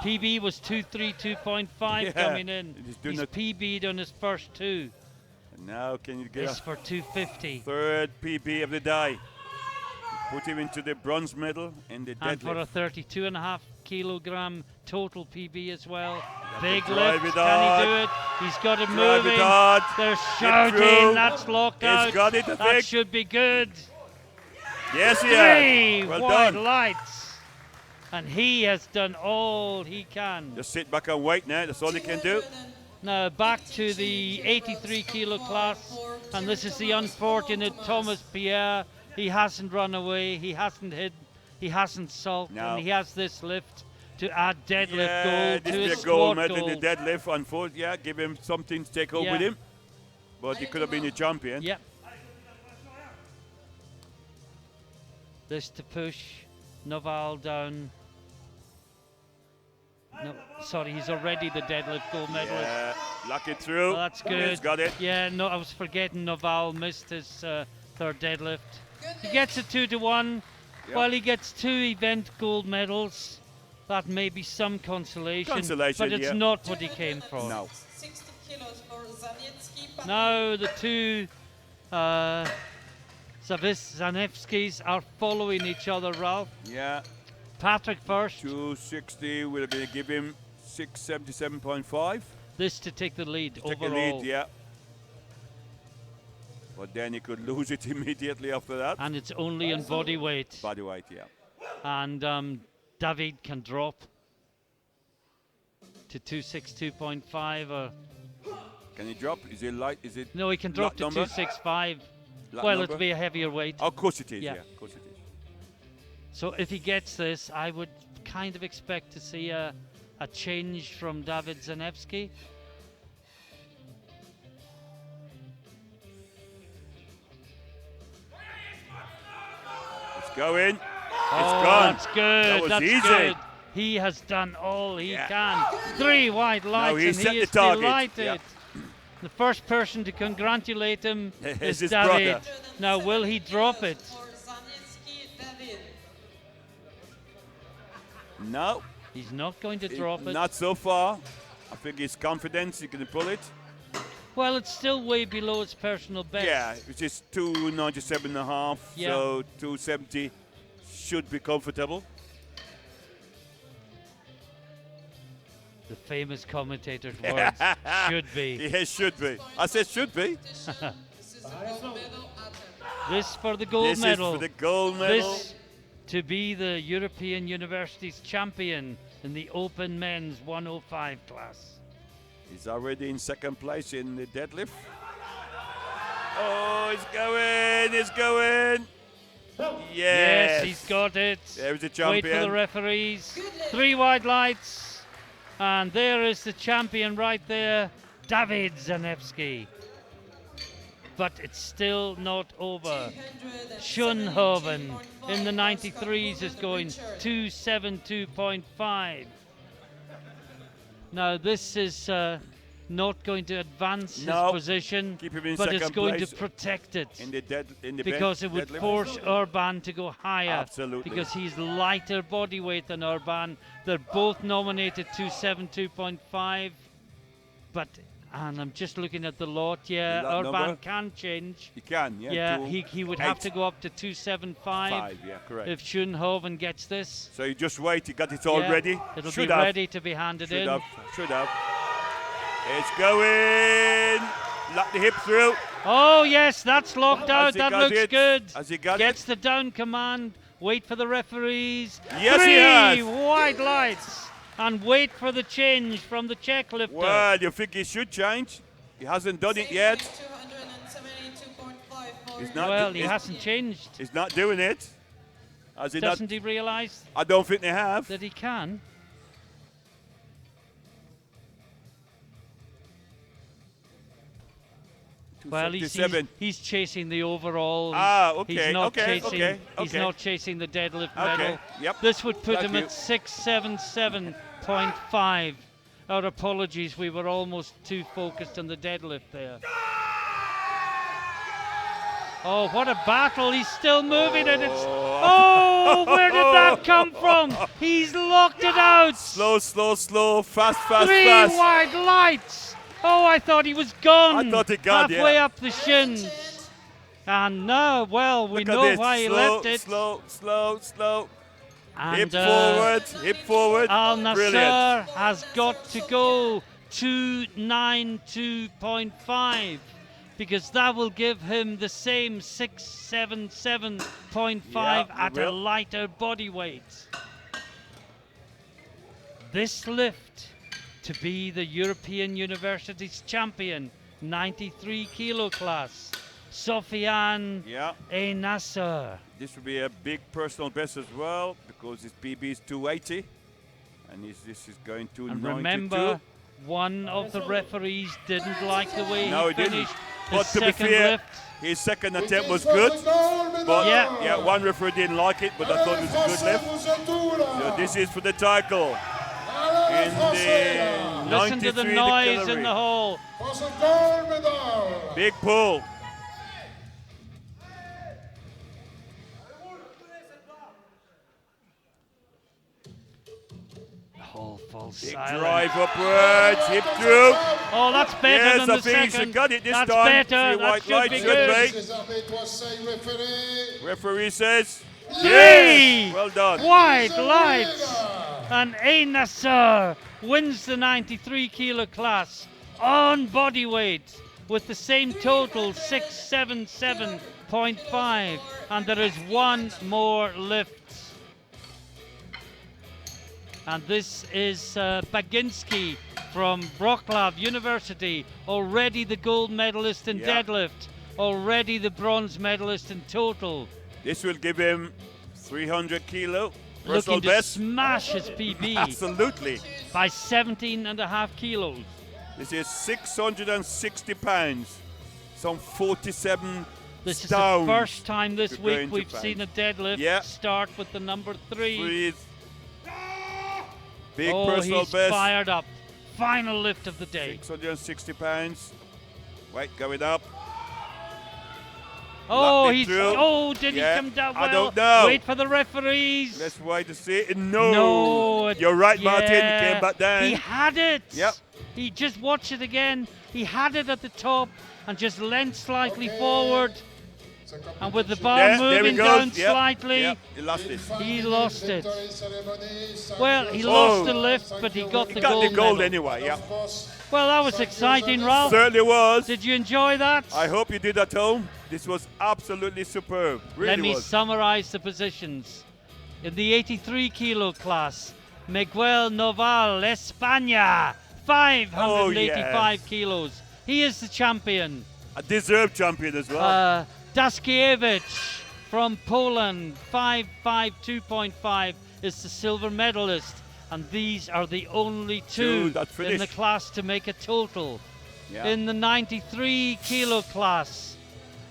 PB was 232.5 Yeah, coming in. he's doing He's it. PB'd on his first 2. And now can you get This a for 250. third PB of the day? Put him into the bronze medal in the And for a deadlift. 32.5 kilogram total PB as well. to Big drive lift. it Can he hard. do it? He's got it Drive moving. it hard. They're Get shouting. through. That's lockout. He's got it, I that think. should be good. Yes, he 3 has. Well white done. lights. And he has done all he can. Just sit back and wait now. That's all he can do. Now back to the 83 kilo class. And this is the unfortunate Thomas Pierre. He hasn't run away. He hasn't hid. He hasn't sulked. No. And he has this lift to add deadlift Yeah, gold this to is his a gold squad medal gold. in the deadlift. Unfortunately, yeah, give him something to take home Yeah. with him. But he could have been the champion. Yep. This to push Noval down. No, sorry, he's already the deadlift gold medalist. Yeah, lock it through. Well, that's good. He's got it. Yeah, no, I was forgetting Noval missed his third deadlift. He gets it 2-1. Yeah. Well, he gets 2 event gold medals. That may be some consolation, but it's yeah. not what he came for. No. 60 kilos for Zaniecki. Now the 2 Zanevskis are following each other, Ralph. Yeah. Patrick first. 260, we're going to give him 677.5. This to take the lead Take overall. a lead, yeah. But then he could lose it immediately after that. And it's only in body weight. Body weight, yeah. And David can drop to 262.5 or... Can he drop? Is it light? Is it? No, he can drop to number? 265. Lot Well, number? it'll be a heavier weight. Oh, of course it is, Yeah. yeah. Of course it is. So if he gets this, I would kind of expect to see a change from David Zanevsky. It's going. Oh, It's gone. that's good. That was that's easy. good. He has done all he can. 3 white lights, he and set he the is target. delighted. Yeah. The first person to congratulate him is his David. brother. Now, will he drop it? For Zaniecki, David. No. He's not going to drop it. Not so far. I think he's confident he can pull it. Well, it's still way below its personal best. Yeah, which is 297.5. Yeah. So 270 should be comfortable. The famous commentator's words, should be. Yeah, should be. I said should be. This is the gold medal attempt. This for the gold This medal. is for the gold medal. This to be the European Universities champion in the Open Men's 105 class. He's already in second place in the deadlift. Oh, it's going, it's going. Yes, Yes, he's got it. There's the Wait for the champion. referees. 3 wide lights. And there is the champion right there, David Zanevsky. But it's still not over. Schoenhoven in the 93s is going 272.5. Now this is not going to advance No. his position, Keep him in but it's second going place to protect it. in the Because it would deadlift. force Urban to go higher. Absolutely. Because he's lighter body weight than Urban. They're both nominated 272.5. But, and I'm just looking at the lot, yeah, Lot Urban number? can change. He can, yeah. Yeah, to he would have 8. to go up to 275 5, yeah, correct. if Schoenhoven gets this. So you just wait, he got it all Yeah, ready. It'll Should be have. ready to be handed Should in. have, should have. It's going. Lock the hip through. Oh yes, that's locked out. Has he That got looks it? good. Has he got Gets it? the down command. Wait for the referees. Yes, 3 he has. white lights. And wait for the change from the check lifter. Well, you think he should change? He hasn't done it yet. 272.5 for He's not. Well, he he's, hasn't changed. he's not doing it. Has he Doesn't not? he realise I don't think they have. that he can? Well, he's chasing the overall. Ah, okay, He's not okay, chasing. okay, He's okay. not chasing the deadlift Okay, medal. yep. This would put Thank him you. at 677.5. Our apologies, we were almost too focused on the deadlift there. Oh, what a battle! He's still moving it. Oh, where did that come from? He's locked it out. Slow, slow, slow. Fast, fast, 3 fast. wide lights. Oh, I thought he was gone. I thought he gone, halfway yeah. up the shins. And now, well, we Look at know this. why he Slow, left it. Slow, slow, slow. And, Hip forward, hip forward. Al Nasser Brilliant. has got to go 292.5 because that will give him the same 677.5 Yeah, at it a will. lighter body weight. This lift to be the European Universities champion, 93 kilo class, Sofiane Yeah. A. Nasser. This will be a big personal best as well because his PB is 280 and this is going to And 92. remember, one of the referees didn't like the way No, he he didn't. finished But his to be second fair, lift. his second attempt was good. But Yeah. one referee didn't like it, but I thought it was a good lift. So this is for the title in the Listen to the 93 noise category. in the hall. Big pull. Beautiful Big silence. drive upwards, hip through. Oh, that's better Yes, than I the think he second. got it this That's time. better. Three That white should lights be should good. be. Les arbitres doivent say referee. Referee says, Three. yes, well done. White lights. And A. Nasser wins the 93 kilo class on body weight with the same total, 677.5. And there is one more lift. And this is Baginski from Wrocław University, already the gold medalist in deadlift, already the bronze medalist in total. This will give him 300 kilo personal Looking to best. smash his PB Absolutely. by 17.5 kilos. This is 660 pounds, some 47 This is stones. the first time this to go week into we've pounds. seen a deadlift start with the number 3. Breathe. Big Oh, personal he's best. fired up. Final lift of the day. 660 pounds. Weight going up. Oh, Locked it he's. through. Oh, did he Yeah, come down well? I don't know. Wait for the referees. Let's wait to see it. No. No. You're right, Martin. Yeah. Came back down. He had it. Yep. He just watch it again. He had it at the top and just leant slightly forward. And with the bar moving down slightly, he lost it. he lost it. Well, he lost the lift, but he got the gold medal. Anyway, yeah. Well, that was exciting, Ralph. Certainly was. Did you enjoy that? I hope you did at home. This was absolutely superb. Really Let me was. summarize the positions. In the 83 kilo class, Miguel Noval, España, 585 kilos. He is the champion. A deserved champion as well. Daskiewicz from Poland, 552.5, is the silver medalist. And these are the only two in the class to make a total. Yeah. In the 93 kilo class,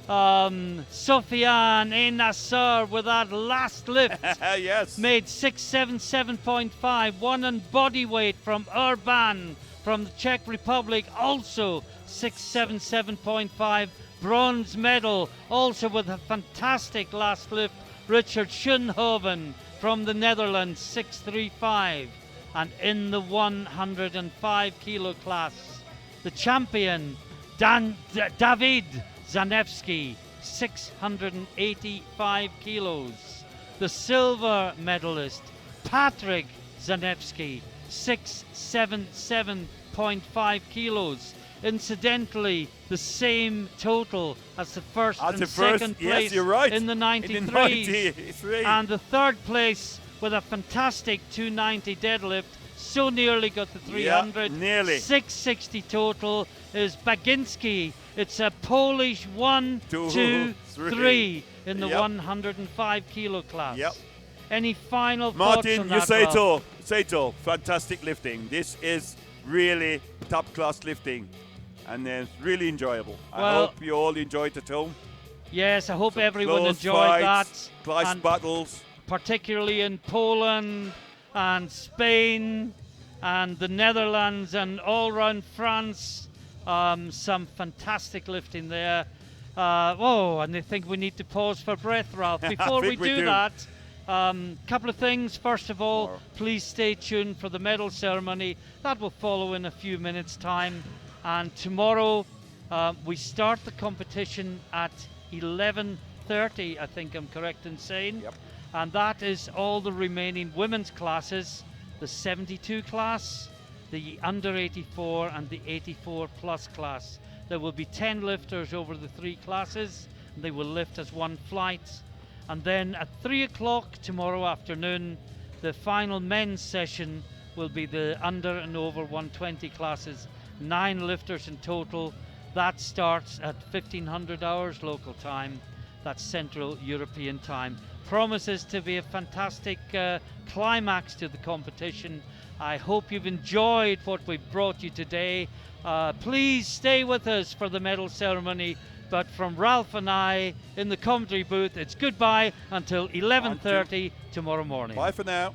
Sofiane E. Nasser with that last lift yes. made 677.5. One on body weight from Urban from the Czech Republic, also 677.5. Bronze medal, also with a fantastic last lift, Richard Schoenhoven from the Netherlands, 635. And in the 105 kilo class, the champion, David Zanevsky, 685 kilos. The silver medalist, Patrick Zanevsky, 677.5 kilos. Incidentally, the same total as the first and second place in the 93s. And the third place with a fantastic 290 deadlift, so nearly got the 300. Yeah, nearly. 660 total is Baginski. It's a Polish 1, 2, 3 in the 105 kilo class. Yep. Any final Martin, thoughts on you that? say it all. Fantastic lifting. This is really top class lifting. And it's really enjoyable. I hope you all enjoyed it at home. Yes, I hope Some everyone close enjoyed fights, that. Close And battles. particularly in Poland and Spain and the Netherlands and all around France. Some fantastic lifting there. And I think we need to pause for breath, Ralph. Before we do that, couple of things. First of all, please stay tuned for the medal ceremony. That will follow in a few minutes' time. And tomorrow we start the competition at 11:30, I think I'm correct in saying. Yep. And that is all the remaining women's classes, the 72 class, the under 84 and the 84 plus class. There will be 10 lifters over the 3 classes, and they will lift as one flight. And then at 3 o'clock tomorrow afternoon, the final men's session will be the under and over 120 classes. 9 lifters in total. That starts at 1500 hours local time. That's Central European time. Promises to be a fantastic climax to the competition. I hope you've enjoyed what we've brought you today. Please stay with us for the medal ceremony. But from Ralph and I in the commentary booth, it's goodbye until 11:30 tomorrow morning. Bye for now.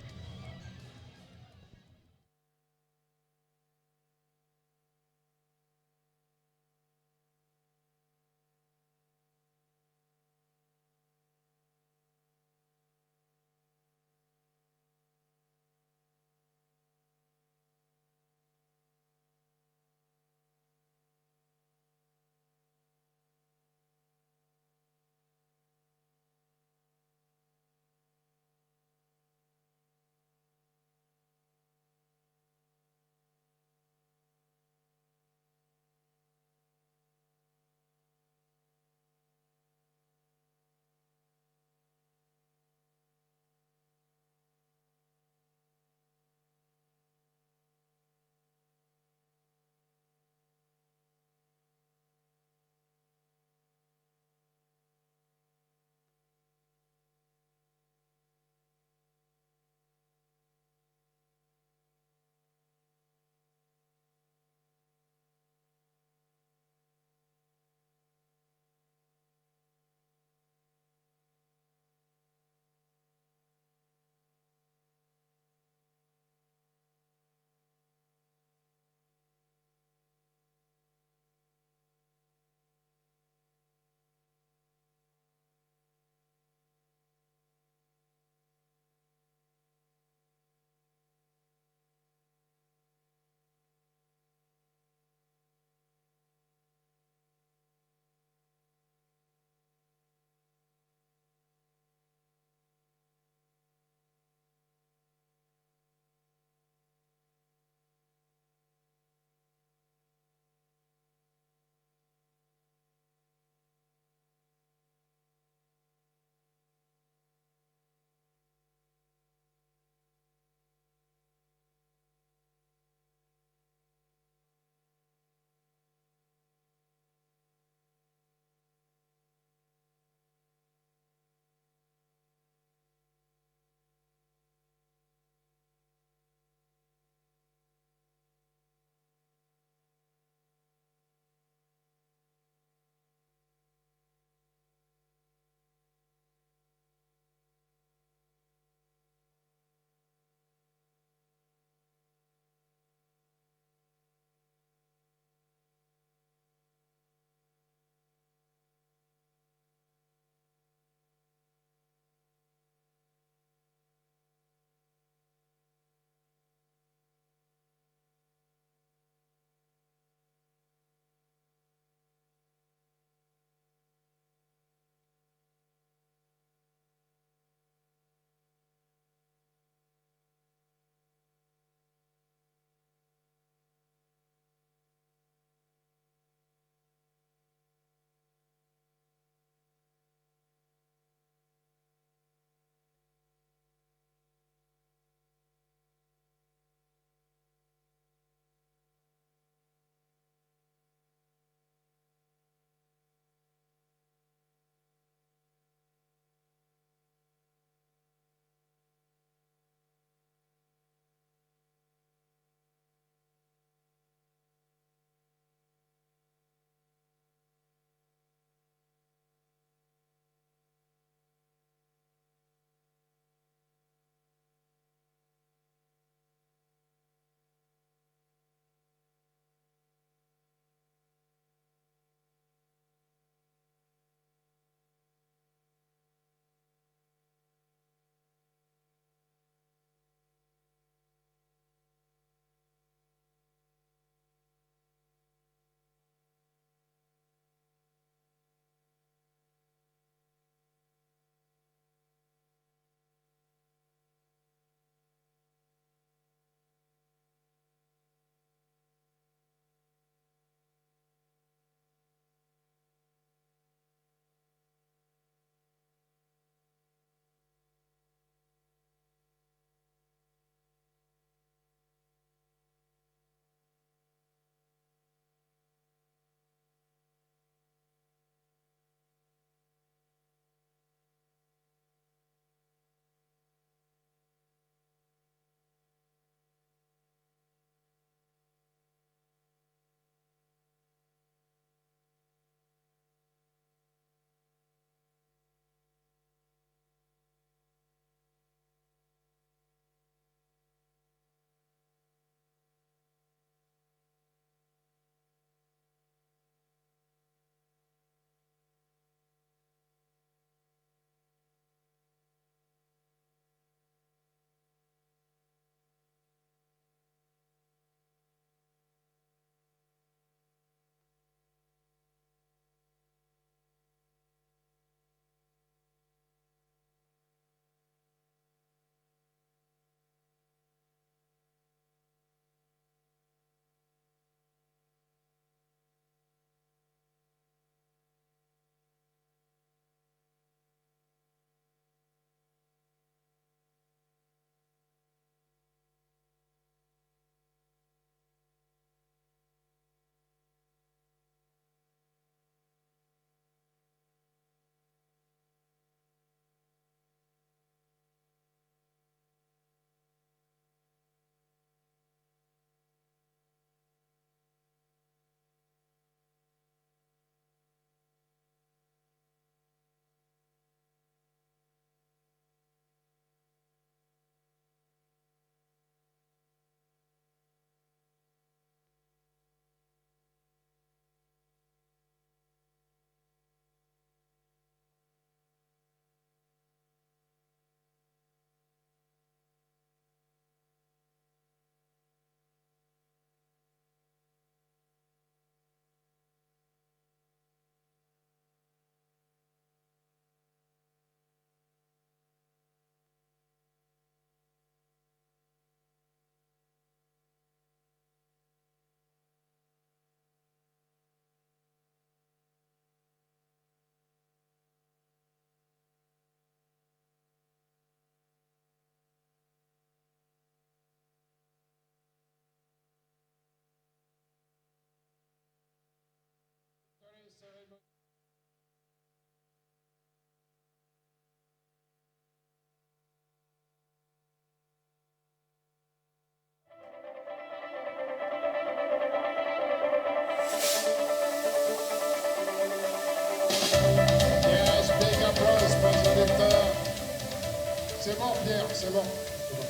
C'est bon, Pierre, c'est bon. C'est bon.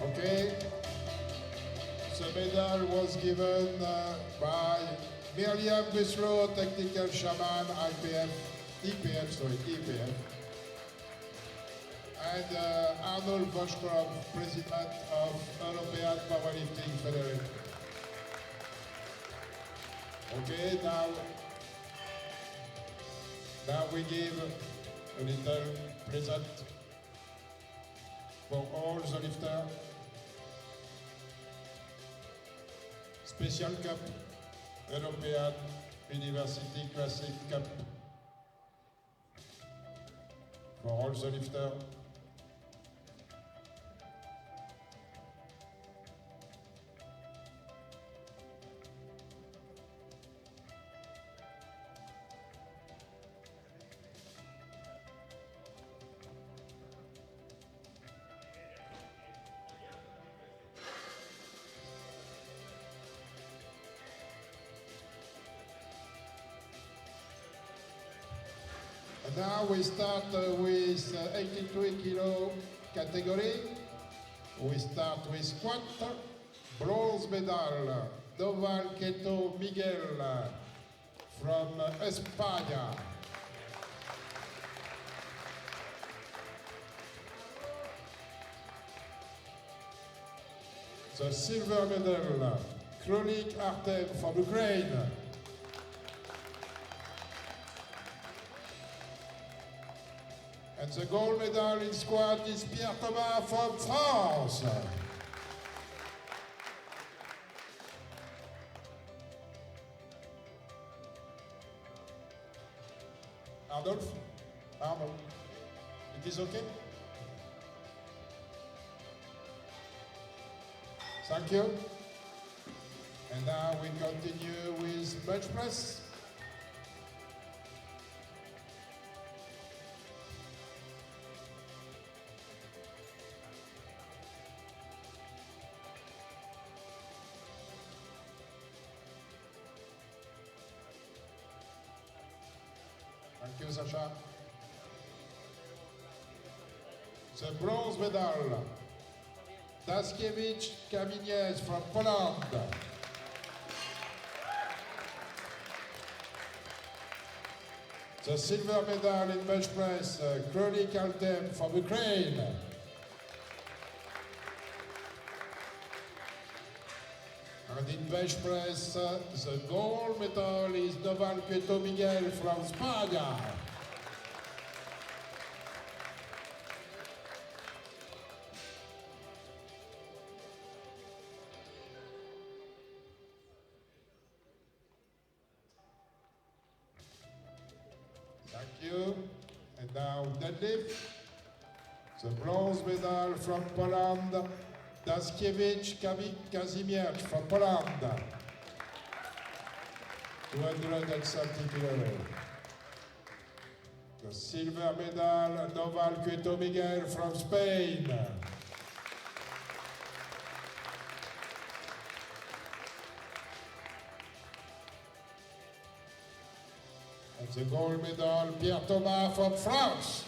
Okay. The medal was given by Miriam Bislow, technical shaman, EPF, and Arnold Voshkrov, president of European Powerlifting Federation. Okay, now we give a little present for all the lifters. Special Cup, European University Classic Cup for all the lifters. Now we start with 83 kilo category. We start with squat, bronze medal, Doval Keto Miguel from España. The silver medal, Krolik Artem from Ukraine. And the gold medal in squat is Pierre Thomas from France. Arnold? Arnold? It is okay? Thank you. And now we continue with bench press. Thank you, Sasha. The bronze medal, Daskiewicz Kamieniec from Poland. The silver medal in bench press, Krolik Artem from Ukraine. And in bench press, the gold medal is Doval Keto Miguel from Spain. Thank you. And now deadlift. The bronze medal from Poland, Daskiewicz Kazimierz from Poland. 230 kilos. The silver medal, Doval Keto Miguel from Spain. And the gold medal, Pierre Thomas from France.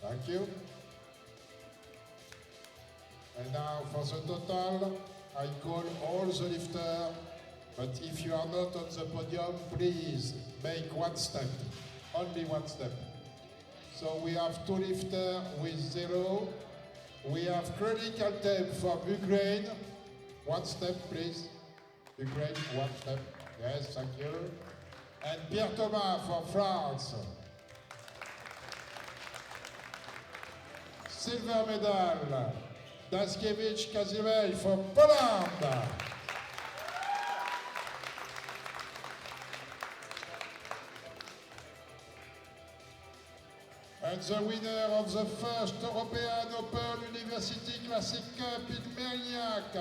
Thank you. And now for the total, I call all the lifters, but if you are not on the podium, please make one step, only one step. So we have two lifters with 0. We have Krolik Artem from Ukraine. One step, please. Ukraine, one step. Yes, thank you. And Pierre Thomas from France. Silver medal, Daskiewicz Kazimierz from Poland. And the winner of the first European Open University Classic Cup in Mérignac,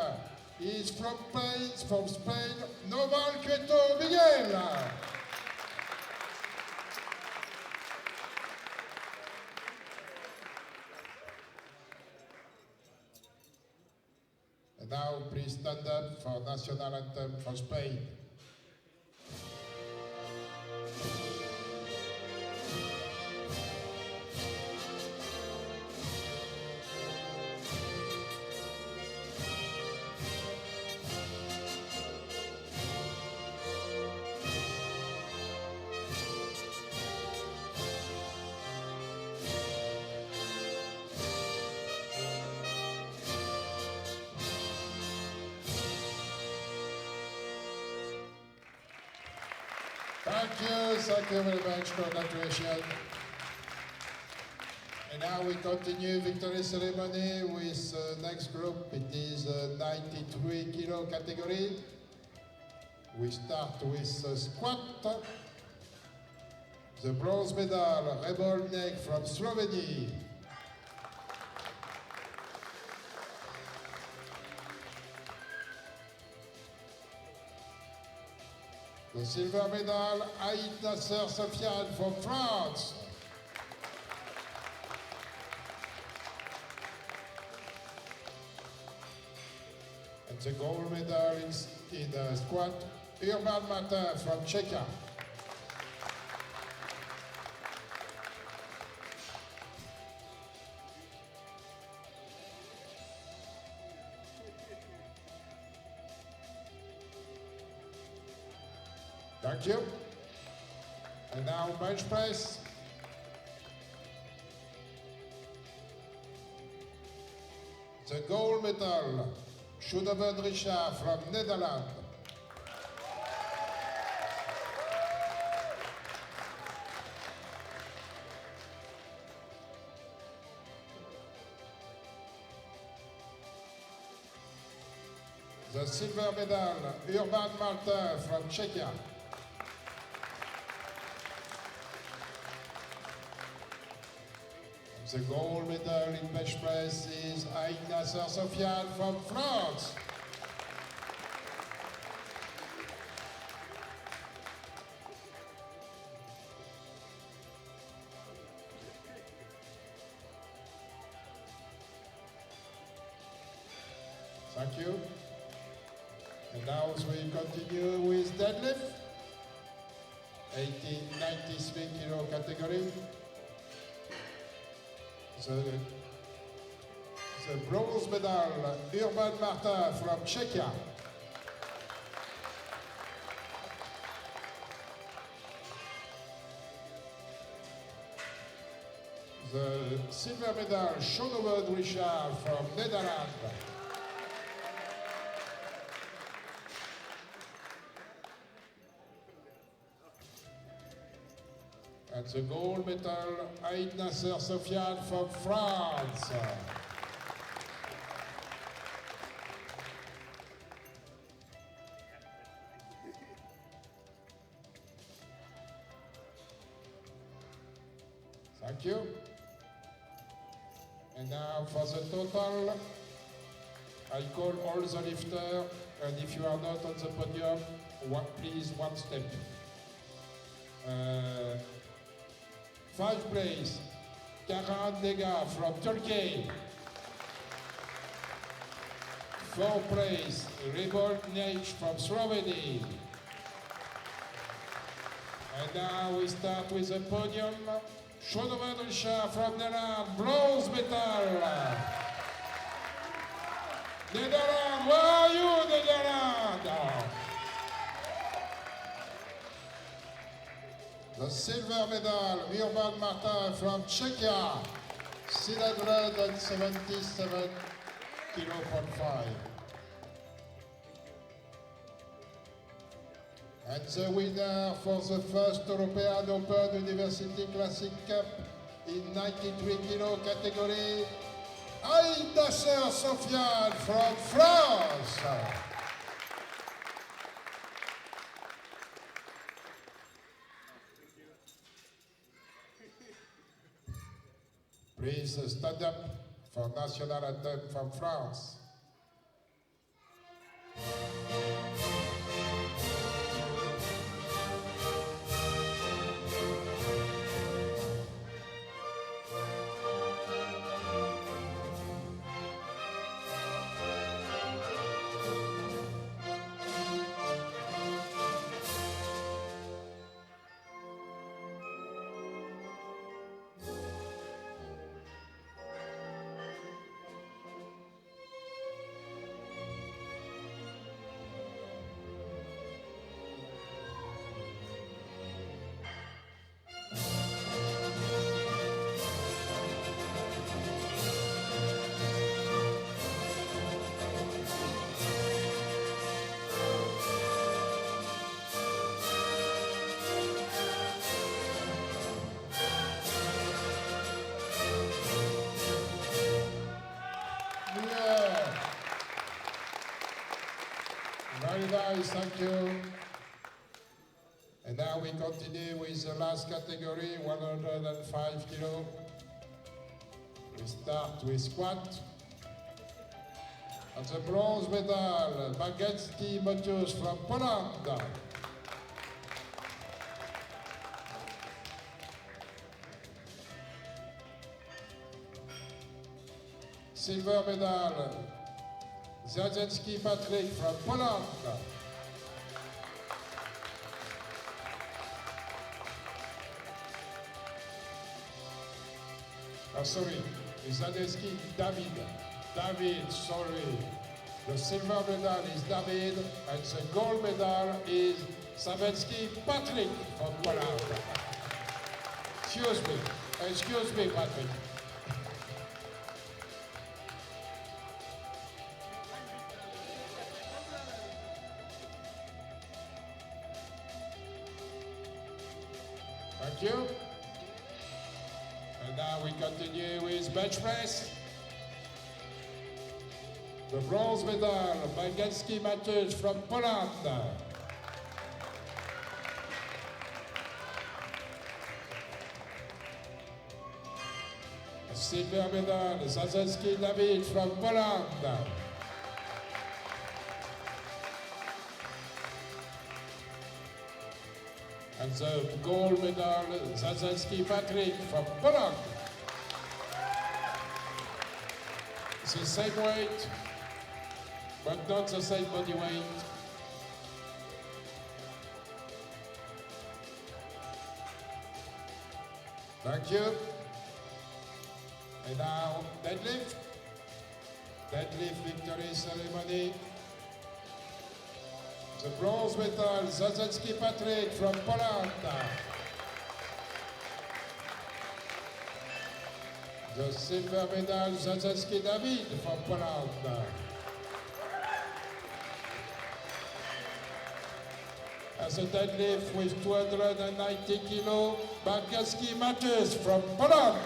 is from Spain, Noval Cueto Miguel. And now please stand up for national anthem for Spain. Thank you very much, congratulations. And now we continue victory ceremony with next group. It is 93 kilo category. We start with squat. The bronze medal, Rebolnek from Slovenia. The silver medal, Aït Nasser Sofiane from France. And the gold medal is in the squat, Urban Martin from Czechia. Thank you. And now bench press. The gold medal, Schoenhoven Richard from Netherlands. The silver medal, Urban Martin from Czechia. The gold medal in bench press is Aït Nasser Sofiane from France. Thank you. And now we continue with deadlift, 93 kilo category. The bronze medal, Urban Martin from Czechia. The silver medal, Schoenhoven Richard from Netherlands. And the gold medal, Aït Nasser Sofiane from France. Thank you. And now for the total, I call all the lifters, and if you are not on the podium, please one step. 5th place, Karan Dega from Turkey. 4th place, Rebolnek from Slovenia. And now we start with the podium. Schoenhoven Richard from Netherlands, bronze medal. Netherlands, where are you, Netherlands? The silver medal, Urban Martin from Czechia, 677 kilo point 5. And the winner for the first European Open University Classic Cup in 93 kilo category, Aït Nasser Sofiane from France. Please stand up for national anthem from France. guys, thank you. And now we continue with the last category, 105 kilo. We start with squat. And the bronze medal, Bagecki Maciusz from Poland. Silver medal, Zadzecki Patrick from Poland. Oh, sorry, Zadzecki David. David, sorry. The silver medal is David, and the gold medal is Zadzecki Patrick from Poland. Excuse me, Patrick. Thank you. And now we continue with bench press. The bronze medal, Bagecki Maciusz from Poland. A silver medal, Zadzecki David from Poland. And the gold medal, Zadzecki Patrick from Poland. It's the same weight, but not the same body weight. Thank you. And now, deadlift. Deadlift victory ceremony. The bronze medal, Zadzecki Patrick from Poland. The silver medal, Zadzecki David from Poland. As a deadlift with 290 kilo, Bagecki Maciusz from Poland.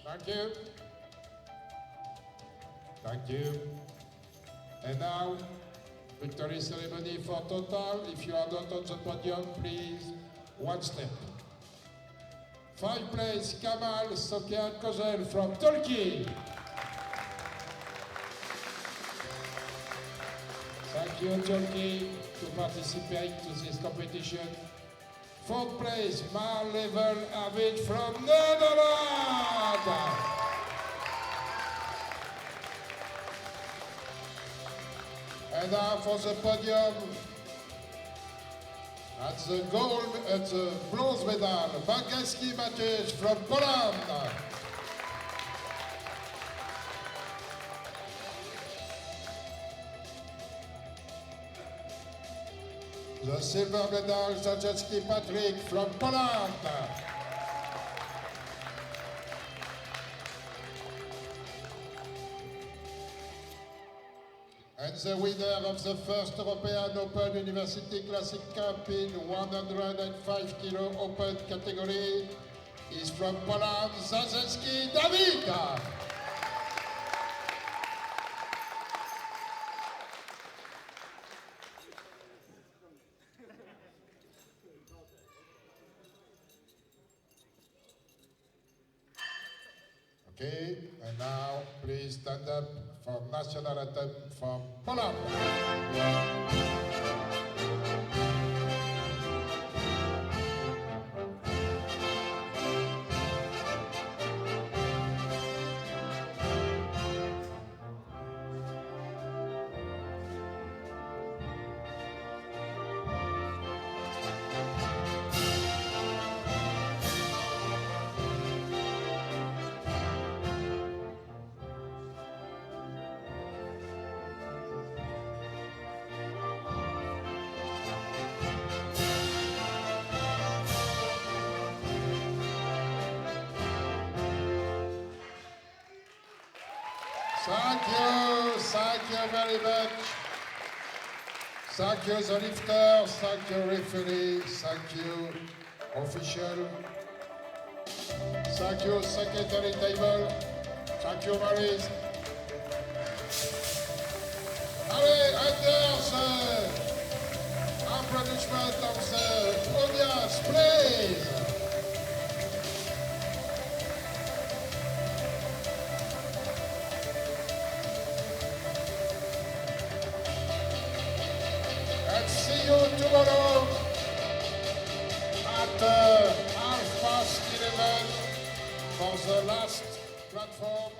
Thank you. Thank you. And now, victory ceremony for total. If you are not on the podium, please, one step. 5th place, Kamal Sokian Kozel from Turkey. Thank you, Turkey, to participate to this competition. 4th place, Marlevel Arvid from Netherlands. And now for the podium, at the bronze medal, Bagecki Maciusz from Poland. The silver medal, Zadzecki Patrick from Poland. And the winner of the first European Open University Classic Cup in 105 kilo open category is from Poland, Zadzecki David. Okay, and now please stand up for national anthem from Poland. Thank you very much. Thank you, the lifter. Thank you, referee. Thank you, official. Thank you, secretary table. Thank you, Maurice. Allez, under the applaudissement of the audience, please. And see you tomorrow at 11:30 for the last platform.